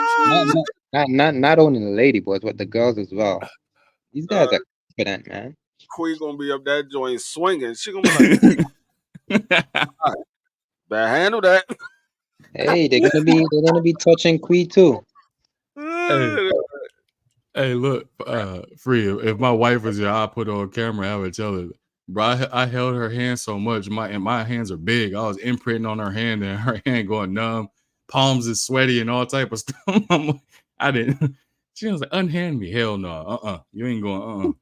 only the lady boys, but the girls as well. These guys are confident, man. Queen gonna be up that joint swinging. She gonna be like, better handle that. Hey, they're gonna be touching Quee too. Hey, look, Free. If my wife was here, I'd put her on camera. I would tell her, bro. I held her hand so much. My hands are big. I was imprinting on her hand, and her hand going numb. Palms is sweaty and all type of stuff. I didn't. She was like, "Unhand me." Hell no. You ain't going.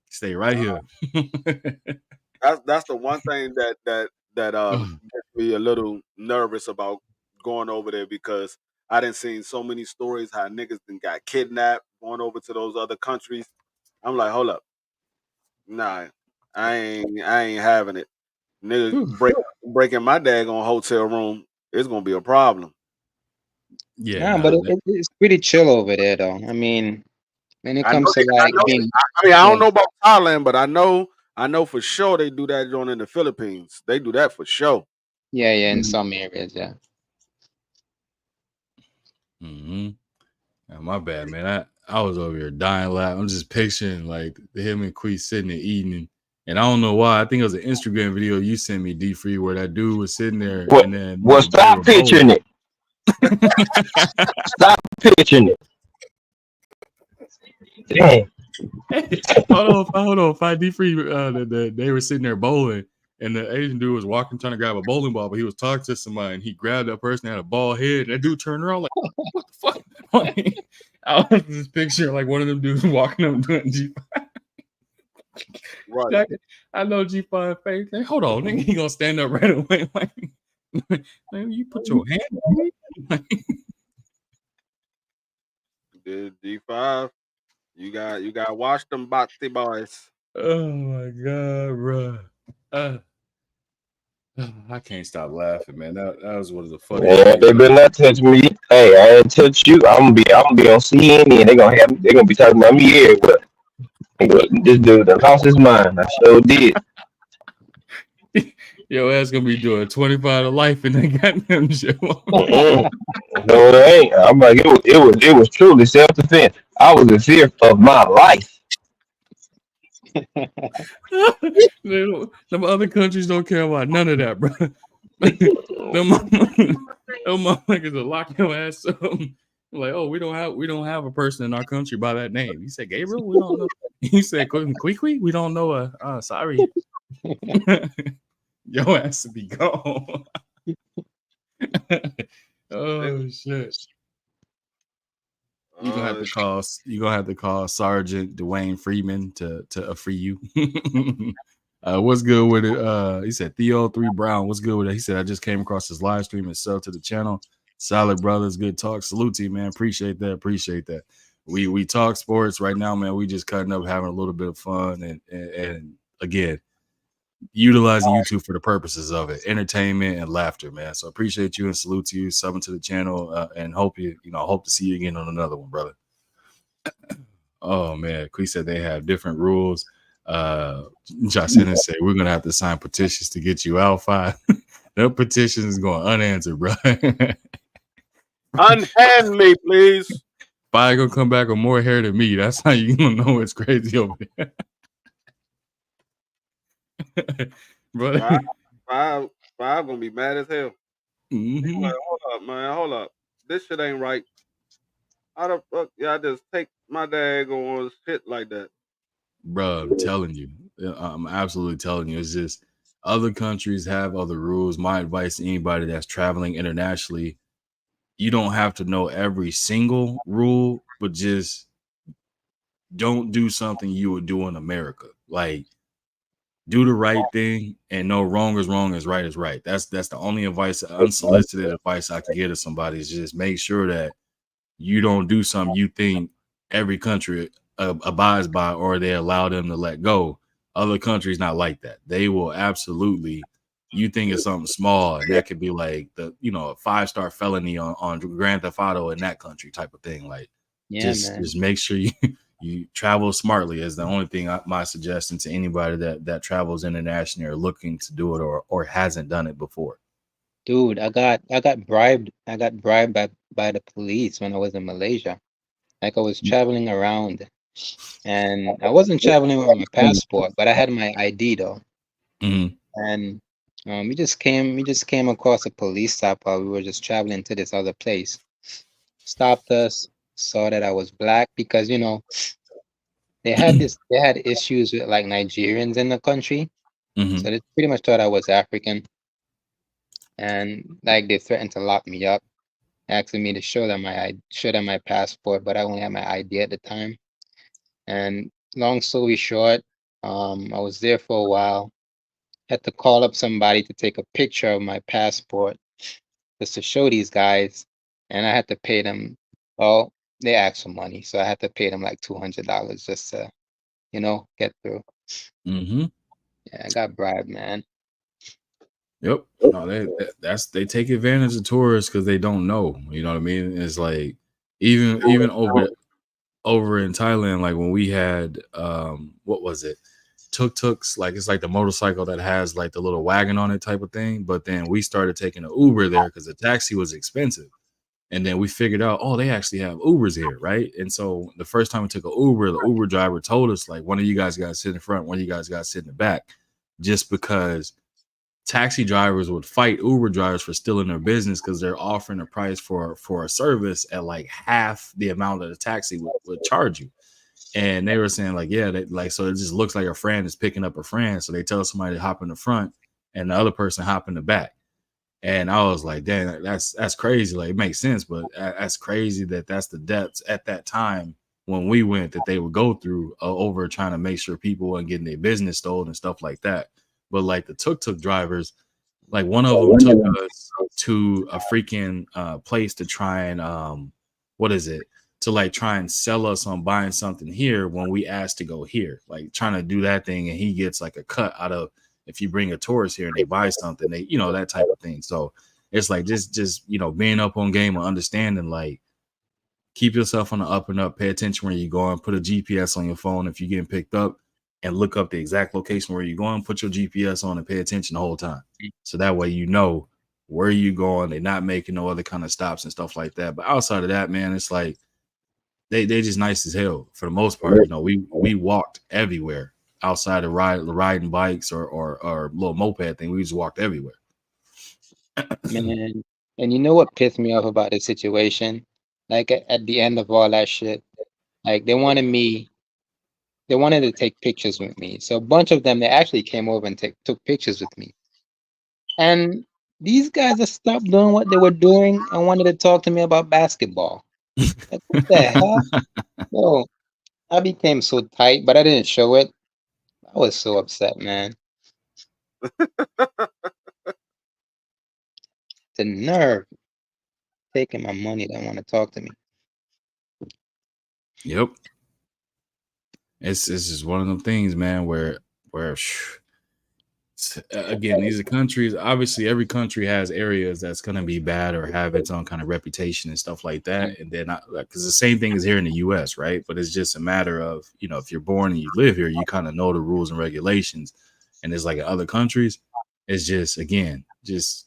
Stay right here. That's the one thing that gets me a little nervous about going over there, because I didn't see so many stories how niggas got kidnapped going over to those other countries. I'm like, hold up, nah, I ain't having it. Niggas breaking my daggone hotel room, it's gonna be a problem. Yeah, but it's pretty chill over there, though. I mean, when it comes to like being, I don't know about Thailand, but I know for sure they do that joint in the Philippines. They do that for sure. Yeah, in some areas, yeah. My bad, man. I was over here dying laugh. I'm just picturing like him and Quee sitting and eating, and I don't know why. I think it was an Instagram video you sent me, D Free, where that dude was sitting there and then stop picturing it. Stop picturing it. Dang. Hold on, 5D Free. They were sitting there bowling, and the Asian dude was trying to grab a bowling ball, but he was talking to somebody, and he grabbed that person that had a bald head. And that dude turned around like, "What the fuck?" I was just picturing like one of them dudes walking up doing G5. Right. I know G5 face. Like, hold on, nigga, he gonna stand up right away. Like, you put your hand on me. D5. You got to watch them boxy boys. Oh my god, bro. I can't stop laughing, man. That was one of the funniest. Yeah, they better not touch me. Hey, I ain't touch you. I'm gonna be on CNN. They're gonna be talking about me everywhere. This dude that lost his mind. I sure did. Your ass gonna be doing 25 to life in that goddamn show. No, it ain't. I'm like, it was truly self-defense. I was in fear of my life. Them other countries don't care about none of that, bro. them motherfuckers will lock your ass up. Like, oh, we don't have a person in our country by that name. He said, Gabriel, we don't know. He said, Quick, we don't know. Sorry. Your ass to be gone. Oh shit. You're gonna have to call Sergeant Dwayne Freeman to free you. What's good with it? He said Theo 3 Brown. What's good with it? He said I just came across his live stream and sub to the channel. Solid brothers, good talk. Salute to you, man. Appreciate that. We talk sports right now, man. We just cutting up, having a little bit of fun, and again, utilizing YouTube for the purposes of it, entertainment and laughter, man. So appreciate you and salute to you, subbing to the channel, and hope to see you again on another one, brother. Oh man, Quee said they have different rules. Jocelyn said we're gonna have to sign petitions to get you out 5. No petition is going unanswered, bro. Unhand me, please. 5 gonna come back with more hair than me. That's how you gonna know it's crazy over there. Brother. 5 gonna be mad as hell. Like, hold up, man. Hold up. This shit ain't right. How the fuck y'all just take my daggone shit like that? Bro, I'm telling you. I'm absolutely telling you. It's just other countries have other rules. My advice to anybody that's traveling internationally, you don't have to know every single rule, but just don't do something you would do in America. Like, do the right thing and know wrong is wrong, is right. That's the only advice, unsolicited advice I can give to somebody, is just make sure that you don't do something you think every country abides by, or they allow them to let go. Other countries not like that. They will absolutely. You think it's something small, and that could be like a 5-star felony on Grand Theft Auto in that country type of thing. Like, Yeah, just man. make sure you travel smartly is the only thing my suggestion to anybody that travels internationally or looking to do it or hasn't done it before. Dude, I got bribed. I got bribed by the police when I was in Malaysia. Like I was traveling around, and I wasn't traveling with my passport, but I had my ID though. Mhm. And we just came across a police stop while we were just traveling to this other place. Stopped us, saw that I was black because they had issues with like Nigerians in the country. Mhm. So they pretty much thought I was African. And like they threatened to lock me up, asking me to show them my passport, but I only had my ID at the time. And long story short, I was there for a while. Had to call up somebody to take a picture of my passport just to show these guys, and I had to pay them. Well, they asked for money, so I had to pay them like $200 just to, get through. Mhm. Yeah, I got bribed, man. Yep. No, they take advantage of tourists because they don't know. You know what I mean? It's like even over in Thailand, like when we had what was it? Tuk-tuks, like it's like the motorcycle that has like the little wagon on it type of thing. But then we started taking an Uber there because the taxi was expensive. And then we figured out, oh, they actually have Ubers here, right? And so the first time we took an Uber, the Uber driver told us, like, one of you guys got to sit in front, one of you guys got to sit in the back, just because taxi drivers would fight Uber drivers for stealing their business because they're offering a price for a service at like half the amount that the taxi would charge you. And they were saying like, yeah, so it just looks like a friend is picking up a friend. So they tell somebody to hop in the front and the other person hop in the back. And I was like, dang, that's crazy. Like, it makes sense, but that's crazy that's the depths at that time when we went that they would go through over trying to make sure people weren't getting their business stolen and stuff like that. But like the tuk-tuk drivers, like one of them took us to a freaking place to try and what is it? To like try and sell us on buying something here when we asked to go here, like trying to do that thing, and he gets like a cut out of if you bring a tourist here and they buy something, they that type of thing. So it's like just being up on game or understanding, like keep yourself on the up and up, pay attention where you're going, put a GPS on your phone if you're getting picked up, and look up the exact location where you're going, put your GPS on and pay attention the whole time. So that way you know where you going, they're not making no other kind of stops and stuff like that. But outside of that, man, it's like they just nice as hell for the most part. We walked everywhere outside of riding bikes or little moped thing. We just walked everywhere. Man, and you know what pissed me off about this situation? Like at the end of all that shit, like they wanted to take pictures with me. So a bunch of them, they actually came over and took pictures with me. And these guys have stopped doing what they were doing and wanted to talk to me about basketball. Like, what the hell? Yo, I became so tight, but I didn't show it. I was so upset, man. The nerve taking my money, they want to talk to me. Yep. It's just one of them things, man, where again, these are countries. Obviously, every country has areas that's going to be bad or have its own kind of reputation and stuff like that. And then, because the same thing is here in the U.S., right? But it's just a matter of, if you're born and you live here, you kind of know the rules and regulations. And it's like in other countries, it's just, again, just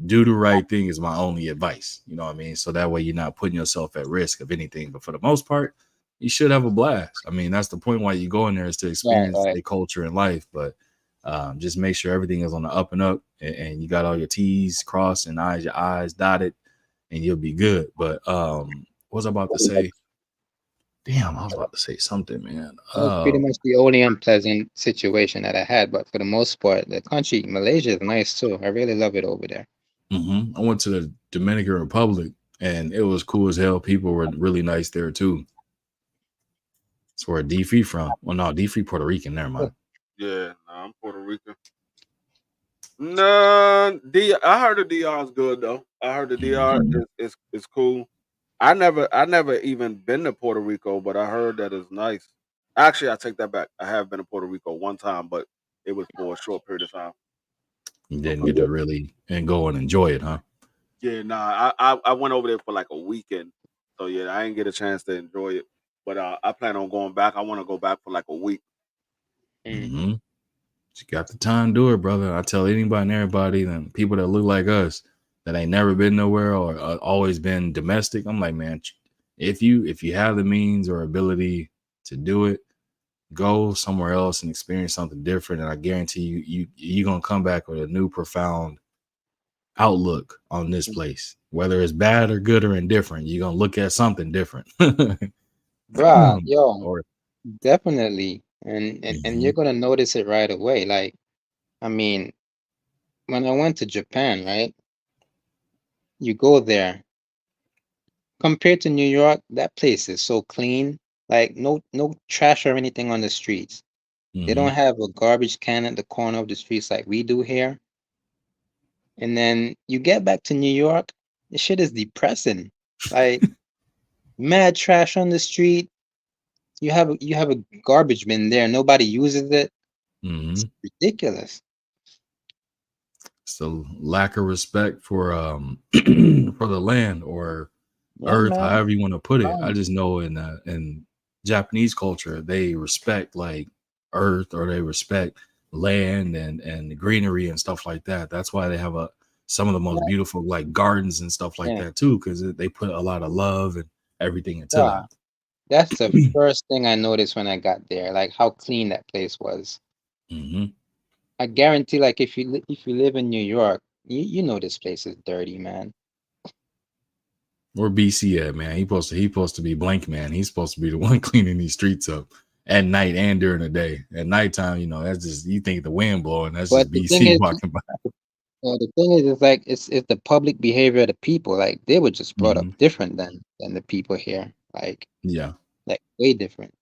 do the right thing is my only advice. You know what I mean? So that way you're not putting yourself at risk of anything. But for the most part, you should have a blast. I mean, that's the point why you go in there is to experience the culture and life. But just make sure everything is on the up and up, and you got all your T's crossed and your I's dotted, and you'll be good. But What was I about to say? Damn, I was about to say something, man. That was pretty much the only unpleasant situation that I had. But for the most part, the country, Malaysia is nice too. I really love it over there. I went to the Dominican Republic, and it was cool as hell. People were really nice there too. That's where D-Free from. Well, no, D-Free Puerto Rican. Never mind. Yeah, no, I'm Puerto Rican. No, I heard the DR is good though. I heard the DR is cool. I never even been to Puerto Rico, but I heard that it's nice. Actually, I take that back. I have been to Puerto Rico one time, but it was for a short period of time. You didn't get to really and go and enjoy it, huh? Yeah, nah. I went over there for like a weekend, so yeah, I didn't get a chance to enjoy it. But I plan on going back. I want to go back for like a week. You got the time to do it, brother. I tell anybody and everybody, and people that look like us that ain't never been nowhere or always been domestic. I'm like, man, if you have the means or ability to do it, go somewhere else and experience something different. And I guarantee you're gonna come back with a new profound outlook on this place. Whether it's bad or good or indifferent, you're gonna look at something different. Bruh, yo, definitely. And you're gonna notice it right away. Like, I mean, when I went to Japan, right? You go there. Compared to New York, that place is so clean. Like no trash or anything on the streets. They don't have a garbage can at the corner of the streets like we do here. And then you get back to New York, the shit is depressing. Like mad trash on the street. You have a garbage bin there. Nobody uses it. It's ridiculous. So lack of respect for for the land or earth, man. however you want to put it. I just know in Japanese culture, they respect like earth or they respect land and the greenery and stuff like that. That's why they have some of the most beautiful like gardens and stuff like that too, because they put a lot of love and everything into that. That's the first thing I noticed when I got there, like how clean that place was. I guarantee, like if you live in New York, you know this place is dirty, man. Where BC at, man? He supposed to be blank, man. He's supposed to be the one cleaning these streets up at night and during the day. At nighttime, that's just you think the wind blowing. That's But just BC walking by. The thing is, it's like it's the public behavior of the people. Like they were just brought up different than the people here. Like like way different.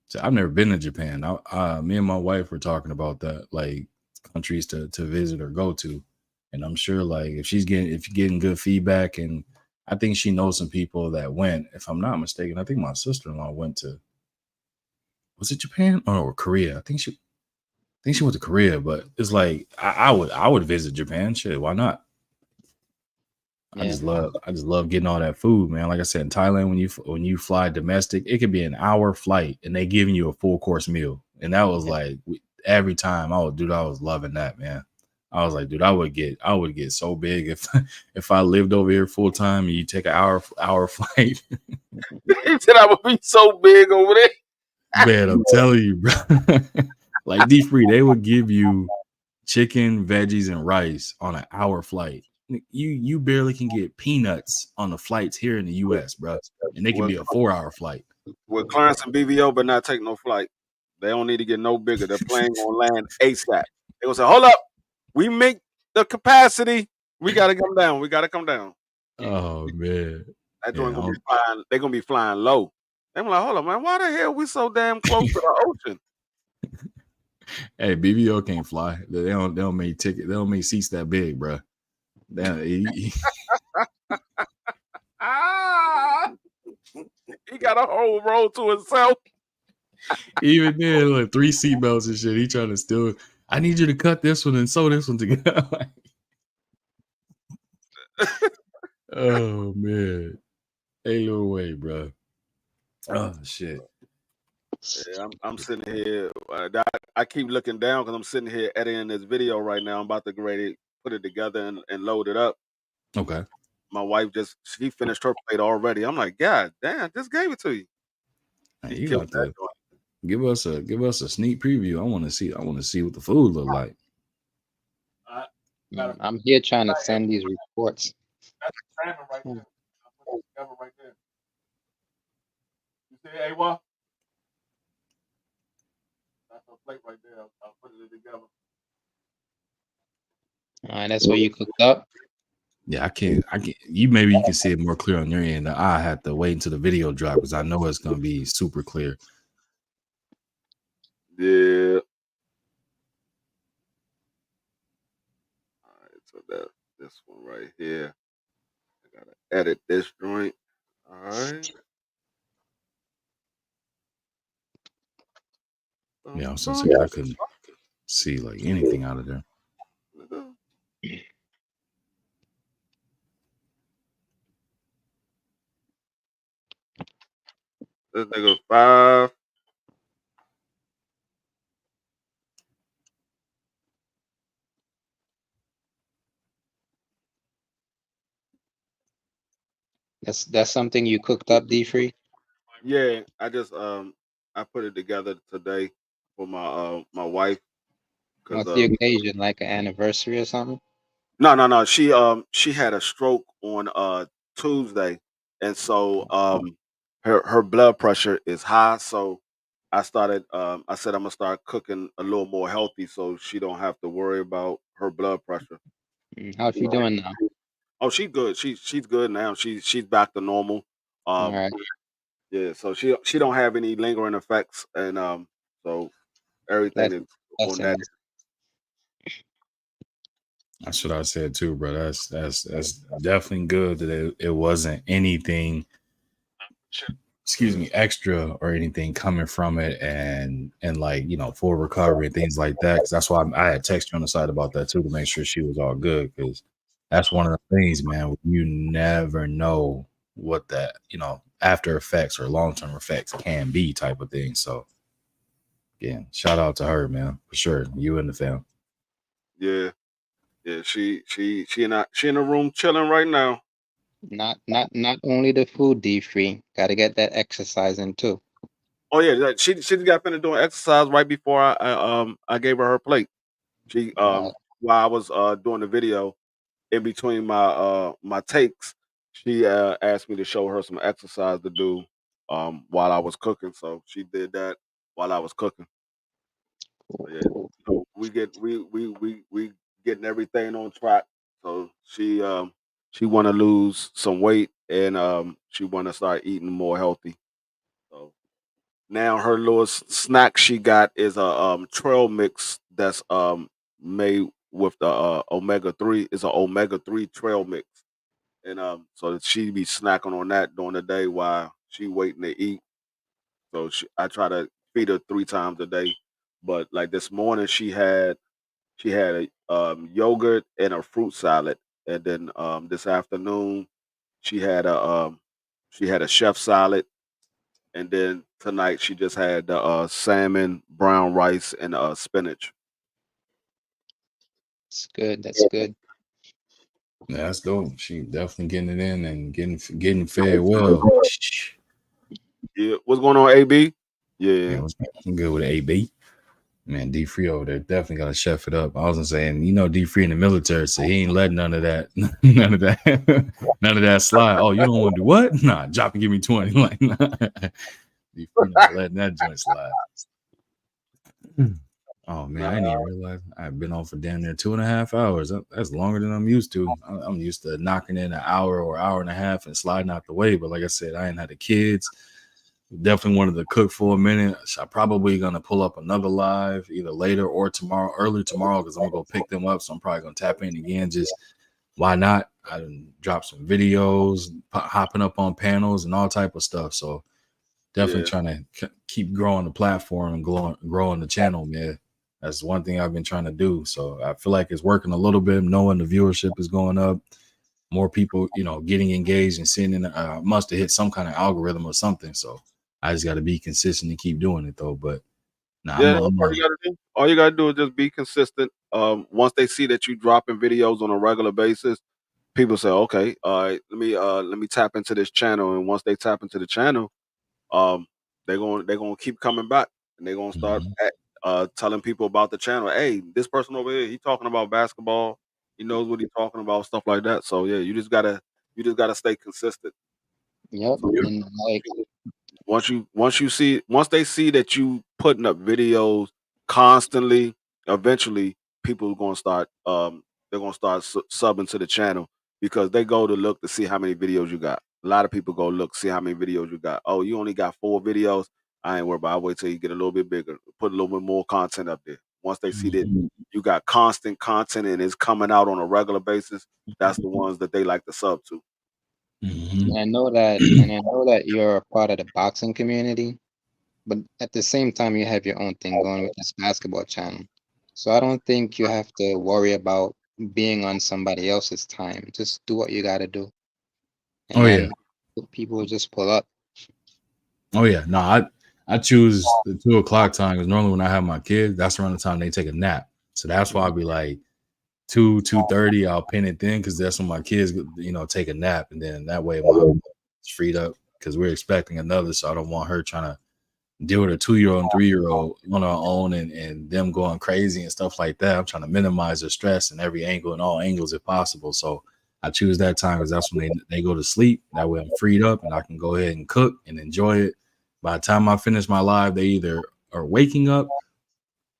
So I've never been to Japan. Me and my wife were talking about that, like countries to visit or go to, and I'm sure like if you're getting good feedback, and I think she knows some people that went. If I'm not mistaken, I think my sister-in-law went to. Was it Japan or Korea? I think she went to Korea, but it's like I would visit Japan. Shit, why not? I just love getting all that food, man. Like I said, in Thailand, when you fly domestic, it could be an hour flight and they giving you a full course meal. And that was like every time I was loving that, man. I was like, dude, I would get so big if I lived over here full time and you take an hour flight. He said I would be so big over there. Man, I'm telling you, bro. Like D-Free, they would give you chicken, veggies, and rice on an hour flight. You barely can get peanuts on the flights here in the US, bro. And they can be a 4-hour flight. With Clarence and BVO, but not take no flight. They don't need to get no bigger. They're plane gonna land ASAP. They gonna say, hold up, we make the capacity. We gotta come down. Oh man. That joint gonna be flying, they're gonna be flying low. They're like, hold up, man, why the hell we so damn close to the ocean? Hey, BVO can't fly. They don't make ticket. They don't make seats that big, bro. He got a whole row to himself. Even then, like 3 seatbelts and shit. He trying to still. I need you to cut this one and sew this one together. Oh man, ain't no way, bro. Oh shit. Yeah, I'm sitting here. I keep looking down because I'm sitting here editing this video right now. I'm about to put it together and load it up. Okay. My wife she finished her plate already. I'm like, God damn, I just gave it to you. You got to give us a sneak preview. I want to see what the food look like. I'm here trying to send these reports. together right there. You see Awa? That's a plate right there. I'll put it together. That's what you cooked up. Yeah, I can't. Maybe you can see it more clear on your end. I have to wait until the video drop because I know it's gonna be super clear. Yeah. All right, so this one right here. I gotta edit this joint. All right. Yeah, I was gonna say I couldn't see like anything out of there. This nigga 5. That's something you cooked up, D-Free? Yeah, I just I put it together today for my wife because What's the occasion? Like an anniversary or something? no she had a stroke on Tuesday, and so her blood pressure is high, so I said I'm gonna start cooking a little more healthy so she don't have to worry about her blood pressure. How's she doing now? Oh, she's good. She's good now. She's back to normal. All Um, right. yeah, so she don't have any lingering effects, and so everything That's is on that. blessings. That's what I said too, bro. That's definitely good that it wasn't anything, excuse me, extra or anything coming from it, and like full recovery and things like that. Because that's why I had texted you on the side about that too to make sure she was all good. Because that's one of the things, man. You never know what that after effects or long term effects can be, type of thing. So yeah, shout out to her, man, for sure. You and the fam. Yeah, yeah. She in the room chilling right now. Not only the food, D-Free. Gotta get that exercise in too. Oh yeah, she just got finished doing exercise right before I gave her plate. She Uh, while I was doing the video in between my takes, she asked me to show her some exercise to do while I was cooking. So she did that while I was cooking. So, yeah. cool. So we getting everything on track. So she want to lose some weight, and she want to start eating more healthy. So now her little snack she got is a trail mix that's made with the omega 3. It's an omega 3 trail mix, and so that she be snacking on that during the day while she waiting to eat. So I try to feed her 3 times a day, but like this morning she had a yogurt and a fruit salad, and then this afternoon she had a chef salad, and then tonight she just had the salmon, brown rice, and spinach. It's good. That's good. Yeah, that's dope. She definitely getting it in and getting fed well. Yeah, what's going on, AB? Yeah, Yeah, I'm good with AB. Man, D Free over there definitely gotta chef it up. I wasn't saying, D Free in the military, so he ain't letting none of that, none of that, none of that slide. Oh, you don't want to do what? Nah, drop and give me 20. Like, nah. D Free not letting that joint slide. Oh man, I didn't even realize I've been on for damn near 2.5 hours. That's longer than I'm used to. I'm used to knocking in an hour or hour and a half and sliding out the way. But like I said, I ain't had the kids. Definitely wanted to cook for a minute. So I'm probably gonna pull up another live either later or tomorrow, early tomorrow, because I'm gonna go pick them up. So I'm probably gonna tap in again. Just why not? I done dropped some videos, hopping up on panels and all type of stuff. So definitely trying to keep growing the platform and growing the channel, man. That's one thing I've been trying to do. So I feel like it's working a little bit, knowing the viewership is going up. More people, getting engaged and seeing it. Must have hit some kind of algorithm or something. So I just got to be consistent and keep doing it though. But nah, yeah. All you gotta do is just be consistent. Once they see that you dropping videos on a regular basis, people say, okay, all right, let me tap into this channel. And once they tap into the channel, um, they're gonna keep coming back, and they're gonna start telling people about the channel. Hey, this person over here, he talking about basketball. He knows what he's talking about, stuff like that. So yeah, you just gotta stay consistent. Yep. So And like, once they see that you putting up videos constantly, eventually people are gonna start they're gonna start subbing to the channel because they go to look to see how many videos you got. A lot of people go look see how many videos you got. Oh, you only got 4 videos. I ain't worried about. I'll wait till you get a little bit bigger, put a little bit more content up there. Once they see that you got constant content and it's coming out on a regular basis, that's the ones that they like to sub to. Mhm. I know that, and I know that you're a part of the boxing community, but at the same time, you have your own thing going with this basketball channel. So I don't think you have to worry about being on somebody else's time. Just do what you got to do, and Oh yeah. then people will just pull up. Oh yeah. No, I choose the 2 o'clock time because normally when I have my kids, that's around the time they take a nap. So that's why I'll be like 2:30. I'll pin it then because that's when my kids, take a nap, and then that way mom is freed up because we're expecting another. So I don't want her trying to deal with a 2-year-old and 3-year-old on our own and them going crazy and stuff like that. I'm trying to minimize their stress in every angle and all angles if possible. So I choose that time because that's when they go to sleep. That way I'm freed up and I can go ahead and cook and enjoy it. By the time I finish my live, they either are waking up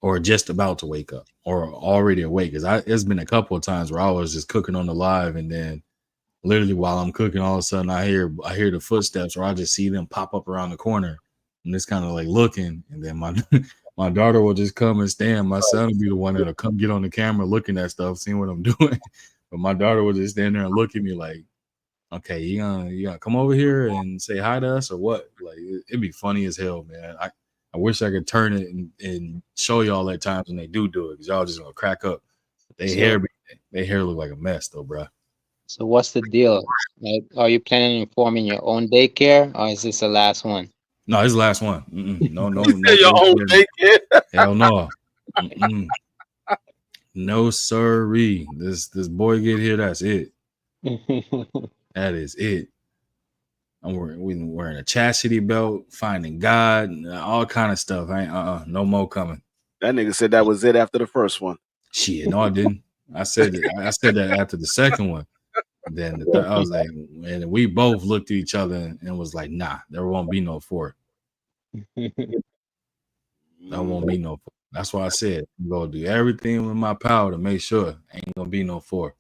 or just about to wake up or already awake. Because it's been a couple of times where I was just cooking on the live and then literally while I'm cooking, all of a sudden I hear the footsteps or I just see them pop up around the corner and it's kind of like looking, and then my my daughter will just come and stand. My son will be the one that'll come get on the camera looking at stuff, seeing what I'm doing. But my daughter will just stand there and look at me like, okay, you gonna come over here and say hi to us or what? Like it'd be funny as hell, man. I wish I could turn it and show y'all at times when they do it because y'all just gonna crack up. But they hair look like a mess though, bro. So what's the deal? Like, are you planning on forming your own daycare, or is this the last one? No, this is the last one. No, Your own daycare. hell no. No sirree. This boy get here, that's it. That is it. I'm wearing a chastity belt, finding God, and all kind of stuff. I ain't no more coming. That nigga said that was it after the first one. Shit, no, I didn't. I said that after the second one. Then I was like, and we both looked at each other and was like, nah, there won't be no fourth. There won't be no fourth. That's why I said I'm gonna do everything with my power to make sure ain't gonna be no fourth.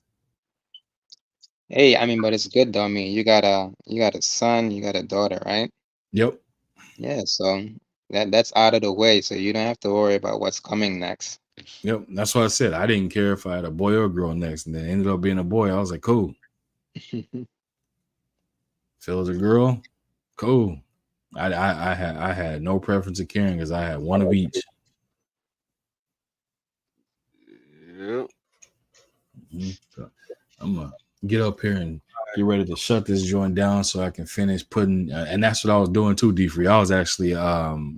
Hey, I mean, but it's good though. I mean, you got a son, you got a daughter, right? Yep. Yeah, so that's out of the way, so you don't have to worry about what's coming next. Yep. That's what I said. I didn't care if I had a boy or a girl next, and then it ended up being a boy. I was like, cool. If it was a girl, cool. I had no preference of caring because I had one of each. Yeah. So I'm gonna get up here and get ready to shut this joint down so I can finish putting. And that's what I was doing too, D3. I was actually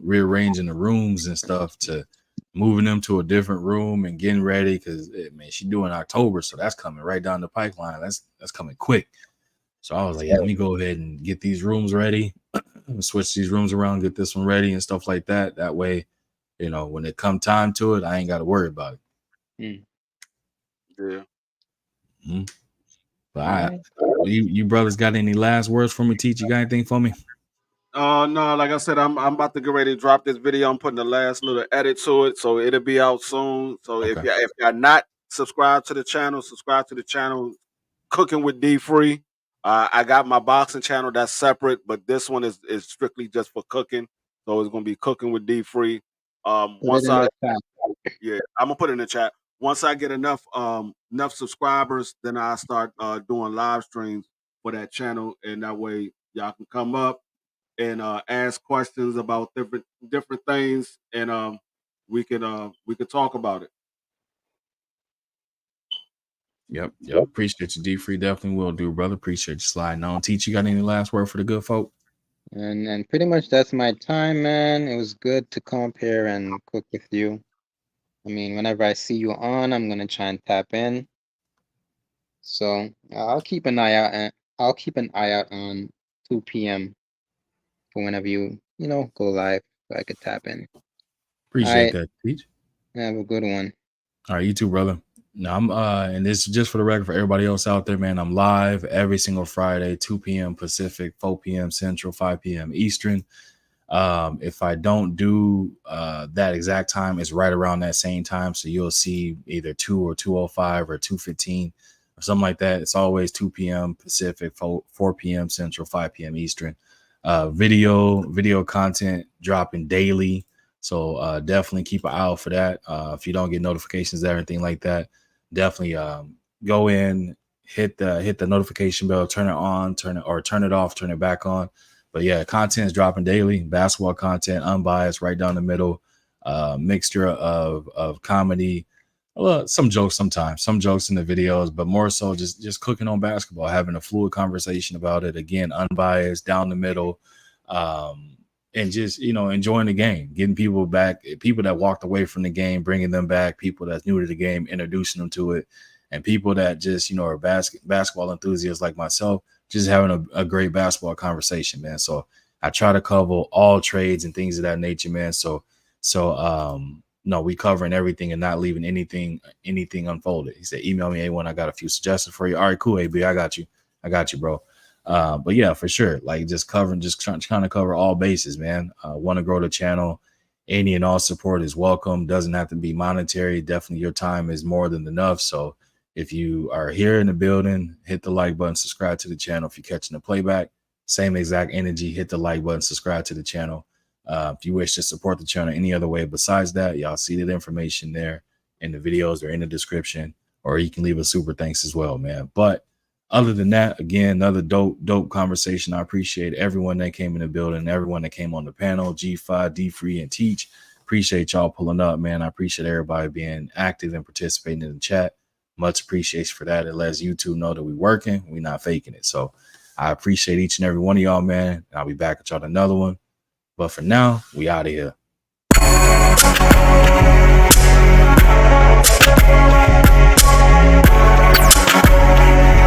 rearranging the rooms and stuff to moving them to a different room and getting ready because man, she doing October, so that's coming right down the pipeline. That's coming quick. So I was like, yeah, let me go ahead and get these rooms ready, switch these rooms around, get this one ready and stuff like that. That way, when it come time to it, I ain't got to worry about it. Yeah. Mm-hmm. But you brothers got any last words for me, Teach? You got anything for me? No, like I said, I'm about to get ready to drop this video. I'm putting the last little edit to it, so it'll be out soon. So Okay. if you're not subscribed to the channel, subscribe to the channel. Cooking with D Free. I got my boxing channel that's separate, but this one is strictly just for cooking. So it's gonna be Cooking with D Free. Once I'm gonna put it in the chat. Once I get enough subscribers, then I start doing live streams for that channel, and that way y'all can come up and ask questions about different things, and we can talk about it. Yep. Appreciate you, D Free. Definitely will do, brother. Appreciate you sliding on. Teach, you got any last word for the good folk? And pretty much that's my time, man. It was good to come up here and cook with you. I mean, whenever I see you on, I'm gonna try and tap in. So I'll keep an eye out, and I'll keep an eye out on 2 p.m. for whenever you go live, so I could tap in. Appreciate that, Teach. Have a good one. All right, you too, brother. No, I'm and this is just for the record for everybody else out there, man. I'm live every single Friday, 2 p.m. Pacific, 4 p.m. Central, 5 p.m. Eastern. If I don't do that exact time, it's right around that same time. So you'll see either 2 or 2:05 or 2:15 or something like that. It's always 2 p.m. Pacific, 4 p.m. Central, 5 p.m. Eastern. Video content dropping daily. So definitely keep an eye out for that. If you don't get notifications there, anything like that, definitely go in, hit the notification bell, turn it on, turn it off, turn it back on. But yeah, content is dropping daily. Basketball content, unbiased, right down the middle. Mixture of comedy, some jokes sometimes, some jokes in the videos, but more so just cooking on basketball, having a fluid conversation about it. Again, unbiased, down the middle, and just enjoying the game, getting people back, people that walked away from the game, bringing them back, people that's new to the game, introducing them to it, and people that just are basketball enthusiasts like myself, just having a great basketball conversation, man. So I try to cover all trades and things of that nature, man. So no, we covering everything and not leaving anything unfolded. He said, email me A1. I got a few suggestions for you. All right, cool, AB. I got you, bro. But yeah, for sure. Like just trying to cover all bases, man. Want to grow the channel. Any and all support is welcome. Doesn't have to be monetary. Definitely your time is more than enough. So if you are here in the building, hit the like button, subscribe to the channel. If you're catching the playback, same exact energy, hit the like button, subscribe to the channel. If you wish to support the channel any other way besides that, y'all see the information there in the videos or in the description, or you can leave a super thanks as well, man. But other than that, again, another dope conversation. I appreciate everyone that came in the building, everyone that came on the panel, G5, D-Free, and Teach. Appreciate y'all pulling up, man. I appreciate everybody being active and participating in the chat. Much appreciation for that. It lets YouTube know that we're working. We're not faking it. So I appreciate each and every one of y'all, man. I'll be back with y'all another one. But for now, we out of here.